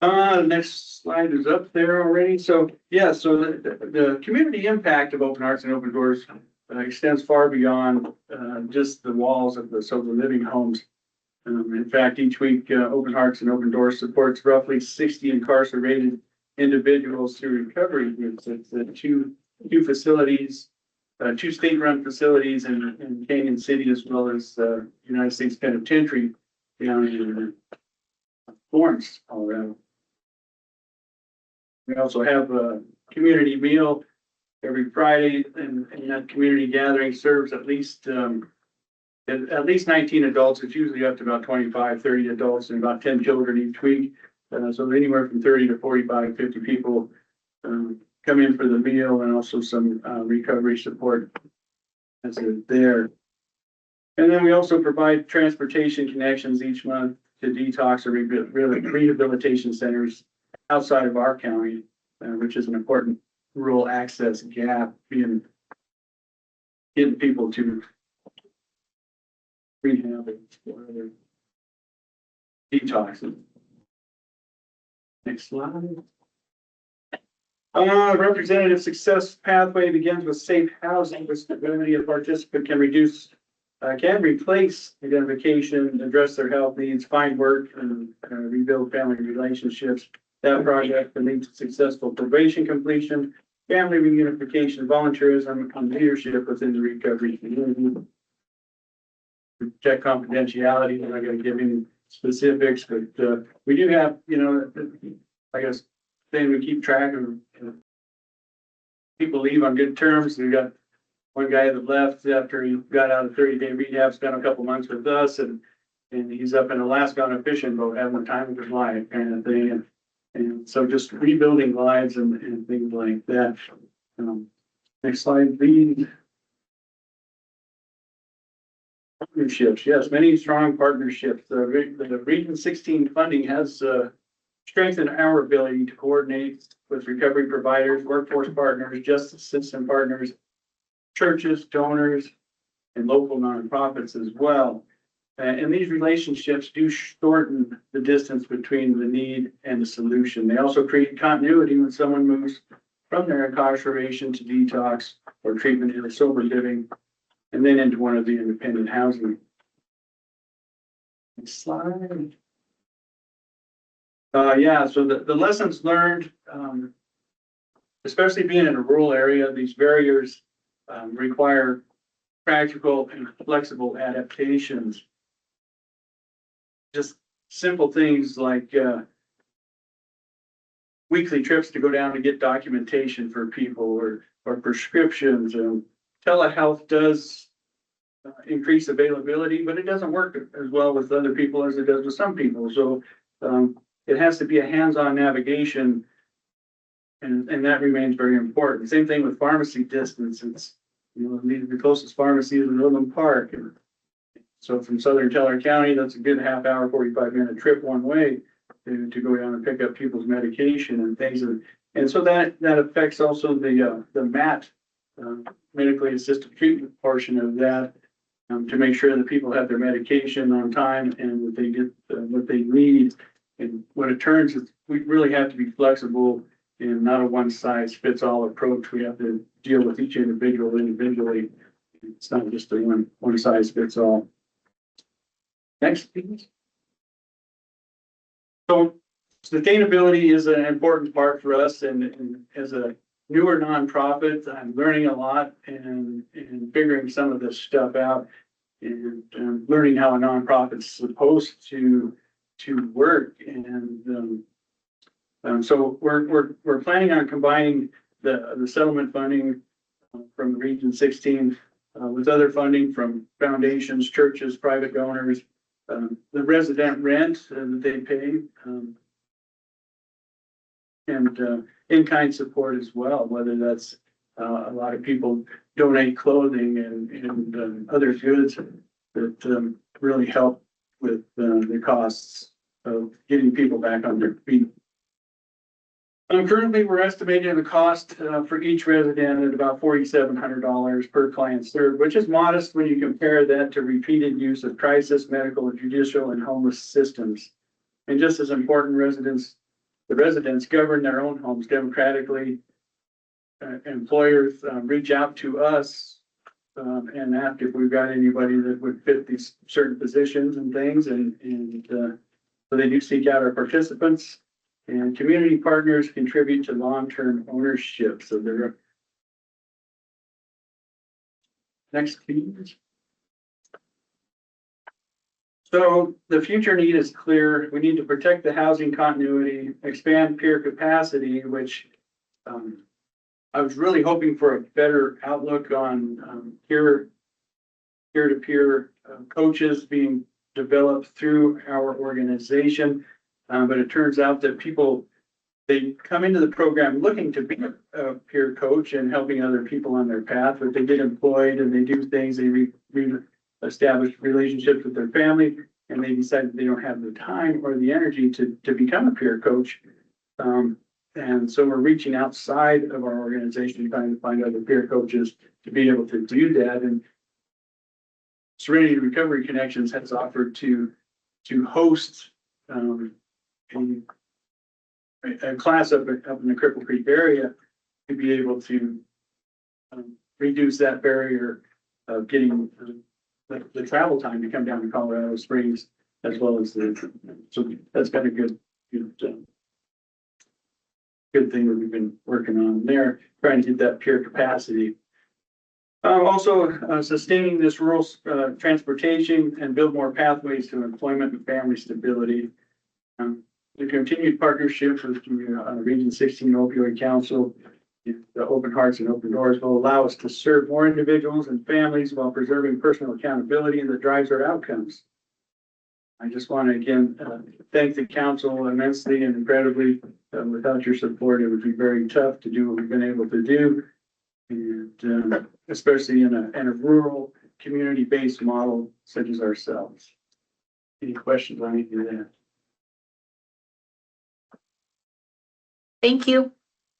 Speaker 2: The next slide is up there already. So yeah, so the community impact of Open Hearts and Open Doors extends far beyond just the walls of the sober living homes. In fact, each week, Open Hearts and Open Doors supports roughly 60 incarcerated individuals through recovery groups. It's 2 facilities, 2 state-run facilities in Canyon City, as well as United States Penitentiary down in Florence, Colorado. We also have a community meal every Friday, and that community gathering serves at least 19 adults. It's usually up to about 25, 30 adults and about 10 children each week. So anywhere from 30 to 45, 50 people come in for the meal, and also some recovery support as they're there. And then we also provide transportation connections each month to detox or rehabilitation centers outside of our county, which is an important rural access gap, getting people to rehab or other detoxing. Next slide. Representative success pathway begins with safe housing, which the ability of participant can replace identification, address their health needs, find work, and rebuild family relationships. That project can lead to successful probation completion, family reunification, volunteerism, and leadership within the recovery community. Protect confidentiality. I'm not going to give any specifics, but we do have, I guess, saying we keep track of people leave on good terms. We got one guy that left after he got out of 30-day rehab, spent a couple months with us, and he's up in Alaska on a fishing boat having the time of his life, kind of thing. And so just rebuilding lives and things like that. Next slide, please. Partnerships, yes, many strong partnerships. The Region 16 funding has strengthened our ability to coordinate with recovery providers, workforce partners, justice system partners, churches, donors, and local nonprofits as well. And these relationships do shorten the distance between the need and the solution. They also create continuity when someone moves from their incarceration to detox or treatment in a sober living, and then into one of the independent housing. Next slide. Yeah, so the lessons learned, especially being in a rural area, these barriers require practical and flexible adaptations. Just simple things like weekly trips to go down and get documentation for people, or prescriptions. Telehealth does increase availability, but it doesn't work as well with other people as it does with some people. So it has to be a hands-on navigation, and that remains very important. Same thing with pharmacy distance. It's, the closest pharmacy is in Woodland Park. And so from Southern Teller County, that's a good half hour, 45-minute trip one way to go down and pick up people's medication and things. And And so that affects also the MAT, medically assisted treatment portion of that, to make sure that people have their medication on time and that they get what they need. And what it turns is we really have to be flexible and not a one size fits all approach. We have to deal with each individual individually. It's not just a one size fits all. Next, please. So sustainability is an important part for us, and as a newer nonprofit, I'm learning a lot and figuring some of this stuff out and learning how a nonprofit's supposed to work. And so we're planning on combining the settlement funding from Region 16 with other funding from foundations, churches, private donors, the resident rent that they pay, and in-kind support as well, whether that's a lot of people donate clothing and other goods that really help with the costs of getting people back on their feet. Currently, we're estimating the cost for each resident at about $4,700 per client served, which is modest when you compare that to repeated use of crisis, medical, judicial, and homeless systems. And just as important, the residents govern their own homes democratically. Employers reach out to us and ask if we've got anybody that would fit these certain positions and things, and so they do seek out our participants. And community partners contribute to long-term ownership. So they're next, please. So the future need is clear. We need to protect the housing continuity, expand peer capacity, which I was really hoping for a better outlook on peer-to-peer coaches being developed through our organization. But it turns out that they come into the program looking to be a peer coach and helping other people on their path, but they get employed and they do things, they establish relationships with their family, and they decide that they don't have the time or the energy to become a peer coach. And so we're reaching outside of our organization, trying to find other peer coaches to be able to do that. And Serenity Recovery Connections has offered to host a class up in the Cripple Creek area to be able to reduce that barrier of getting the travel time to come down to Colorado Springs, as well as so that's been a good thing that we've been working on there, trying to get that peer capacity. Also sustaining this rural transportation and build more pathways to employment and family stability. The continued partnership with the Region 16 Opioid Council, the Open Hearts and Open Doors, will allow us to serve more individuals and families while preserving personal accountability that drives our outcomes. I just want to again thank the council immensely and incredibly. Without your support, it would be very tough to do what we've been able to do, and especially in a rural community-based model such as ourselves. Any questions on any of that?
Speaker 1: Thank you.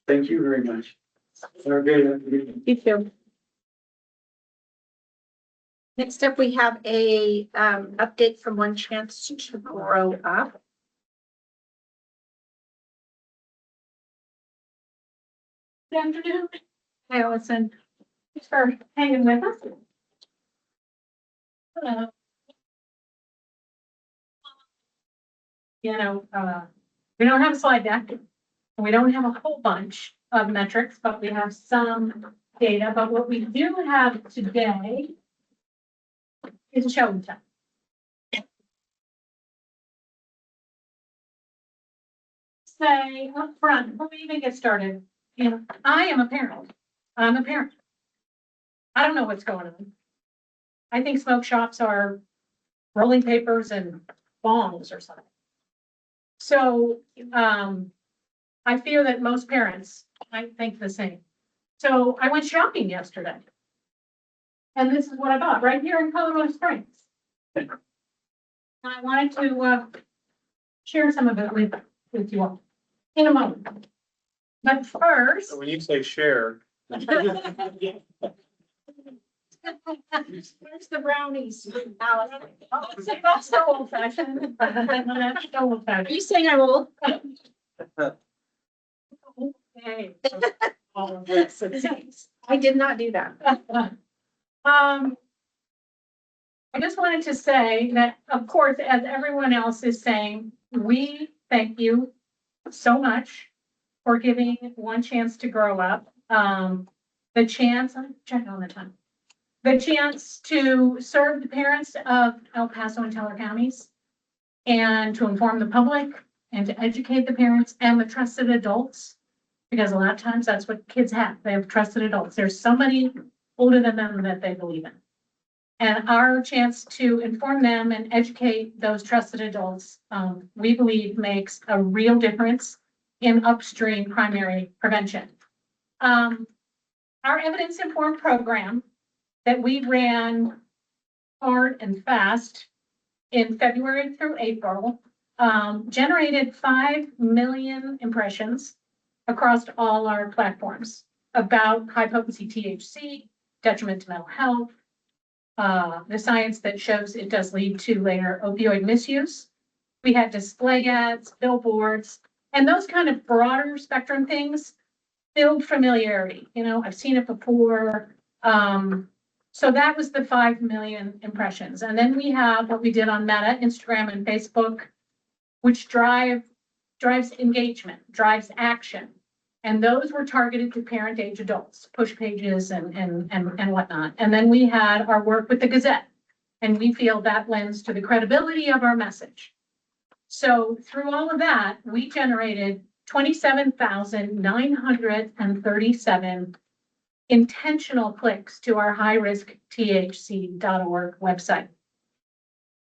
Speaker 2: Thank you very much. Have a great afternoon.
Speaker 1: You too. Next up, we have a update from One Chance to Grow Up.
Speaker 5: Good afternoon. Hi, Allison. Thanks for hanging with us. Hello. We don't have a slide deck. We don't have a whole bunch of metrics, but we have some data. But what we do have today is a show and tell. Say up front, before we even get started, I am a parent. I'm a parent. I don't know what's going on. I think smoke shops are rolling papers and bongs or something. So, I fear that most parents might think the same. So I went shopping yesterday. And this is what I bought right here in Colorado Springs. And I wanted to share some of it with you all in a moment.
Speaker 12: But first.
Speaker 3: So when you say share,
Speaker 12: Where's the brownies? Alice? Oh, that's so old fashioned. That's so old
Speaker 1: Are
Speaker 12: fashioned.
Speaker 1: you saying I'm old?
Speaker 12: Okay. All of this, it seems.
Speaker 1: I did not do that.
Speaker 12: I just wanted to say that, of course, as everyone else is saying, we thank you so much for giving one chance to grow up. The chance, I'm checking on the time. The chance to serve the parents of El Paso and Teller counties and to inform the public and to educate the parents and the trusted adults. Because a lot of times that's what kids have. They have trusted adults. There's somebody older than them that they believe in. And our chance to inform them and educate those trusted adults, we believe makes a real difference in upstream primary prevention. Our evidence-informed program that we ran hard and fast in February through April generated 5 million impressions across all our platforms about high potency THC, detriment to mental health, the science that shows it does lead to later opioid misuse. We had display ads, billboards, and those kind of broader spectrum things build familiarity. You know, I've seen it before. So that was the 5 million impressions. And then we have what we did on Meta, Instagram, and Facebook, which drives engagement, drives action. And those were targeted to parent age adults, push pages and whatnot. And then we had our work with the Gazette, and we feel that lends to the credibility of our message. So through all of that, we generated 27,937 intentional clicks to our highriskthc.org website.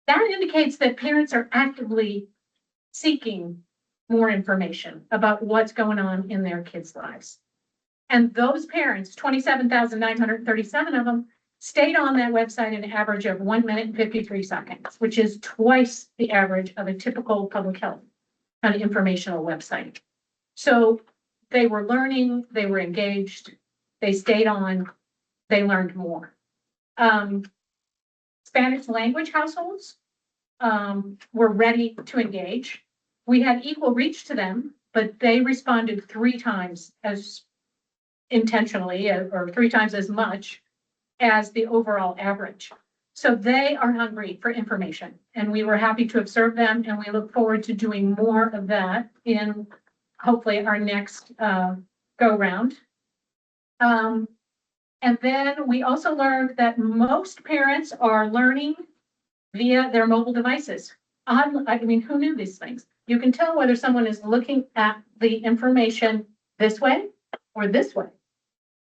Speaker 12: That indicates that parents are actively seeking more information about what's going on in their kids' lives. And those parents, 27,937 of them, stayed on that website an average of 1 minute and 53 seconds, which is twice the average of a typical public health kind of informational website. So they were learning, they were engaged, they stayed on, they learned more. Spanish language households were ready to engage. We had equal reach to them, but they responded 3 times as intentionally or 3 times as much as the overall average. So they are hungry for information, and we were happy to have served them, and we look forward to doing more of that in hopefully our next go round. And then we also learned that most parents are learning via their mobile devices. I mean, who knew these things? You can tell whether someone is looking at the information this way or this way.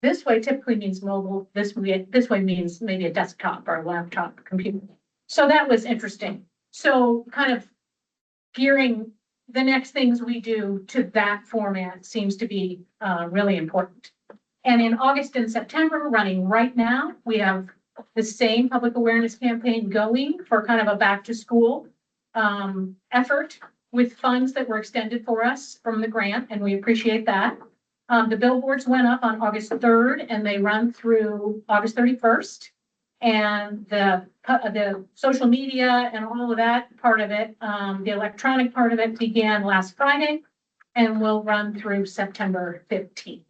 Speaker 12: This way typically means mobile. This way means maybe a desktop or a laptop computer. So that was interesting. So kind of gearing the next things we do to that format seems to be really important. And in August and September, running right now, we have the same public awareness campaign going for kind of a back to school effort with funds that were extended for us from the grant, and we appreciate that. The billboards went up on August 3rd and they run through August 31st. And the social media and all of that part of it, the electronic part of it began last Friday and will run through September 15th.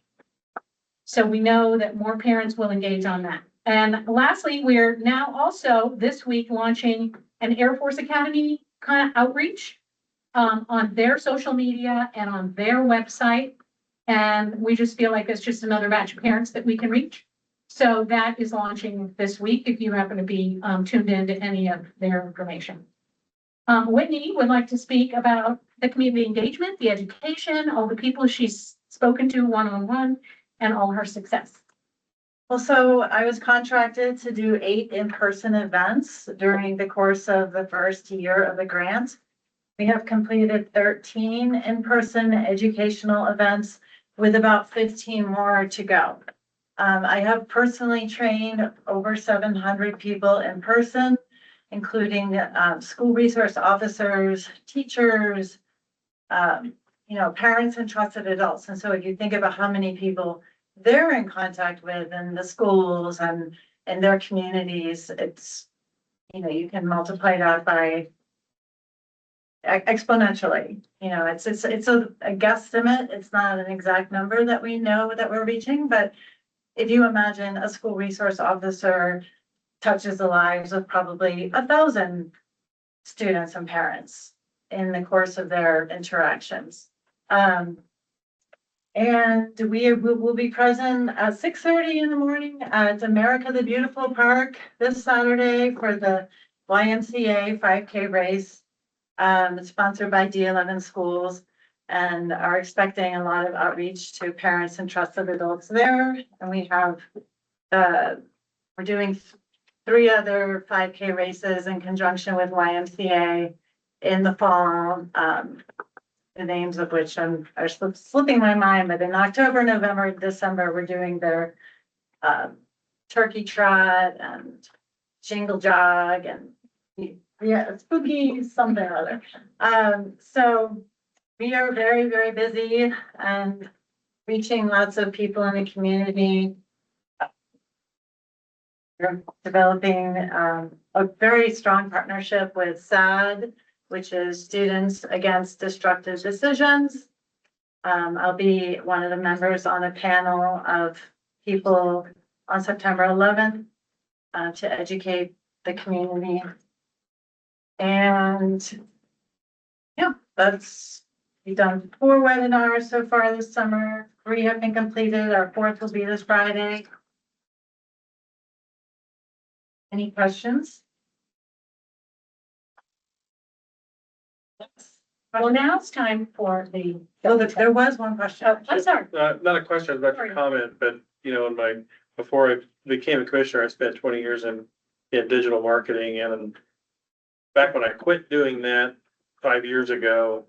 Speaker 12: So we know that more parents will engage on that. And lastly, we're now also this week launching an Air Force Academy kind of outreach on their social media and on their website. And we just feel like it's just another batch of parents that we can reach. So that is launching this week if you happen to be tuned into any of their information. Whitney would like to speak about the community engagement, the education, all the people she's spoken to one-on-one, and all her success.
Speaker 16: Well, so I was contracted to do 8 in-person events during the course of the first year of the grant. We have completed 13 in-person educational events with about 15 more to go. I have personally trained over 700 people in person, including school resource officers, teachers, parents and trusted adults. And so if you think about how many people they're in contact with in the schools and in their communities, it's, you can multiply that by exponentially. It's a guesstimate. It's not an exact number that we know that we're reaching, but if you imagine a school resource officer touches the lives of probably 1,000 students and parents in the course of their interactions. And we will be present at 6:30 in the morning at America the Beautiful Park this Saturday for the YMCA 5K race. It's sponsored by D11 schools, and are expecting a lot of outreach to parents and trusted adults there. And we have, we're doing 3 other 5K races in conjunction with YMCA in the fall. The names of which are slipping my mind, but in October, November, December, we're doing their turkey trot and jingle jog and spooky something or other. So we are very, very busy and reaching lots of people in the community. We're developing a very strong partnership with SAD, which is Students Against Destructive Decisions. I'll be one of the members on a panel of people on September 11th to educate the community. And yeah, we've done 4 webinars so far this summer. 3 have been completed. Our 4th will be this Friday. Any questions?
Speaker 12: Well, now it's time for the.
Speaker 16: There was one question.
Speaker 12: Oh, I'm sorry.
Speaker 3: Not a question, but a comment, but before I became a commissioner, I spent 20 years in digital marketing, and back when I quit doing that 5 years ago,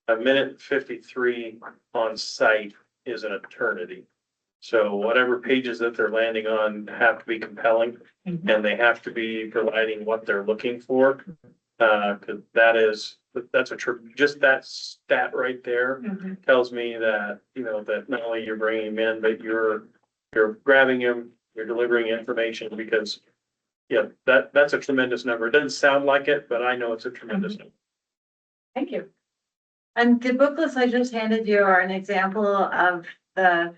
Speaker 3: a minute 53 on site is an eternity. So whatever pages that they're landing on have to be compelling, and they have to be providing what they're looking for. Cause just that stat right there tells me that, that not only you're bringing them in, but you're grabbing them, you're delivering information, because that's a tremendous number. It doesn't sound like it, but I know it's a tremendous number.
Speaker 16: Thank you. And the booklets I just handed you are an example of the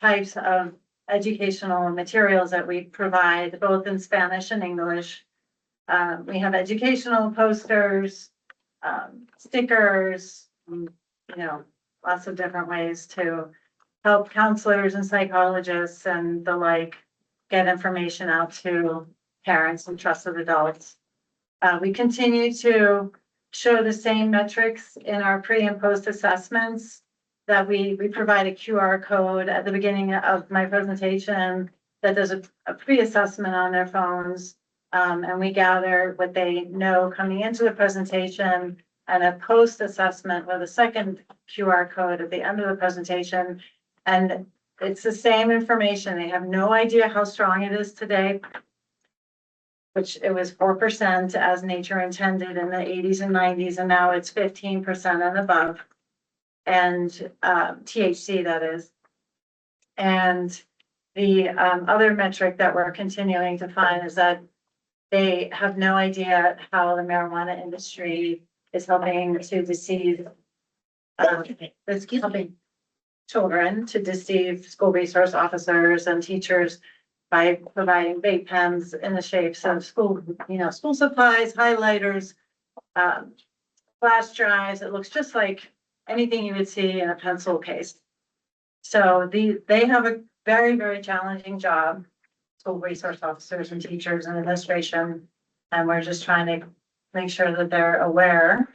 Speaker 16: types of educational materials that we provide both in Spanish and English. We have educational posters, stickers, lots of different ways to help counselors and psychologists and the like get information out to parents and trusted adults. We continue to show the same metrics in our pre and post assessments, that we provide a QR code at the beginning of my presentation that does a pre-assessment on their phones. And we gather what they know coming into the presentation, and a post-assessment with a second QR code at the end of the presentation. And it's the same information. They have no idea how strong it is today, which it was 4% as nature intended in the 80s and 90s, and now it's 15% and above. And THC, that is. And the other metric that we're continuing to find is that they have no idea how the marijuana industry is helping to deceive, helping children to deceive school resource officers and teachers by providing vape pens in the shapes of school supplies, highlighters, flash drives. It looks just like anything you would see in a pencil case. So they have a very, very challenging job, school resource officers and teachers and administration, and we're just trying to make sure that they're aware.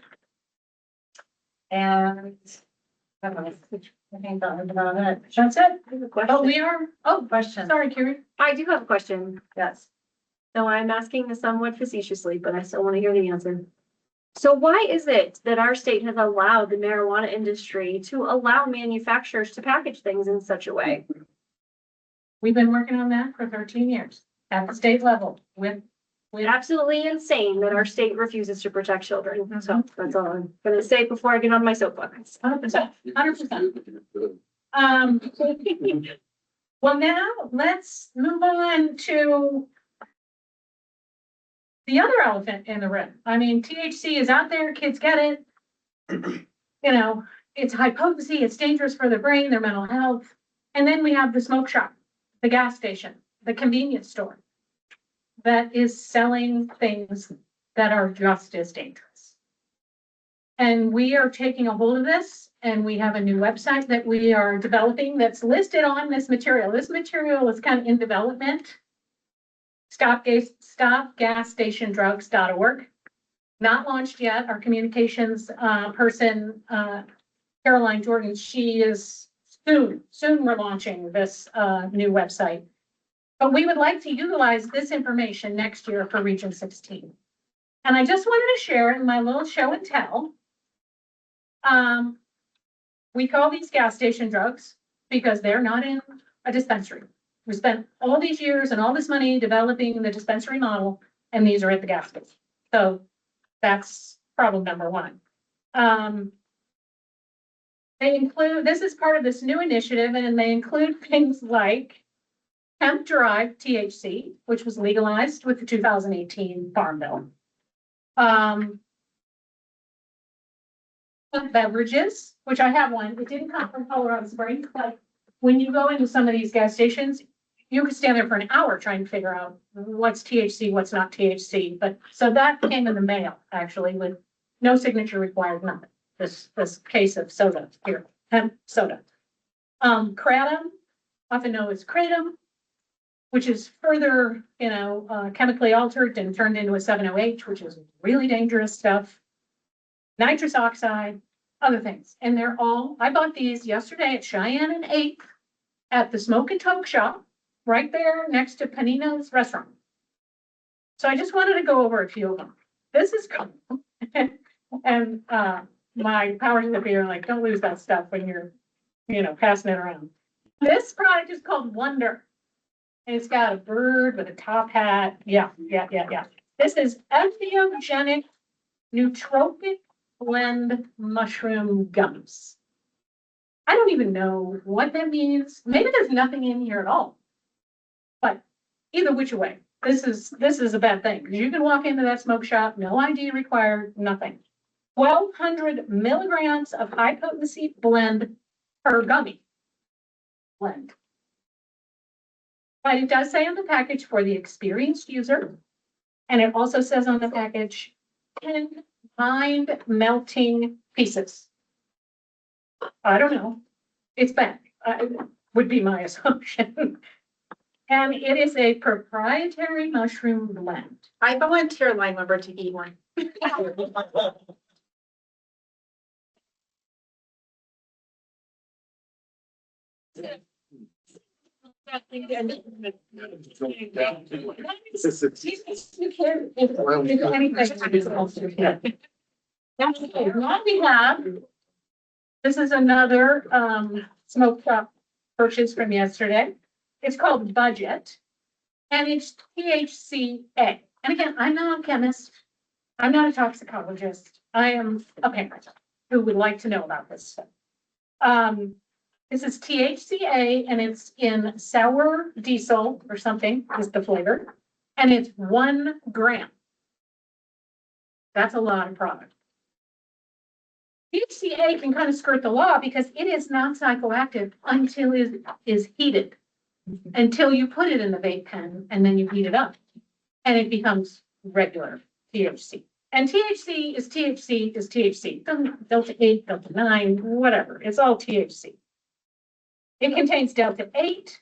Speaker 16: And I think that was about it.
Speaker 12: That's it.
Speaker 5: I have a question.
Speaker 16: Question.
Speaker 12: Sorry, Karen.
Speaker 5: I do have a question.
Speaker 16: Yes.
Speaker 5: So I'm asking somewhat facetiously, but I still want to hear the answer. So why is it that our state has allowed the marijuana industry to allow manufacturers to package things in such a way?
Speaker 12: We've been working on that for 13 years at the state level with We're absolutely insane that our state refuses to protect children. So that's all I'm gonna say before I get on my soapbox. 100%, 100%.
Speaker 17: Well, now let's move on to the other elephant in the room. I mean, THC is out there, kids get it. You know, it's high potency, it's dangerous for their brain, their mental health. And then we have the smoke shop, the gas station, the convenience store that is selling things that are just as dangerous. And we are taking a hold of this, and we have a new website that we are developing that's listed on this material. This material is kind of in development. Stopgasstationdrugs.org. Not launched yet. Our communications person, Caroline Jordan, she is soon we're launching this new website. But we would like to utilize this information next year for Region 16. And I just wanted to share in my little show and tell. We call these gas station drugs because they're not in a dispensary. We spent all these years and all this money developing the dispensary model, and these are at the gas station. So that's problem number one. They include, this is part of this new initiative, and they include things like hemp-derived THC, which was legalized with the 2018 Farm Bill. Beverages, which I have one. It didn't come from Colorado Springs, but when you go into some of these gas stations, you could stand there for an hour trying to figure out what's THC, what's not THC. But so that came in the mail, actually, with no signature required, nothing. This case of soda here, hemp soda. Kratom, often known as kratom, which is further, chemically altered and turned into a 7-OH, which is really dangerous stuff. Nitrous oxide, other things. And they're all, I bought these yesterday at Cheyenne and 8th at the Smoke and Toke shop, right there next to Panino's restaurant. So I just wanted to go over a few of them. This is cool. And my powers up here are like, don't lose that stuff when you're, passing it around. This product is called Wonder. And it's got a bird with a top hat. Yeah. This is entheogenic nootropic blend mushroom gums. I don't even know what that means. Maybe there's nothing in here at all. But either which way, this is a bad thing. You can walk into that smoke shop, no ID required, nothing. 1,200 milligrams of high potency blend per gummy. Blend. But it does say on the package for the experienced user. And it also says on the package 10 mind melting pieces. I don't know. It's bad. Would be my assumption. And it is a proprietary mushroom blend.
Speaker 1: I volunteer line member to eat one.
Speaker 17: Now we have, this is another smoke shop purchase from yesterday. It's called Budget, and it's THCA. And again, I'm not a chemist. I'm not a toxicologist. I am a parent who would like to know about this stuff. This is THCA, and it's in sour diesel or something is the flavor, and it's 1 gram. That's a lot of product. THCA can kind of skirt the law because it is not psychoactive until it is heated, until you put it in the vape pen and then you heat it up, and it becomes regular THC. And THC is THC is THC. Delta 8, Delta 9, whatever. It's all THC. It contains Delta 8.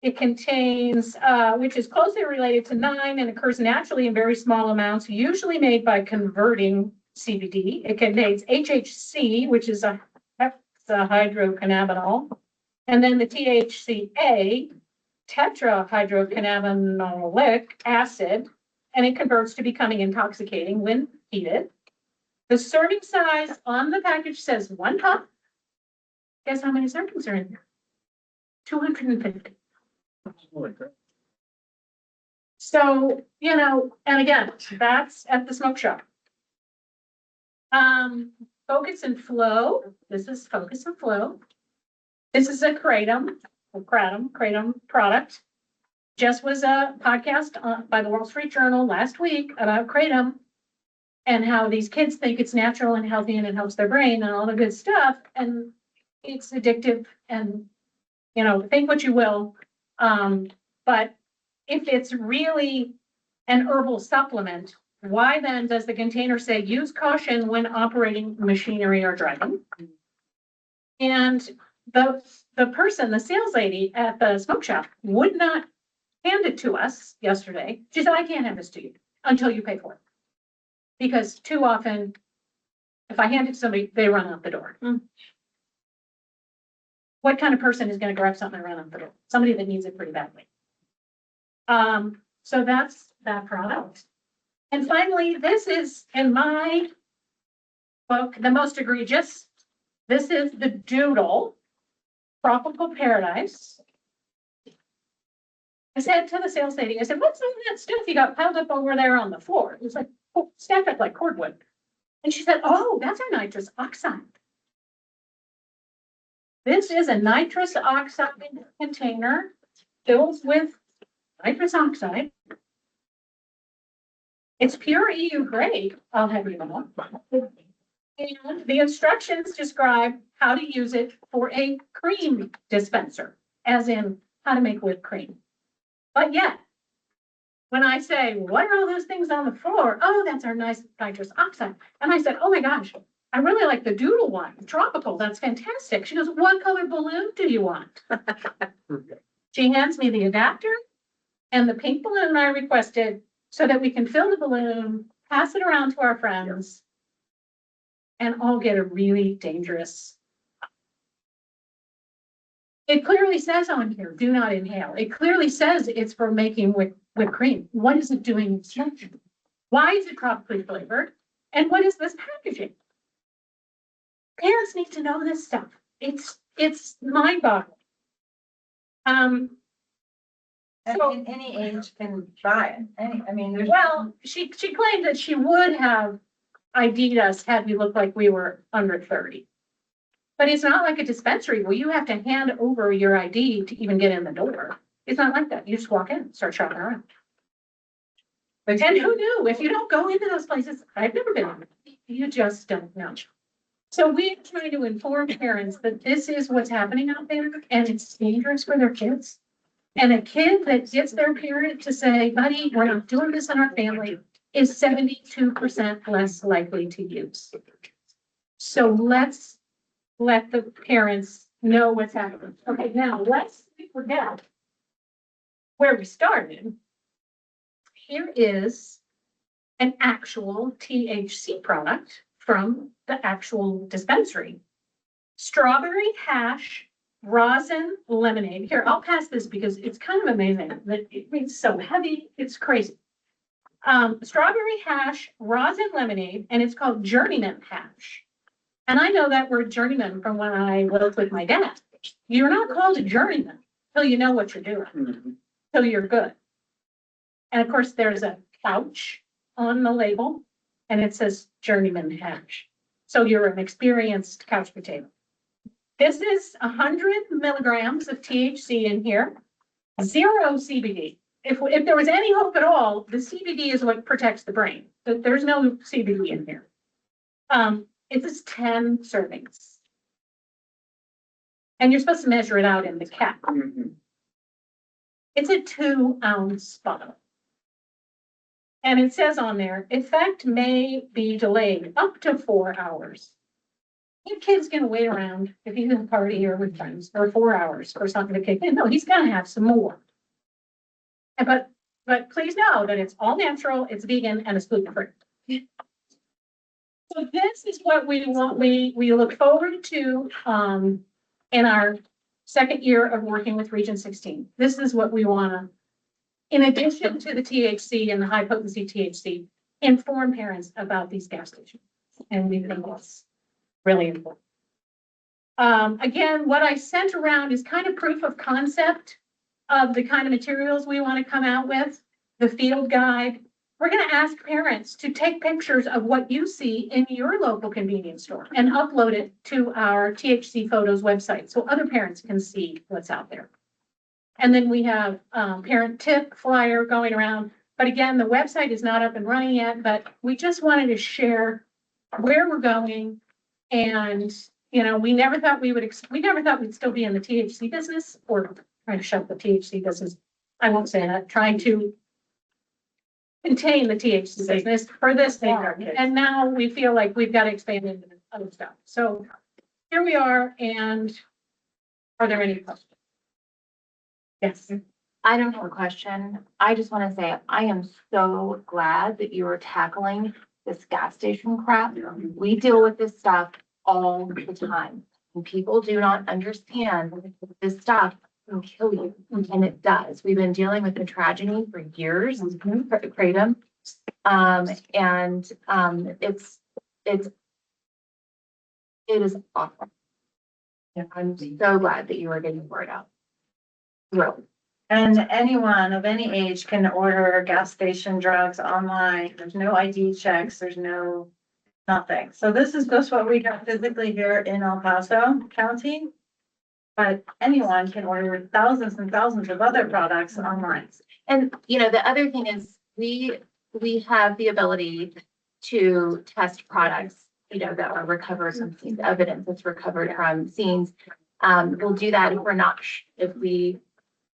Speaker 17: It contains, which is closely related to 9 and occurs naturally in very small amounts, usually made by converting CBD. It contains HHC, which is a hexahydrocannabinol, and then the THCA, tetrahydrocannabinolic acid, and it converts to becoming intoxicating when heated. The serving size on the package says 1 cup. Guess how many servings are in there? 250. So, you know, and again, that's at the smoke shop. Focus and Flow, this is Focus and Flow. This is a Kratom product. Just was a podcast by the Wall Street Journal last week about Kratom and how these kids think it's natural and healthy and it helps their brain and all the good stuff. And it's addictive and, you know, think what you will. But if it's really an herbal supplement, why then does the container say use caution when operating machinery or driving? And the person, the sales lady at the smoke shop would not hand it to us yesterday. She said, I can't hand this to you until you pay for it. Because too often, if I hand it to somebody, they run out the door. What kind of person is going to grab something and run out the door? Somebody that needs it pretty badly. So that's that product. And finally, this is in my book, the most egregious. This is the Doodle Tropical Paradise. I said to the sales lady, I said, what's all that stuff you got piled up over there on the floor? It was like, oh, stacked up like cordwood. And she said, oh, that's our nitrous oxide. This is a nitrous oxide container filled with nitrous oxide. It's pure EU grade, I'll have you know. And the instructions describe how to use it for a cream dispenser, as in how to make whipped cream. But yet, when I say, what are all those things on the floor? Oh, that's our nice nitrous oxide. And I said, oh my gosh, I really like the Doodle one, tropical, that's fantastic. She goes, what color balloon do you want? She hands me the adapter and the pink balloon I requested so that we can fill the balloon, pass it around to our friends, and all get a really dangerous. It clearly says on here, do not inhale. It clearly says it's for making whipped cream. What is it doing instruction? Why is it tropically flavored? And what is this packaging? Parents need to know this stuff. It's mind-boggling. So
Speaker 16: any age can buy it. I mean, there's.
Speaker 17: Well, she claimed that she would have ID'd us had we looked like we were under 30. But it's not like a dispensary where you have to hand over your ID to even get in the door. It's not like that. You just walk in, start shopping around. And who knew? If you don't go into those places, I've never been, you just don't know. So we're trying to inform parents that this is what's happening out there and it's dangerous for their kids. And a kid that gets their parent to say, buddy, we're not doing this in our family, is 72% less likely to use. So let's let the parents know what's happening. Okay, now let's forget where we started. Here is an actual THC product from the actual dispensary. Strawberry hash rosin lemonade. Here, I'll pass this because it's kind of amazing that it's so heavy. It's crazy. Strawberry hash rosin lemonade, and it's called Journeyman hash. And I know that word journeyman from when I lived with my dad. You're not called a journeyman till you know what you're doing, till you're good. And of course, there's a couch on the label, and it says Journeyman hash. So you're an experienced couch potato. This is 100 milligrams of THC in here, 0 CBD. If there was any hope at all, the CBD is what protects the brain. There's no CBD in here. It is 10 servings. And you're supposed to measure it out in the cap. It's a 2-ounce bottle. And it says on there, effect may be delayed up to 4 hours. Your kid's gonna wait around if he's in a party or with friends for 4 hours for something to kick in. No, he's gonna have some more. But please know that it's all natural, it's vegan, and it's gluten-free. So this is what we want, we look forward to in our second year of working with Region 16. This is what we wanna, in addition to the THC and the high potency THC, inform parents about these gas stations. And we think that's really important. Again, what I sent around is kind of proof of concept of the kind of materials we want to come out with. the field guide. We're gonna ask parents to take pictures of what you see in your local convenience store and upload it to our THC Photos website so other parents can see what's out there. And then we have parent tip flyer going around. But again, the website is not up and running yet, but we just wanted to share where we're going. And, you know, we never thought we'd still be in the THC business or trying to shut the THC business. I won't say that, trying to contain the THC business for this thing. And now we feel like we've got to expand into other stuff. So here we are. And are there any questions? Yes.
Speaker 18: I don't have a question. I just want to say, I am so glad that you are tackling this gas station crap. We deal with this stuff all the time. And people do not understand that this stuff can kill you, and it does. We've been dealing with the tragedy for years, Kratom. It is awful. I'm so glad that you are getting the word out. Really.
Speaker 16: And anyone of any age can order gas station drugs online. There's no ID checks, there's no nothing. So this is just what we got physically here in El Paso County. But anyone can order thousands and thousands of other products online.
Speaker 18: And, you know, the other thing is we have the ability to test products, you know, that are recovered from scenes, evidence that's recovered from scenes. We'll do that if we're not, if we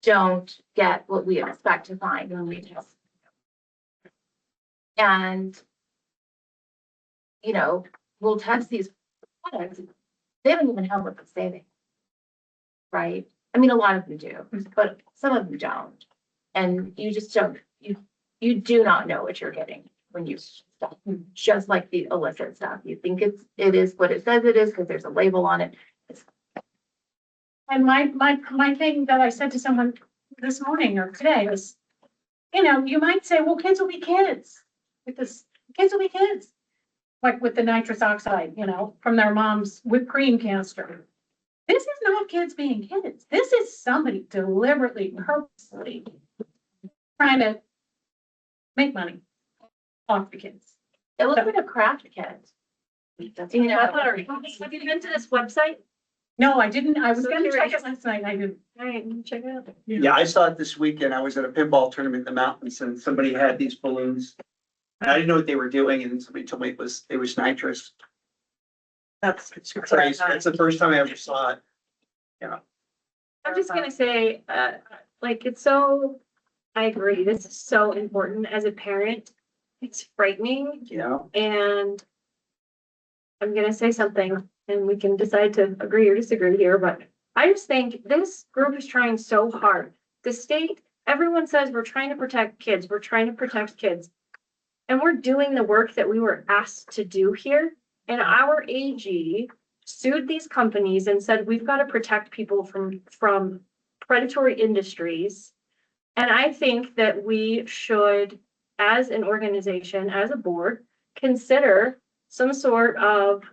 Speaker 18: don't get what we expect to find when we test. And, you know, we'll test these products. They don't even have what they say they, right? I mean, a lot of them do, but some of them don't. And you just don't, you do not know what you're getting when you stuff, just like the illicit stuff. You think it is what it says it is because there's a label on it.
Speaker 17: And my thing that I said to someone this morning or today was, you know, you might say, well, kids will be kids with this, kids will be kids. Like with the nitrous oxide, you know, from their mom's whipped cream canister. This is not kids being kids. This is somebody deliberately, purposely trying to make money off the kids.
Speaker 18: It looks like a craft kit.
Speaker 17: You know, have you been to this website? No, I didn't. I was gonna check it last night. I didn't.
Speaker 5: All right, check it out.
Speaker 7: Yeah, I saw it this weekend. I was at a pinball tournament in the mountains and somebody had these balloons. And I didn't know what they were doing and somebody told me it was nitrous.
Speaker 16: It's
Speaker 7: Crazy. It's the first time I ever saw it. Yeah.
Speaker 5: I'm just gonna say, like, it's so, I agree, this is so important as a parent. It's frightening.
Speaker 7: Yeah.
Speaker 5: And I'm gonna say something and we can decide to agree or disagree here, but I just think this group is trying so hard. The state, everyone says we're trying to protect kids, we're trying to protect kids. And we're doing the work that we were asked to do here. And our AG sued these companies and said, we've got to protect people from predatory industries. And I think that we should, as an organization, as a board, consider some sort of,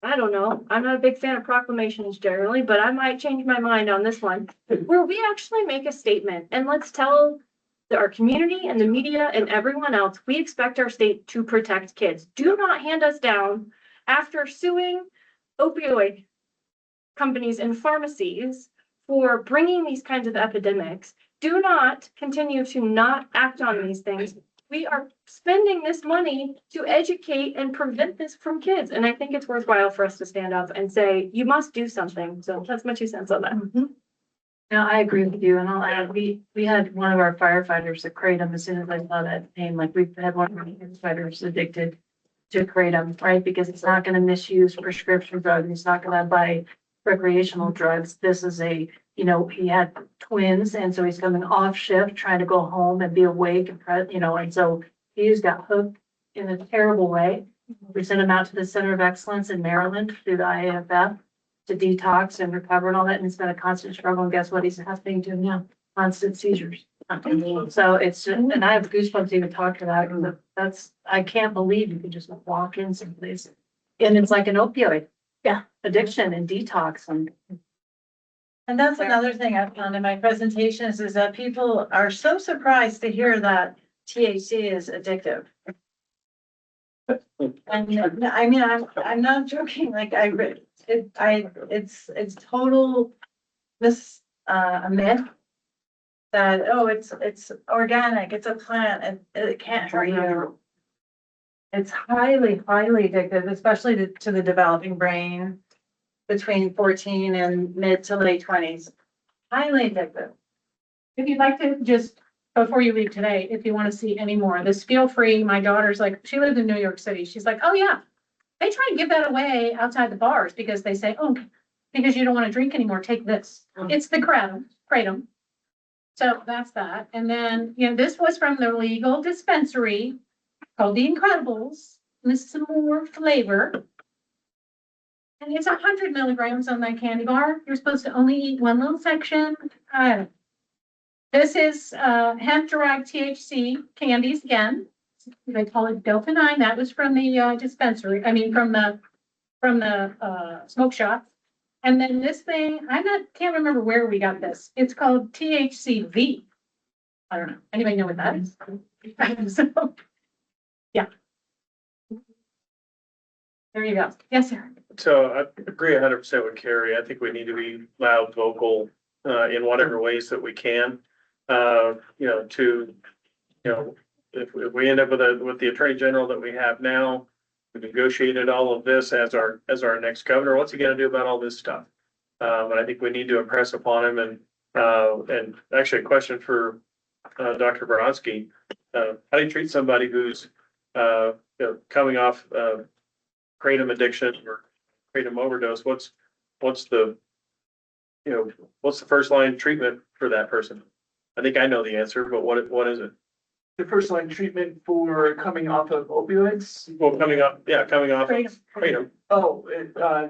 Speaker 5: I don't know, I'm not a big fan of proclamations generally, but I might change my mind on this one, where we actually make a statement and let's tell our community and the media and everyone else, we expect our state to protect kids. Do not hand us down after suing opioid companies and pharmacies for bringing these kinds of epidemics. Do not continue to not act on these things. We are spending this money to educate and prevent this from kids. And I think it's worthwhile for us to stand up and say, you must do something. So that's my 2 cents on that.
Speaker 16: No, I agree with you, and I'll add, we had one of our firefighters that kratom as soon as I saw that name, like we've had one of our firefighters addicted to kratom, right? Because it's not gonna misuse prescription drugs, it's not gonna buy recreational drugs. This is a, you know, he had twins, and so he's coming off shift, trying to go home and be awake and you know, and so he just got hooked in a terrible way. We sent him out to the Center of Excellence in Maryland through the IAFF. To detox and recover and all that, and it's been a constant struggle, and guess what he's happening to now? Constant seizures. So it's just, and I have goosebumps even talking about it, because that's, I can't believe you can just walk in someplace. And it's like an opioid. Yeah. Addiction and detox and And that's another thing I found in my presentations is that people are so surprised to hear that THC is addictive. And I mean, I'm not joking, like it's total a myth. That, oh, it's organic, it's a plant, it can't hurt you. It's highly, highly addictive, especially to the developing brain between 14 and mid to late 20s. Highly addictive.
Speaker 17: If you'd like to just, before you leave today, if you want to see any more of this, feel free. My daughter's like, she lives in New York City. She's like, oh yeah, they try and give that away outside the bars because they say, oh, because you don't want to drink anymore, take this. It's the kratom. So that's that. And then, this was from the legal dispensary called The Incredibles. And this is some more flavor. And it's 100 milligrams on that candy bar. You're supposed to only eat one little section. This is hemp-derived THC candies again. They call it Delta 9. That was from the dispensary. I mean, from the smoke shop. And then this thing, can't remember where we got this. It's called THCV. I don't know. Anybody know what that is? So, yeah. There you go. Yes, sir.
Speaker 3: So I agree 100% with Carrie. I think we need to be loud, vocal, in whatever ways that we can. If we end up with the Attorney General that we have now, we negotiated all of this as our next governor. What's he going to do about all this stuff? And I think we need to impress upon him. And actually, a question for Dr. Bronski: how do you treat somebody who's coming off kratom addiction or kratom overdose? What's the first line treatment for that person? I think I know the answer, but what is it?
Speaker 7: The first line treatment for coming off of opioids?
Speaker 3: Well, coming off of kratom
Speaker 7: Oh,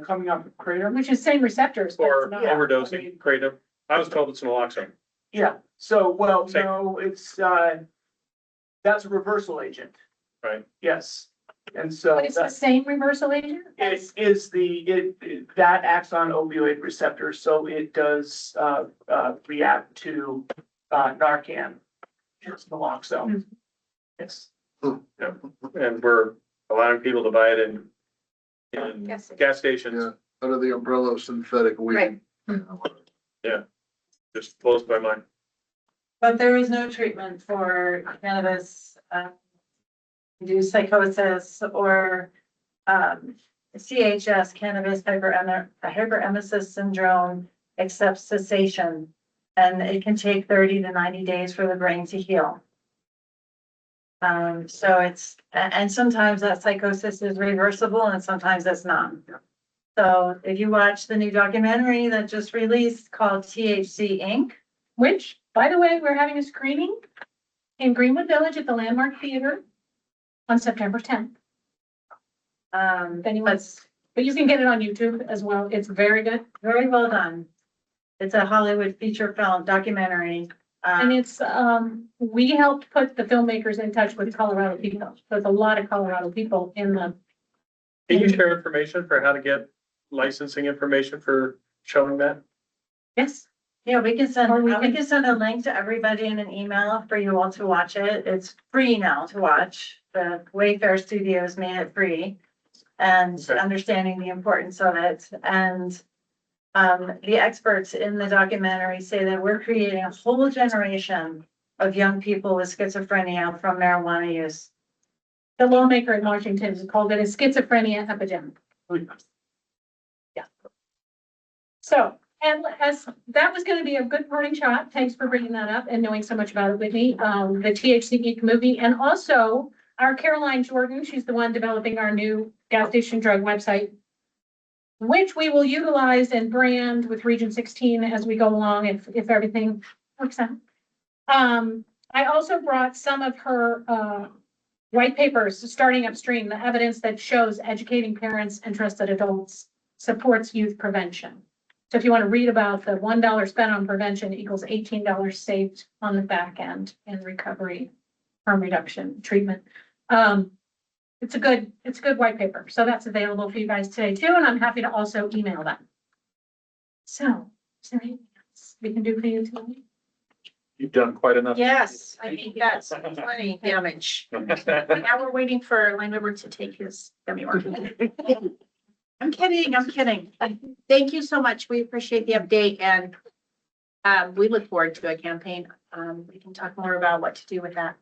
Speaker 7: coming off of kratom?
Speaker 17: Which is same receptors. but
Speaker 3: or
Speaker 17: it's not.
Speaker 3: overdosing kratom. I was told it's naloxone.
Speaker 7: Yeah, so, well,
Speaker 3: Same.
Speaker 7: no, it's, that's a reversal agent.
Speaker 3: Right.
Speaker 7: Yes, and so
Speaker 17: But it's the same reversal agent?
Speaker 7: that acts on opioid receptors, so it does, react to, Narcan. It's naloxone. Yes.
Speaker 3: Yeah. And we're allowing people to buy it in gas stations.
Speaker 8: Yeah, under the umbrella of synthetic weed.
Speaker 3: Yeah. Just blows my mind.
Speaker 16: But there is no treatment for cannabis, induced psychosis or, CHS, cannabis hyperemesis syndrome, except cessation. And it can take 30 to 90 days for the brain to heal. So and sometimes that psychosis is reversible and sometimes it's not. So if you watch the new documentary that just released called THC Inc.,
Speaker 17: Which, by the way, we're having a screening in Greenwood Village at the Landmark Theater on September 10th. But you can get it on YouTube as well. It's very good.
Speaker 16: Very well done. It's a Hollywood feature film documentary.
Speaker 17: And it's, we helped put the filmmakers in touch with Colorado people. There's a lot of Colorado people in the.
Speaker 3: Can you share information for how to get licensing information for showing that?
Speaker 17: Yes.
Speaker 16: Yeah, we can send a link to everybody in an email for you all to watch it. It's free now to watch. The Wayfair Studios made it free. And understanding the importance of it. And the experts in the documentary say that we're creating a whole generation of young people with schizophrenia from marijuana use.
Speaker 17: The lawmaker in Washington called it a schizophrenia epidemic. Yeah. So, and as that was going to be a good parting shot, thanks for bringing that up and knowing so much about it with me. The THC Geek movie, and also our Caroline Jordan, she's the one developing our new gas station drug website, which we will utilize and brand with Region 16 as we go along if everything works out. I also brought some of her white papers starting upstream, the evidence that shows educating parents and trusted adults supports youth prevention. So if you want to read about the $1 spent on prevention equals $18 saved on the back end in recovery, harm reduction, treatment. It's a good white paper. So that's available for you guys today too. And I'm happy to also email them. So Is there anything else we can do for you tonight?
Speaker 13: You've done quite enough.
Speaker 1: Yes, I think that's plenty damage. Now we're waiting for line member to take his gummy worm. I'm kidding, I'm kidding. Thank you so much. We appreciate the update and we look forward to a campaign. We can talk more about what to do with that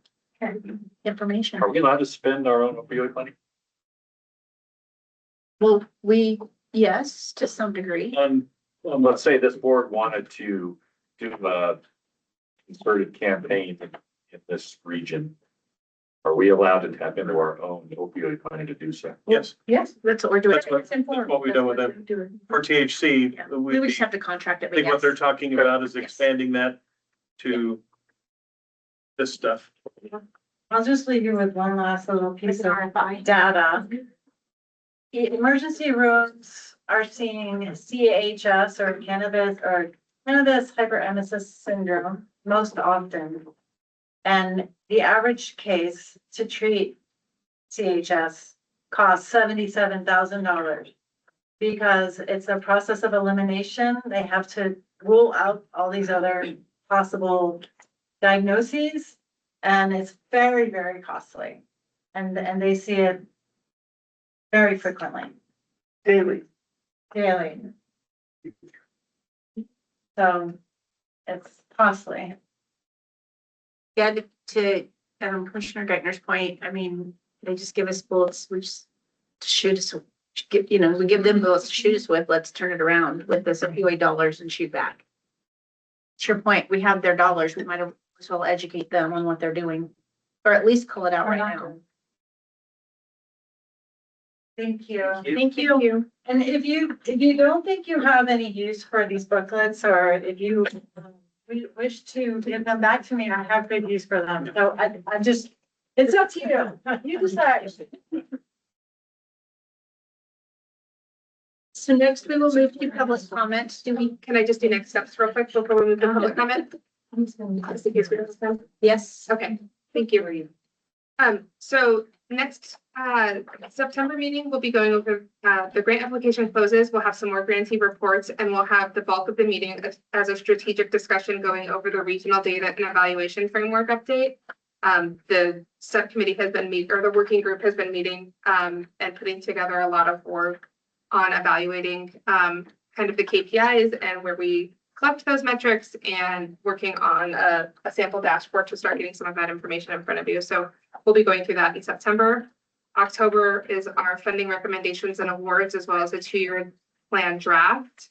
Speaker 1: information.
Speaker 13: Are we allowed to spend our own opioid money?
Speaker 1: Well, yes, to some degree.
Speaker 13: Let's say this board wanted to do a concerted campaign in this region. Are we allowed to tap into our own opioid money to do so?
Speaker 3: Yes,
Speaker 1: Yes, that's what we're doing.
Speaker 3: That's what we've done with them. For THC,
Speaker 1: We would just have to contract it.
Speaker 3: I
Speaker 1: but
Speaker 3: think what
Speaker 1: yes.
Speaker 3: they're talking about is
Speaker 1: Yes.
Speaker 3: expanding that to this stuff.
Speaker 16: I'll just leave you with one last little piece of
Speaker 1: RFI.
Speaker 16: data. Emergency rooms are seeing CHS or cannabis hyperemesis syndrome most often. And the average case to treat CHS costs $77,000 because it's a process of elimination. They have to rule out all these other possible diagnoses, and it's very, very costly. And they see it very frequently. Daily. So it's costly.
Speaker 1: Yeah, to Commissioner Geithner's point, I mean, they just give us bullets, we just to shoot us, we give them bullets to shoot us with, let's turn it around with this opioid dollars and shoot back. To your point, we have their dollars, we might as well educate them on what they're doing, or at least call it out right now.
Speaker 16: Thank you.
Speaker 1: Thank you.
Speaker 16: And if you don't think you have any use for these booklets, or if you wish to give them back to me, I have good use for them. So I just, it's up to you. You decide.
Speaker 1: So next we will move to public comment.
Speaker 10: Can I just do next steps real quick before we move to public comment? Just in case we don't have time.
Speaker 1: Yes.
Speaker 10: Okay, thank you. So next, September meeting, we'll be going over, the grant application closes. We'll have some more grantee reports and we'll have the bulk of the meeting as a strategic discussion going over the regional data and evaluation framework update. The subcommittee has been or the working group has been meeting, and putting together a lot of work on evaluating, kind of the KPIs and where we collect those metrics and working on a sample dashboard to start getting some of that information in front of you. So we'll be going through that in September. October is our funding recommendations and awards, as well as a 2-year plan draft.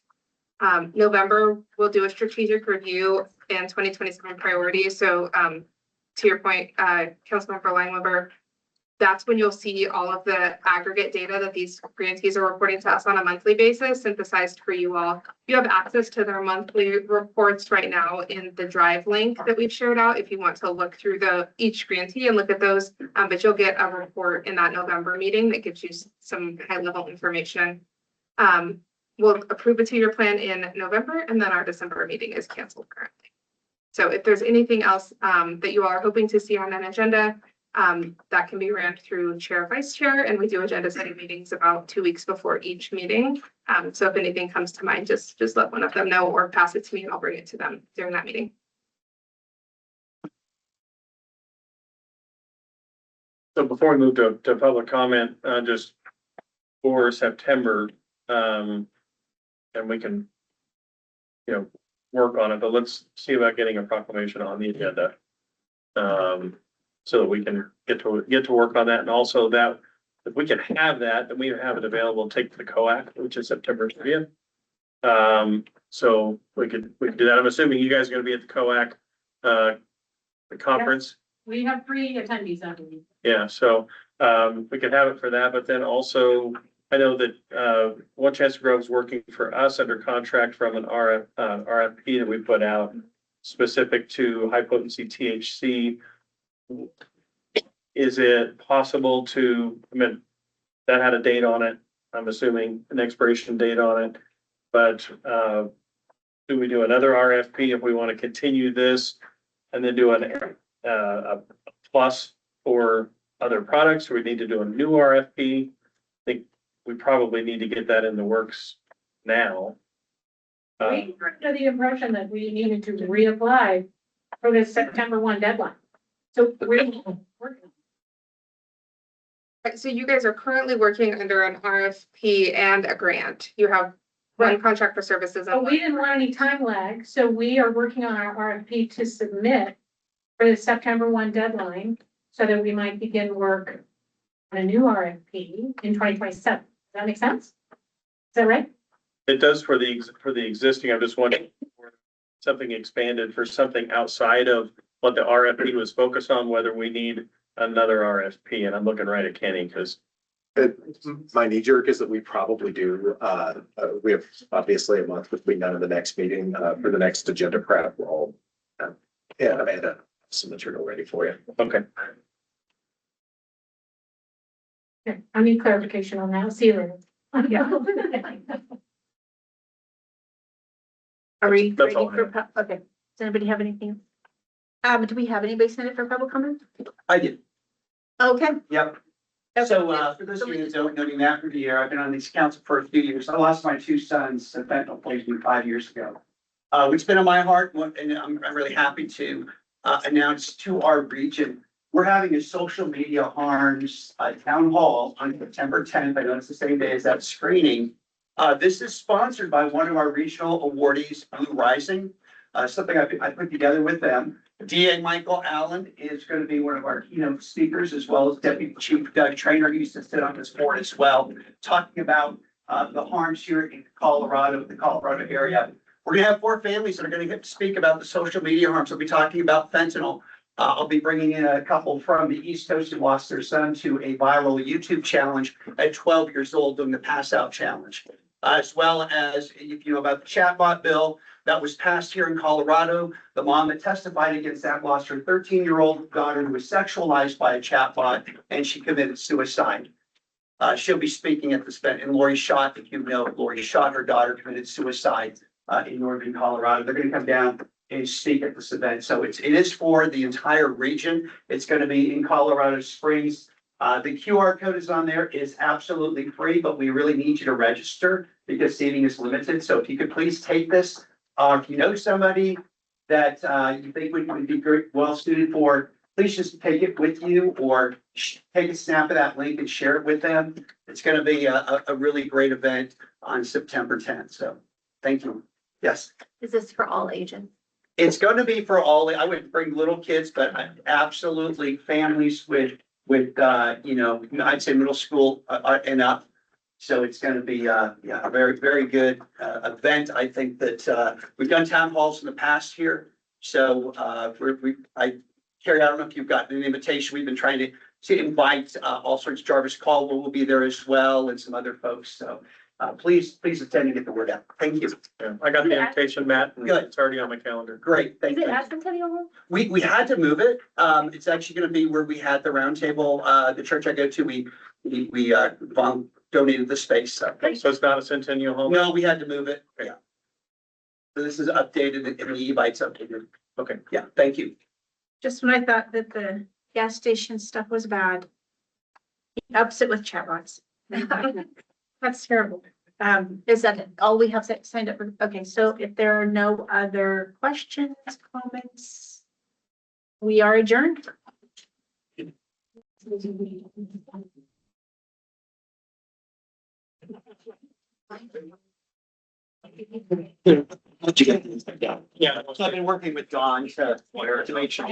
Speaker 10: November, we'll do a strategic review and 2027 priorities. So to your point, Councilmember Langweber, that's when you'll see all of the aggregate data that these grantees are reporting to us on a monthly basis, synthesized for you all. You have access to their monthly reports right now in the Drive link that we've shared out if you want to look through each grantee and look at those. But you'll get a report in that November meeting that gives you some high level information. We'll approve a 2-year plan in November, and then our December meeting is canceled currently. So if there's anything else that you all are hoping to see on an agenda, that can be ran through chair, vice chair, and we do agenda setting meetings about 2 weeks before each meeting. So if anything comes to mind, just let one of them know or pass it to me and I'll bring it to them during that meeting.
Speaker 3: So before we move to public comment, just for September, and we can, work on it, but let's see about getting a proclamation on the agenda. So that we can get to work on that, and also that if we can have that, then we have it available to take to the COAC, which is September 30th. So we could do that. I'm assuming you guys are going to be at the COAC, the conference.
Speaker 17: We have 3 attendees, I believe.
Speaker 3: Yeah, so we could have it for that, but then also I know that One Chance to Grow is working for us under contract from an RFP that we put out specific to high potency THC. Is it possible to, that had a date on it, I'm assuming an expiration date on it, but do we do another RFP if we want to continue this and then do a plus for other products? Or we need to do a new RFP? I think we probably need to get that in the works now.
Speaker 17: We were under the impression that we needed to reapply for the September 1 deadline. So we're working.
Speaker 10: So you guys are currently working under an RFP and a grant. You have one
Speaker 17: Right.
Speaker 10: contract for services.
Speaker 17: But we didn't want any time lag, so we are working on our RFP to submit for the September 1 deadline, so that we might begin work on a new RFP in 2027. Does that make sense? Is that right?
Speaker 3: It does for the existing, I'm just wondering, for something expanded for something outside of what the RFP was focused on, whether we need another RFP, and I'm looking right at Kenny, because
Speaker 9: My knee jerk is that we probably do. We have obviously a month between now and the next meeting, for the next agenda prep. We're all, yeah, Amanda, some material ready for you.
Speaker 3: okay.
Speaker 17: Okay, I need clarification on that. I'll see you later.
Speaker 1: Yeah. Are we
Speaker 3: That's
Speaker 1: ready
Speaker 3: all I
Speaker 1: for,
Speaker 3: have.
Speaker 1: okay, does anybody have anything? Do we have anybody signed up for public comment?
Speaker 7: I did.
Speaker 1: Okay.
Speaker 7: Yep. So, for those of you that don't know me, Matt Riviere, I've been on this council for a few years. I lost my two sons to fentanyl poisoning 5 years ago. It's been on my heart, and I'm really happy to announce to our region, we're having a social media harms town hall on September 10th. I know it's the same day as that screening. This is sponsored by one of our regional awardees, Blue Rising, something I put together with them. DA Michael Allen is going to be one of our keynote speakers, as well as Deputy Chief Doug Trainer. He used to sit on this board as well, talking about the harms here in Colorado, the Colorado area. We're going to have 4 families that are going to get to speak about the social media harms. We'll be talking about fentanyl. I'll be bringing in a couple from the East Coast who lost their son to a viral YouTube challenge at 12 years old doing the pass out challenge. As well as, if you know about the chatbot bill that was passed here in Colorado, the mom that testified against that lost her 13-year-old daughter who was sexualized by a chatbot, and she committed suicide. She'll be speaking at this event, and Lori Schott, if you know, Lori Schott, her daughter committed suicide in northern Colorado. They're going to come down and speak at this event. So it is for the entire region. It's going to be in Colorado Springs. The QR code is on there. It is absolutely free, but we really need you to register because seating is limited. So if you could please take this, if you know somebody that you think would be great, well suited for, please just take it with you or take a snap of that link and share it with them. It's going to be a really great event on September 10th. So thank you. Yes.
Speaker 18: Is this for all ages?
Speaker 7: It's going to be for all, I would bring little kids, but absolutely families with, you know, I'd say middle school and up. So it's going to be, yeah, a very, very good event. I think that we've done town halls in the past here. So Carrie, I don't know if you've gotten an invitation. We've been trying to invite all sorts. Jarvis Caldwell will be there as well and some other folks. So please attend and get the word out. Thank you.
Speaker 3: Yeah, I got the invitation, Matt, and
Speaker 7: Good.
Speaker 3: it's already on my calendar.
Speaker 7: Great. Thank
Speaker 18: Is it
Speaker 7: you.
Speaker 18: at Centennial?
Speaker 7: We had to move it. It's actually gonna be where we had the roundtable, the church I go to, we donated the space, so.
Speaker 3: So it's not a Centennial Home?
Speaker 7: No, we had to move it, yeah. So this is updated and the e-bite's updated.
Speaker 3: Okay.
Speaker 7: Yeah, thank you.
Speaker 1: Just when I thought that the gas station stuff was bad, he ups it with chatbots. That's terrible. Is that all we have signed up for? Okay, so if there are no other questions, comments, we are adjourned.
Speaker 7: Yeah, so I've been working with Dawn to make sure.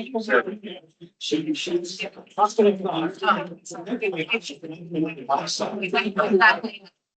Speaker 7: She's.
Speaker 10: Exactly.